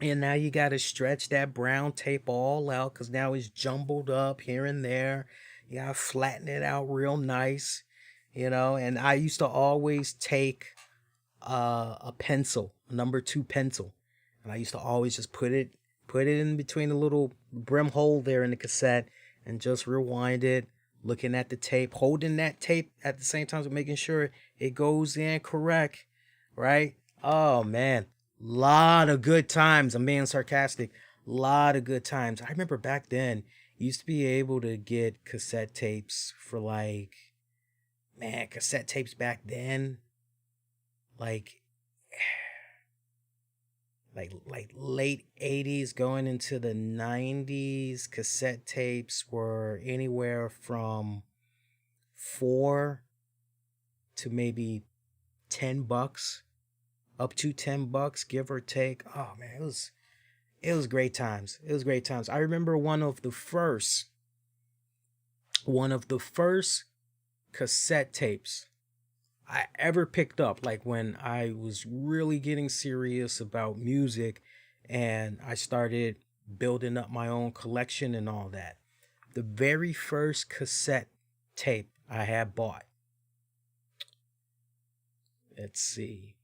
And now you got to stretch that brown tape all out because now it's jumbled up here and there. You got to flatten it out real nice, you know. And I used to always take a pencil, a number 2 pencil. And I used to always just put it in between the little brim hole there in the cassette and just rewind it, looking at the tape, holding that tape at the same time, so making sure it goes in correct, right? Oh, man. Lot of good times. I'm being sarcastic. Lot of good times. I remember back then, you used to be able to get cassette tapes for like, man, cassette tapes back then, like late 80s going into the 90s, cassette tapes were anywhere from $4 to maybe $10, up to $10, give or take. Oh man, it was great times. It was great times. I remember one of the first cassette tapes I ever picked up, like when I was really getting serious about music and I started building up my own collection and all that. The very first cassette tape I had bought. Let's see.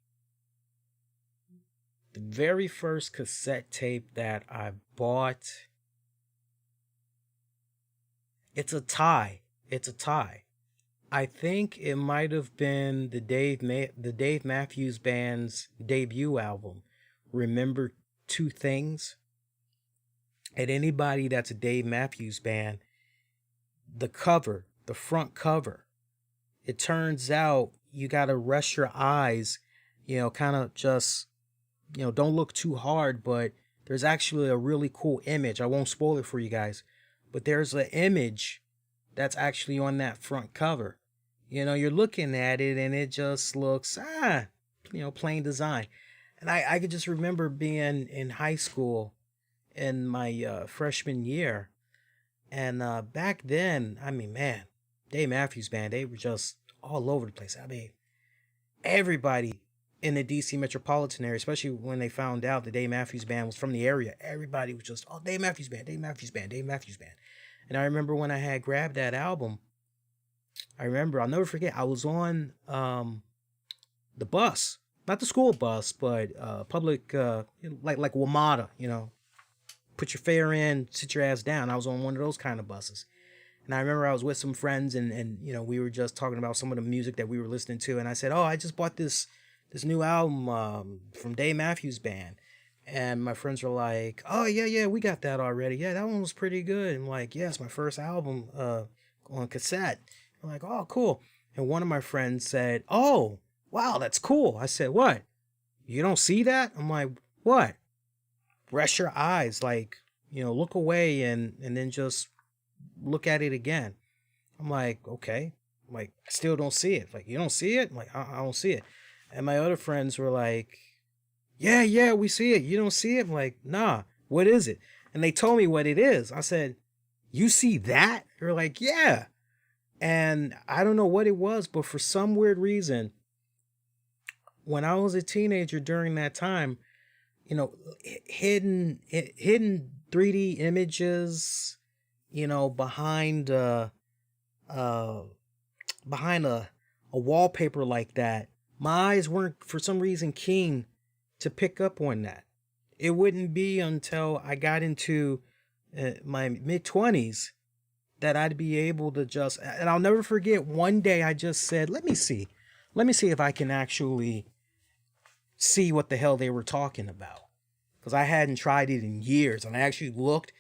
The very first cassette tape that I bought. It's a tie. I think it might have been the Dave Matthews Band's debut album, Remember Two Things. And anybody that's a Dave Matthews fan, the cover, the front cover, it turns out you got to rest your eyes, kind of just, don't look too hard, but there's actually a really cool image. I won't spoil it for you guys, but there's an image that's actually on that front cover. You're looking at it and it just looks, plain design. And I could just remember being in high school in my freshman year. And back then, I mean, man, Dave Matthews Band, they were just all over the place. I mean, everybody in the DC metropolitan area, especially when they found out that Dave Matthews Band was from the area, everybody was just, oh, Dave Matthews Band, Dave Matthews Band, Dave Matthews Band. And I remember when I had grabbed that album, I'll never forget, I was on the bus, not the school bus, but public, like WMATA, put your fare in, sit your ass down. I was on one of those kind of buses. And I remember I was with some friends and we were just talking about some of the music that we were listening to. And I said, oh, I just bought this new album from Dave Matthews Band. And my friends were like, oh, yeah, we got that already. Yeah, that one was pretty good. I'm like, yeah, it's my first album on cassette. I'm like, oh, cool. And one of my friends said, oh, wow, that's cool. I said, what? You don't see that? I'm like, what? Rest your eyes, like, look away and then just look at it again. I'm like, okay. I'm like, I still don't see it. Like, you don't see it? I'm like, I don't see it. And my other friends were like, yeah, we see it. You don't see it? I'm like, nah, what is it? And they told me what it is. I said, you see that? They're like, yeah. And I don't know what it was, but for some weird reason, when I was a teenager during that time, hidden 3D images, behind behind a wallpaper like that, my eyes weren't for some reason keen to pick up on that. It wouldn't be until I got into my mid-20s that I'd be able to just, and I'll never forget, one day I just said, let me see if I can actually see what the hell they were talking about. Because I hadn't tried it in years. And I actually looked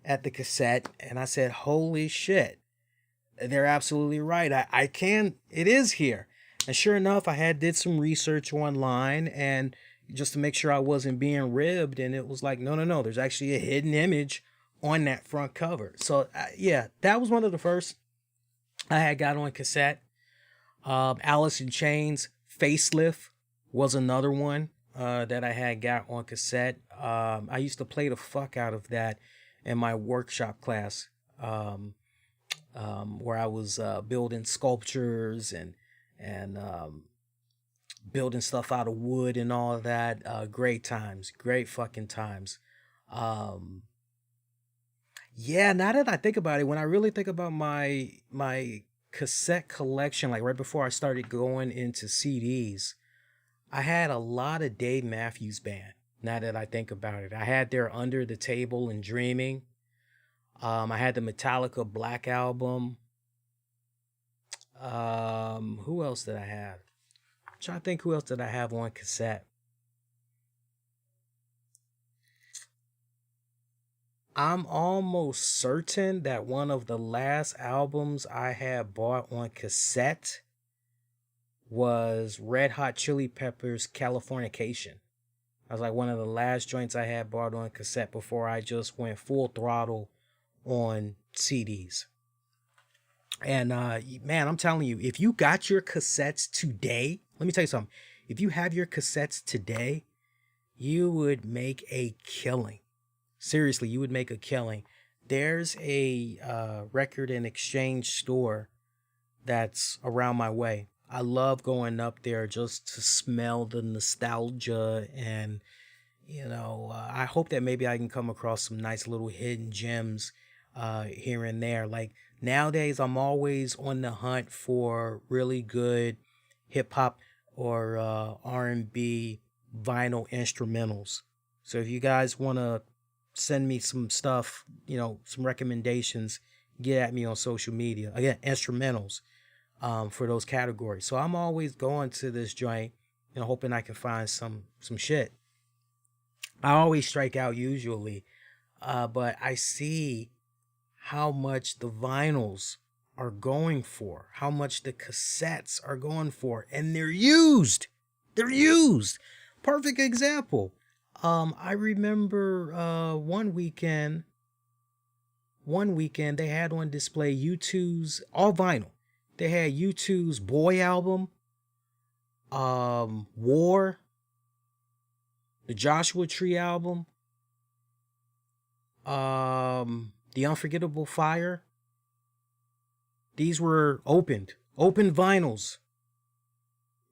at the cassette and I said, holy shit, they're absolutely right. It is here. And sure enough, I did some research online and just to make sure I wasn't being ribbed. And it was like, no, there's actually a hidden image on that front cover. So yeah, that was one of the first I had got on cassette. Alice in Chains Facelift was another one that I had got on cassette. I used to play the fuck out of that in my workshop class, where I was building sculptures and building stuff out of wood and all of that. Great times, great fucking times. Yeah, now that I think about it, when I really think about my cassette collection, like right before I started going into CDs, I had a lot of Dave Matthews Band. Now that I think about it, I had their Under the Table and Dreaming. I had the Metallica Black Album. Who else did I have? I'm trying to think who else did I have on cassette. I'm almost certain that one of the last albums I had bought on cassette was Red Hot Chili Peppers' Californication. That was like one of the last joints I had bought on cassette before I just went full throttle on CDs. And man, I'm telling you, if you got your cassettes today, let me tell you something. If you have your cassettes today, you would make a killing. Seriously, you would make a killing. There's a record and exchange store that's around my way. I love going up there just to smell the nostalgia and, I hope that maybe I can come across some nice little hidden gems here and there. Like nowadays, I'm always on the hunt for really good hip hop or R&B vinyl instrumentals. So if you guys want to send me some stuff, some recommendations, get at me on social media. Again, instrumentals for those categories. So I'm always going to this joint, hoping I can find some shit. I always strike out usually But I see how much the vinyls are going for, how much the cassettes are going for, and they're used. They're used. Perfect example. I remember one weekend they had on display U2's all vinyl. They had U2's Boy album, War, the Joshua Tree album, The Unforgettable Fire. These were open vinyls.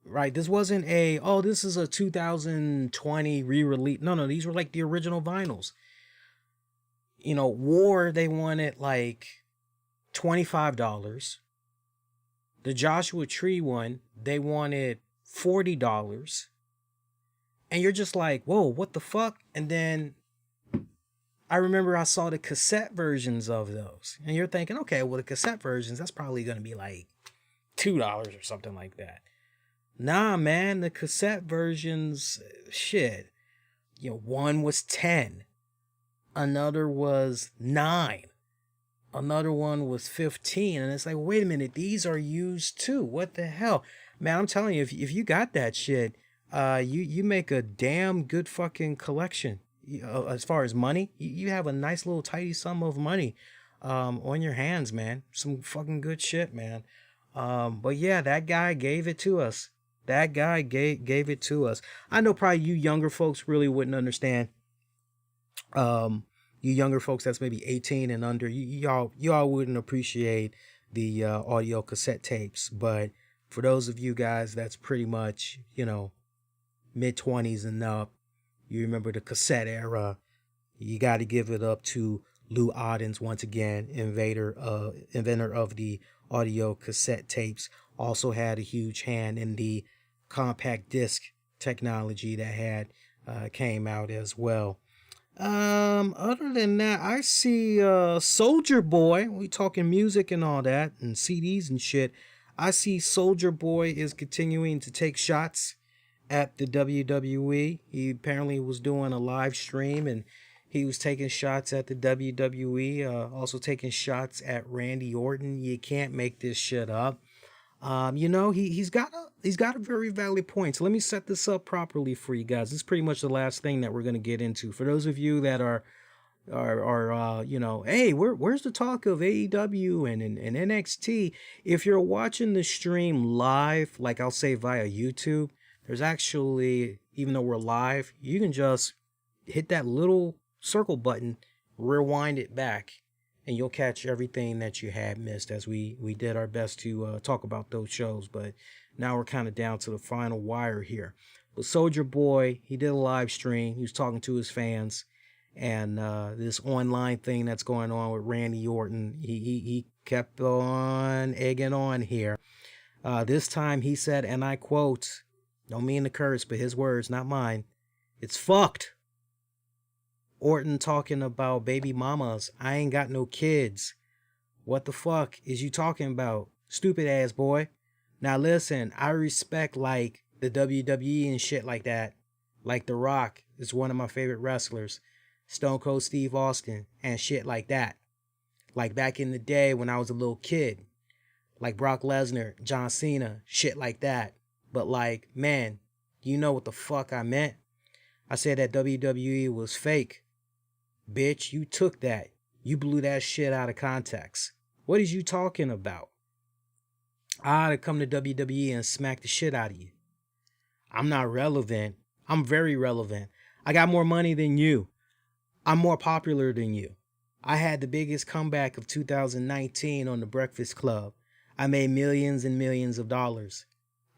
Right, this wasn't this is a 2020 re-release. No, these were like the original vinyls. You know, War, they wanted like $25. The Joshua Tree one, they wanted $40. And you're just like, whoa, what the fuck? And then I remember I saw the cassette versions of those. And you're thinking, okay, well, the cassette versions, that's probably going to be like $2 or something like that. Nah, man, the cassette versions, shit. You know, one was 10. Another was 9. Another one was 15. And it's like, wait a minute, these are used too. What the hell? Man, I'm telling you, if you got that shit, you make a damn good fucking collection. As far as money, you have a nice little tidy sum of money on your hands, man. Some fucking good shit, man. But yeah, that guy gave it to us. That guy gave it to us. I know probably you younger folks really wouldn't understand. You younger folks that's maybe 18 and under, y'all wouldn't appreciate the audio cassette tapes. But for those of you guys that's pretty much, you know, mid-20s and up, you remember the cassette era, you got to give it up to Lou Oddins once again, inventor of the audio cassette tapes. Also had a huge hand in the compact disc technology that had came out as well. Other than that, I see Soulja Boy. We talking music and all that and CDs and shit. I see Soulja Boy is continuing to take shots at the WWE. He apparently was doing a live stream and he was taking shots at the WWE, also taking shots at Randy Orton. You can't make this shit up. You know, he's got a very valid point. So let me set this up properly for you guys. This is pretty much the last thing that we're going to get into. For those of you that are you know, hey, where's the talk of AEW and NXT? If you're watching the stream live, like I'll say via YouTube, there's actually, even though we're live, you can just hit that little circle button, rewind it back, and you'll catch everything that you had missed, as we did our best to talk about those shows. But now we're kind of down to the final wire here. But Soulja Boy, he did a live stream. He was talking to his fans. And this online thing that's going on with Randy Orton, he kept on egging on here. This time he said, and I quote, don't mean to curse, but his words, not mine, "It's fucked." Orton talking about baby mamas. I ain't got no kids. What the fuck is you talking about? Stupid ass boy. Now listen, I respect like the WWE and shit like that. Like The Rock is one of my favorite wrestlers. Stone Cold Steve Austin and shit like that. Like back in the day when I was a little kid. Like Brock Lesnar, John Cena, shit like that. But like, man, you know what the fuck I meant? I said that WWE was fake. Bitch, you took that. You blew that shit out of context. What is you talking about? I ought to come to WWE and smack the shit out of you. I'm not relevant. I'm very relevant. I got more money than you. I'm more popular than you. I had the biggest comeback of 2019 on The Breakfast Club. I made millions and millions of dollars.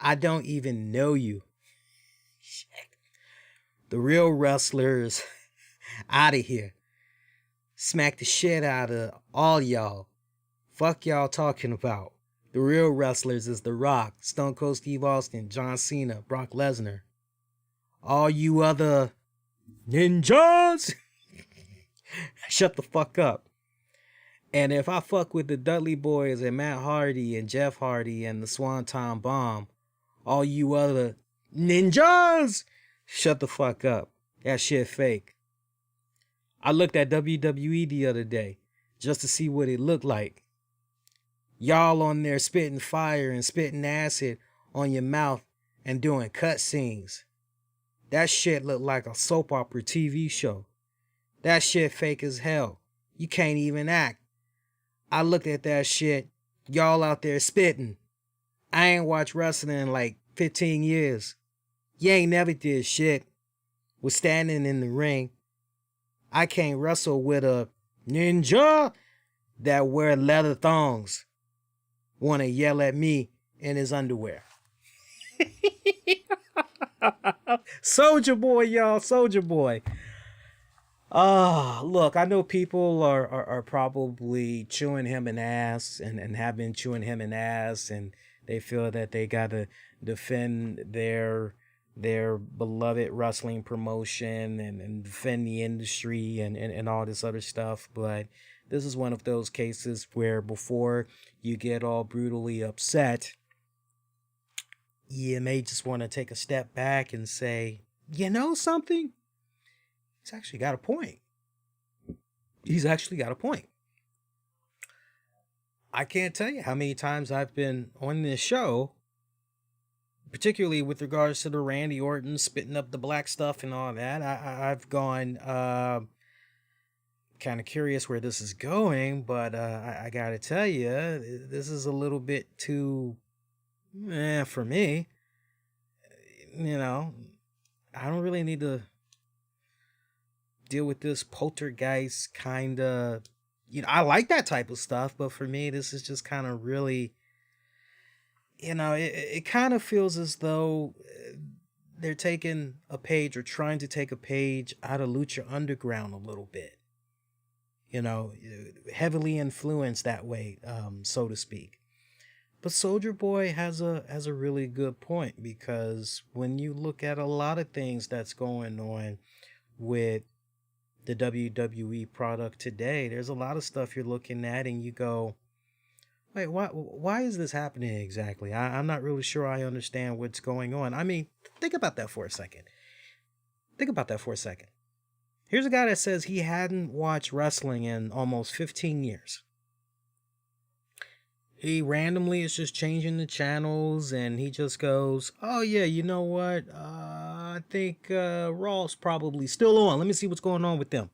I don't even know you. Shit. The real wrestlers out of here. Smack the shit out of all y'all. Fuck y'all talking about. The real wrestlers is The Rock, Stone Cold Steve Austin, John Cena, Brock Lesnar. All you other ninjas, shut the fuck up. And if I fuck with the Dudley Boys and Matt Hardy and Jeff Hardy and the Swanton Bomb, all you other ninjas, shut the fuck up. That shit fake. I looked at WWE the other day just to see what it looked like. Y'all on there spitting fire and spitting acid on your mouth and doing cut scenes. That shit looked like a soap opera TV show. That shit fake as hell. You can't even act. I looked at that shit. Y'all out there spitting. I ain't watched wrestling in like 15 years. You ain't never did shit. Was standing in the ring. I can't wrestle with a ninja that wear leather thongs. Want to yell at me in his underwear. Soldier Boy, y'all. Soldier Boy. Look, I know people are probably chewing him an ass and have been chewing him an ass, and they feel that they got to defend their beloved wrestling promotion and defend the industry and all this other stuff. But this is one of those cases where before you get all brutally upset, you may just want to take a step back and say, you know something? He's actually got a point. He's actually got a point. I can't tell you how many times I've been on this show, particularly with regards to the Randy Orton spitting up the black stuff and all that. I've gone kind of curious where this is going, but I got to tell you, this is a little bit too, for me. You know, I don't really need to deal with this poltergeist kind of, I like that type of stuff, but for me, this is just kind of really, it kind of feels as though they're taking a page or trying to take a page out of Lucha Underground a little bit, heavily influenced that way, so to speak. But Soldier Boy has a really good point, because when you look at a lot of things that's going on with the WWE product today, there's a lot of stuff you're looking at and you go, wait, why is this happening exactly? I'm not really sure I understand what's going on. I mean, think about that for a second. Here's a guy that says he hadn't watched wrestling in almost 15 years. He randomly is just changing the channels and he just goes, oh yeah, you know what? I think Raw's probably still on. Let me see what's going on with them.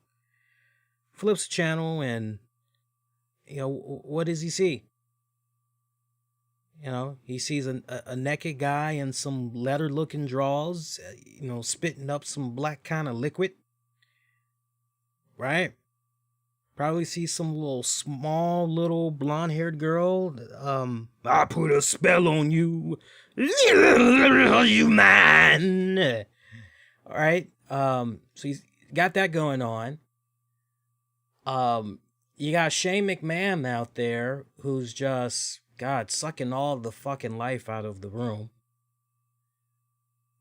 Flips the channel and, what does he see? He sees a naked guy in some leather-looking drawers, spitting up some black kind of liquid. Right? Probably see some small little blonde-haired girl. I put a spell on you. You man. All right. So he's got that going on. You got Shane McMahon out there who's just, God, sucking all the fucking life out of the room.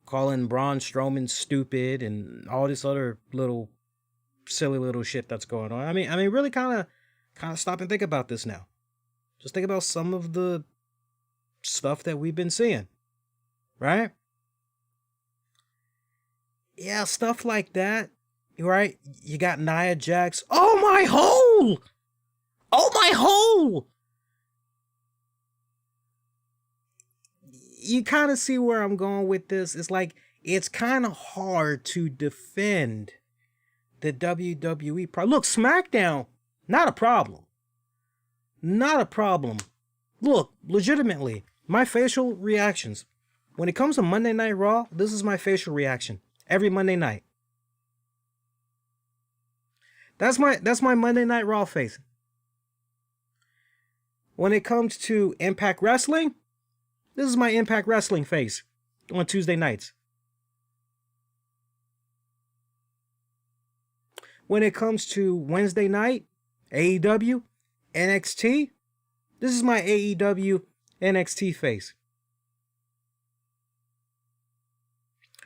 Calling Braun Strowman stupid and all this other silly little shit that's going on. I mean, really kind of stop and think about this now. Just think about some of the stuff that we've been seeing, right? Yeah, stuff like that, right? You got Nia Jax. Oh, my hole! Oh, my hole! You kind of see where I'm going with this. It's like, it's kind of hard to defend the WWE Look, SmackDown, not a problem. Not a problem. Look, legitimately, my facial reactions. When it comes to Monday Night Raw, this is my facial reaction. Every Monday night. That's my Monday Night Raw face. When it comes to Impact Wrestling, this is my Impact Wrestling face on Tuesday nights. When it comes to Wednesday night, AEW, NXT, this is my AEW, NXT face.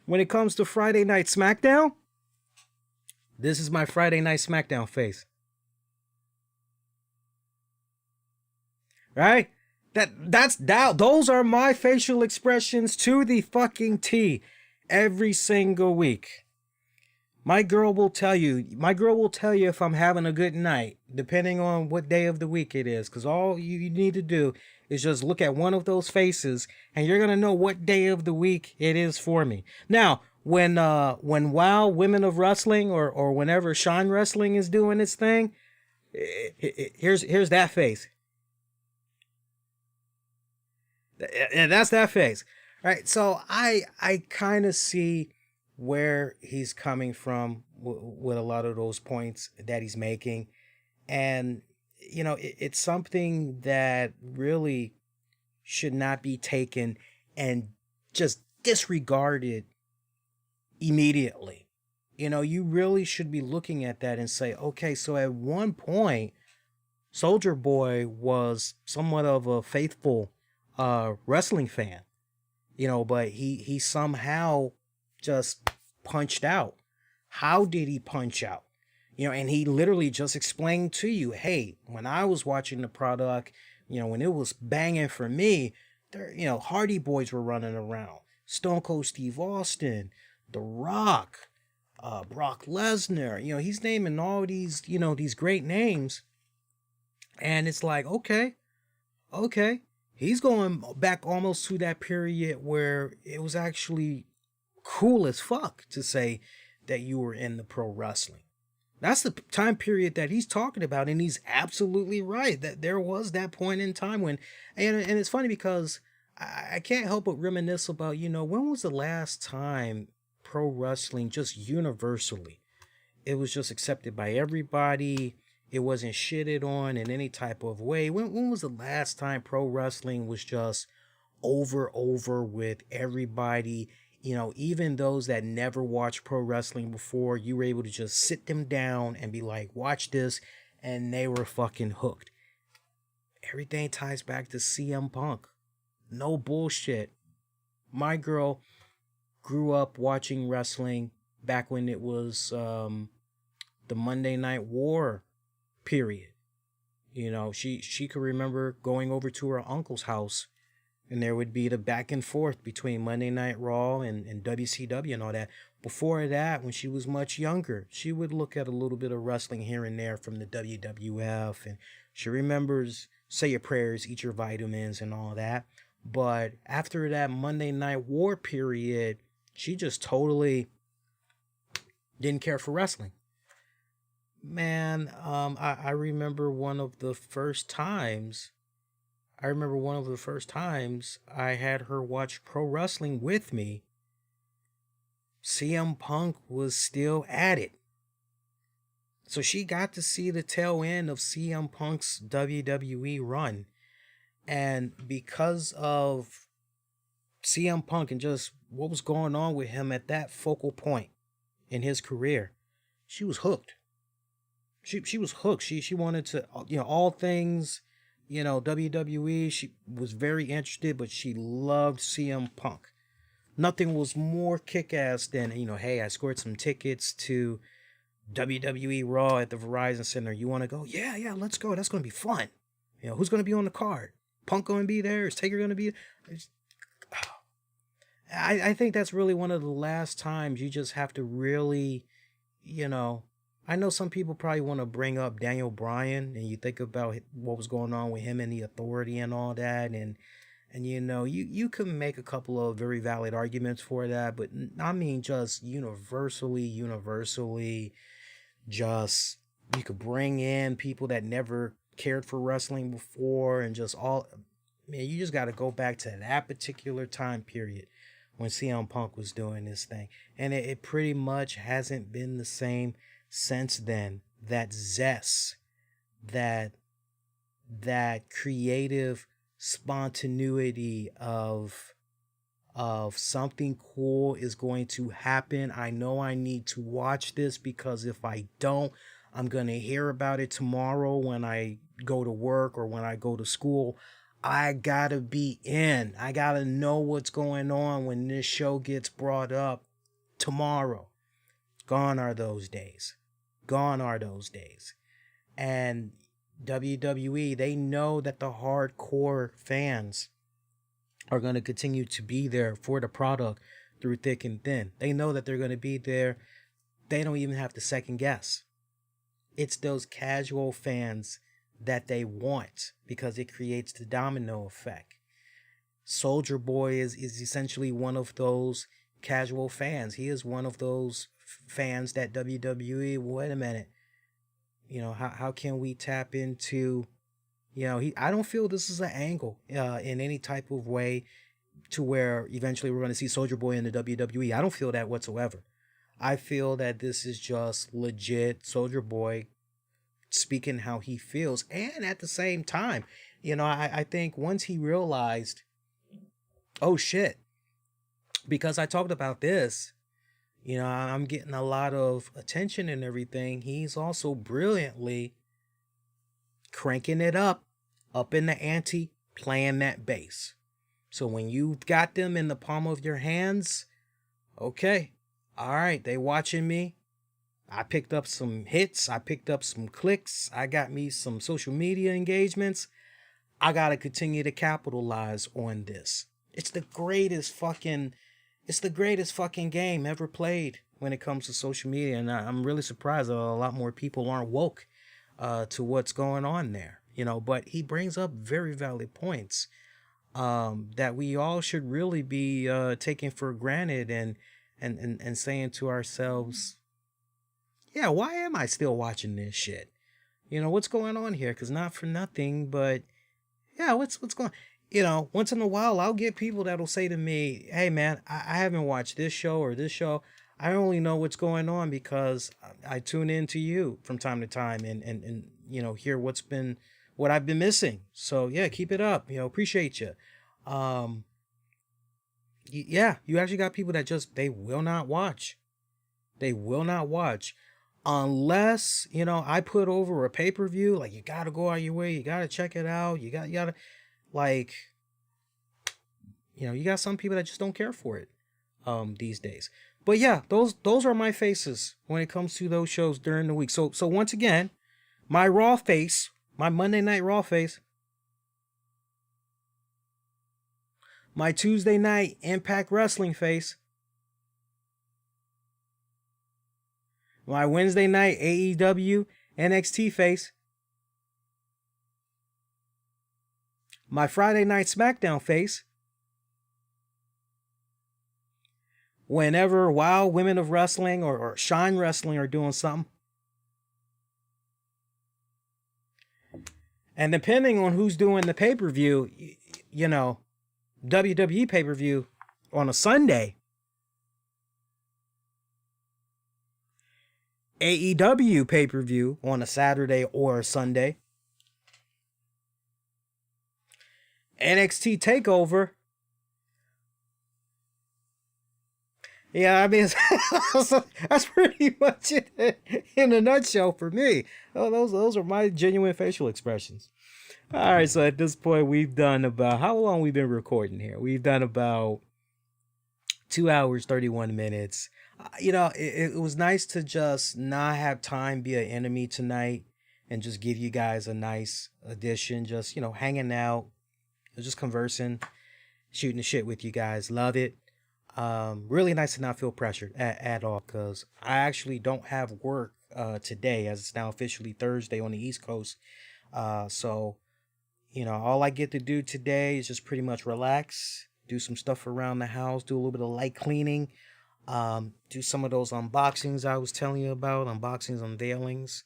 When it comes to Friday night SmackDown, this is my Friday night SmackDown face. Right? Those are my facial expressions to the fucking T every single week. My girl will tell you. My girl will tell you if I'm having a good night, depending on what day of the week it is. Because all you need to do is just look at one of those faces, and you're gonna know what day of the week it is for me. Now, when WoW Women of Wrestling or whenever Shine Wrestling is doing its thing, here's that face. And that's that face. Right. So I kind of see where he's coming from with a lot of those points that he's making. And, it's something that really should not be taken and just disregarded immediately. You really should be looking at that and say, okay, so at one point, Soldier Boy was somewhat of a faithful wrestling fan, but he somehow just punched out. How did he punch out? And he literally just explained to you, hey, when I was watching the product, when it was banging for me, there, Hardy Boys were running around, Stone Cold Steve Austin, The Rock, Brock Lesnar, he's naming all these, these great names. And it's like, okay. He's going back almost to that period where it was actually cool as fuck to say that you were in the pro wrestling. That's the time period that he's talking about, and he's absolutely right that there was that point in time when, and it's funny because I can't help but reminisce about, when was the last time pro wrestling just universally, it was just accepted by everybody. It wasn't shitted on in any type of way. When was the last time pro wrestling was just over with everybody? Even those that never watched pro wrestling before, you were able to just sit them down and be like, watch this. And they were fucking hooked. Everything ties back to CM Punk. No bullshit. My girl grew up watching wrestling back when it was the Monday Night War period. She could remember going over to her uncle's house, and there would be the back and forth between Monday Night Raw and WCW and all that. Before that, when she was much younger, she would look at a little bit of wrestling here and there from the WWF, and she remembers say your prayers, eat your vitamins, and all that. But after that Monday Night War period, she just totally didn't care for wrestling. Man, I remember one of the first times I had her watch pro wrestling with me. CM Punk was still at it. So she got to see the tail end of CM Punk's WWE run. And because of CM Punk and just what was going on with him at that focal point in his career, she was hooked. She was hooked. She wanted to, all things, WWE. She was very interested, but she loved CM Punk. Nothing was more kick-ass than, hey, I scored some tickets to WWE Raw at the Verizon Center. You want to go? Yeah, let's go. That's going to be fun. Who's going to be on the card? Punk going to be there? Is Taker going to be there? I think that's really one of the last times you just have to really, I know some people probably want to bring up Daniel Bryan, and you think about what was going on with him and the Authority and all that, and you can make a couple of very valid arguments for that, but I mean just universally, just you could bring in people that never cared for wrestling before, and just all, man, you just got to go back to that particular time period when CM Punk was doing this thing, and it pretty much hasn't been the same since then. That zest, that creative spontaneity of something cool is going to happen. I know I need to watch this because if I don't, I'm going to hear about it tomorrow when I go to work or when I go to school. I gotta be in. I gotta know what's going on when this show gets brought up tomorrow. Gone are those days. And WWE, they know that the hardcore fans are going to continue to be there for the product through thick and thin. They know that they're going to be there they don't even have to second guess. It's those casual fans that they want because it creates the domino effect. Soldier Boy is essentially one of those casual fans. He is one of those fans that WWE, wait a minute, how can we tap into, I don't feel this is an angle in any type of way to where eventually we're going to see Soldier Boy in the WWE. I don't feel that whatsoever. I feel that this is just legit Soldier Boy speaking how he feels. And at the same time, I think once he realized, oh shit, because I talked about this, I'm getting a lot of attention and everything. He's also brilliantly cranking it up in the ante, playing that bass. So when you've got them in the palm of your hands, okay, all right, they watching me. I picked up some hits. I picked up some clicks. I got me some social media engagements. I got to continue to capitalize on this. It's the greatest fucking game ever played when it comes to social media. And I'm really surprised that a lot more people aren't woke to what's going on there, but he brings up very valid points that we all should really be taking for granted and saying to ourselves, yeah, why am I still watching this shit? What's going on here? Because not for nothing, but yeah, what's going on? Once in a while, I'll get people that'll say to me, hey, man, I haven't watched this show or this show. I only know what's going on because I tune in to you from time to time and hear what I've been missing. So, yeah, keep it up. Appreciate you. Yeah, you actually got people that they will not watch. They will not watch unless, I put over a pay-per-view. Like, you got to go out your way. You got to check it out. You got to, like, you got some people that just don't care for it these days. But yeah, those are my faces when it comes to those shows during the week. So once again, my Raw face, my Monday Night Raw face, my Tuesday Night Impact Wrestling face, my Wednesday Night AEW NXT face, my Friday Night SmackDown face, whenever WOW, Women of Wrestling, or Shine Wrestling are doing something. And depending on who's doing the pay-per-view, WWE pay-per-view on a Sunday, AEW pay-per-view on a Saturday or a Sunday, NXT TakeOver. Yeah, I mean, that's pretty much it in a nutshell for me. Oh, those are my genuine facial expressions. All right, so at this point, we've done about, how long we've been recording here? We've done about 2 hours, 31 minutes. It was nice to just not have time be an enemy tonight and just give you guys a nice addition, just, hanging out, just conversing, shooting the shit with you guys. Love it. Really nice to not feel pressured at all, because I actually don't have work today, as it's now officially Thursday on the East Coast. So, all I get to do today is just pretty much relax, do some stuff around the house, do a little bit of light cleaning, do some of those unboxings I was telling you about, unboxings, unveilings.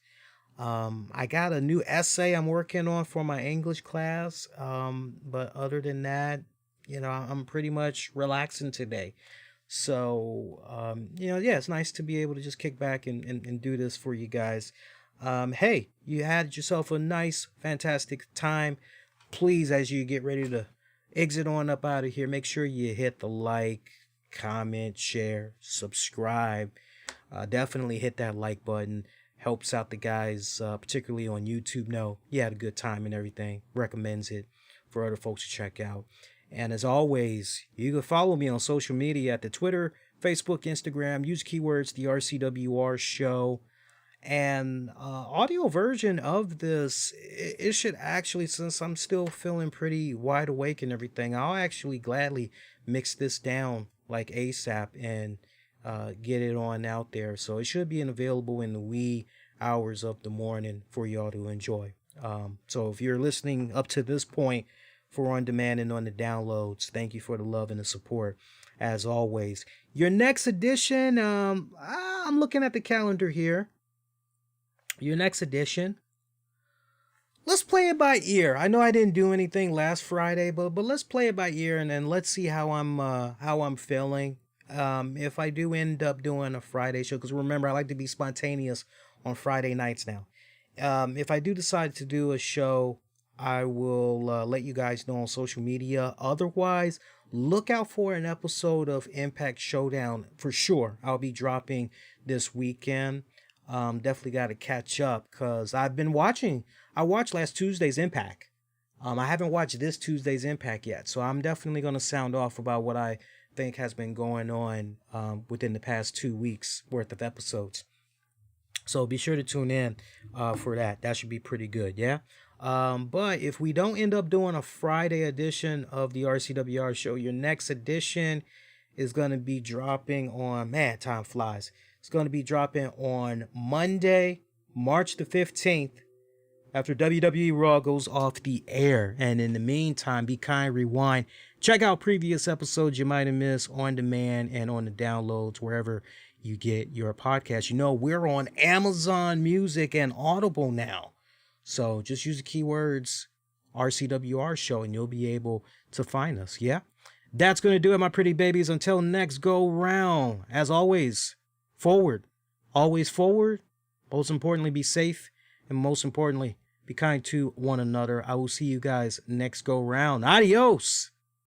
I got a new essay I'm working on for my English class. But other than that, I'm pretty much relaxing today. So, yeah, it's nice to be able to just kick back and do this for you guys. Hey, you had yourself a nice, fantastic time. Please, as you get ready to exit on up out of here, make sure you hit the like, comment, share, subscribe. Definitely hit that like button. Helps out the guys, particularly on YouTube, know you had a good time and everything. Recommends it for other folks to check out. And as always, you can follow me on social media at the Twitter, Facebook, Instagram. Use keywords, the RCWR show. And audio version of this, it should actually, since I'm still feeling pretty wide awake and everything, I'll actually gladly mix this down like ASAP and get it on out there. So it should be available in the wee hours of the morning for y'all to enjoy. So if you're listening up to this point for on demand and on the downloads, thank you for the love and the support as always. Your next edition, I'm looking at the calendar here. Your next edition, let's play it by ear. I know I didn't do anything last Friday, but let's play it by ear, and then let's see how I'm feeling. If I do end up doing a Friday show, because remember, I like to be spontaneous on Friday nights now. If I do decide to do a show, I will let you guys know on social media. Otherwise, look out for an episode of Impact Showdown for sure. I'll be dropping this weekend. Definitely got to catch up because I've been watching. I watched last Tuesday's Impact. I haven't watched this Tuesday's Impact yet, so I'm definitely going to sound off about what I think has been going on within the past 2 weeks worth of episodes. So be sure to tune in for that. That should be pretty good, yeah? But if we don't end up doing a Friday edition of the RCWR show, your next edition is going to be dropping on, man, time flies. It's going to be dropping on Monday, March the 15th, after WWE Raw goes off the air. And in the meantime, be kind, rewind. Check out previous episodes you might have missed on demand and on the downloads, wherever you get your podcast. You know, we're on Amazon Music and Audible now. So just use the keywords RCWR show and you'll be able to find us. Yeah, that's going to do it, my pretty babies. Until next go round, as always, forward, always forward. Most importantly, be safe. And most importantly, be kind to one another. I will see you guys next go round. Adios.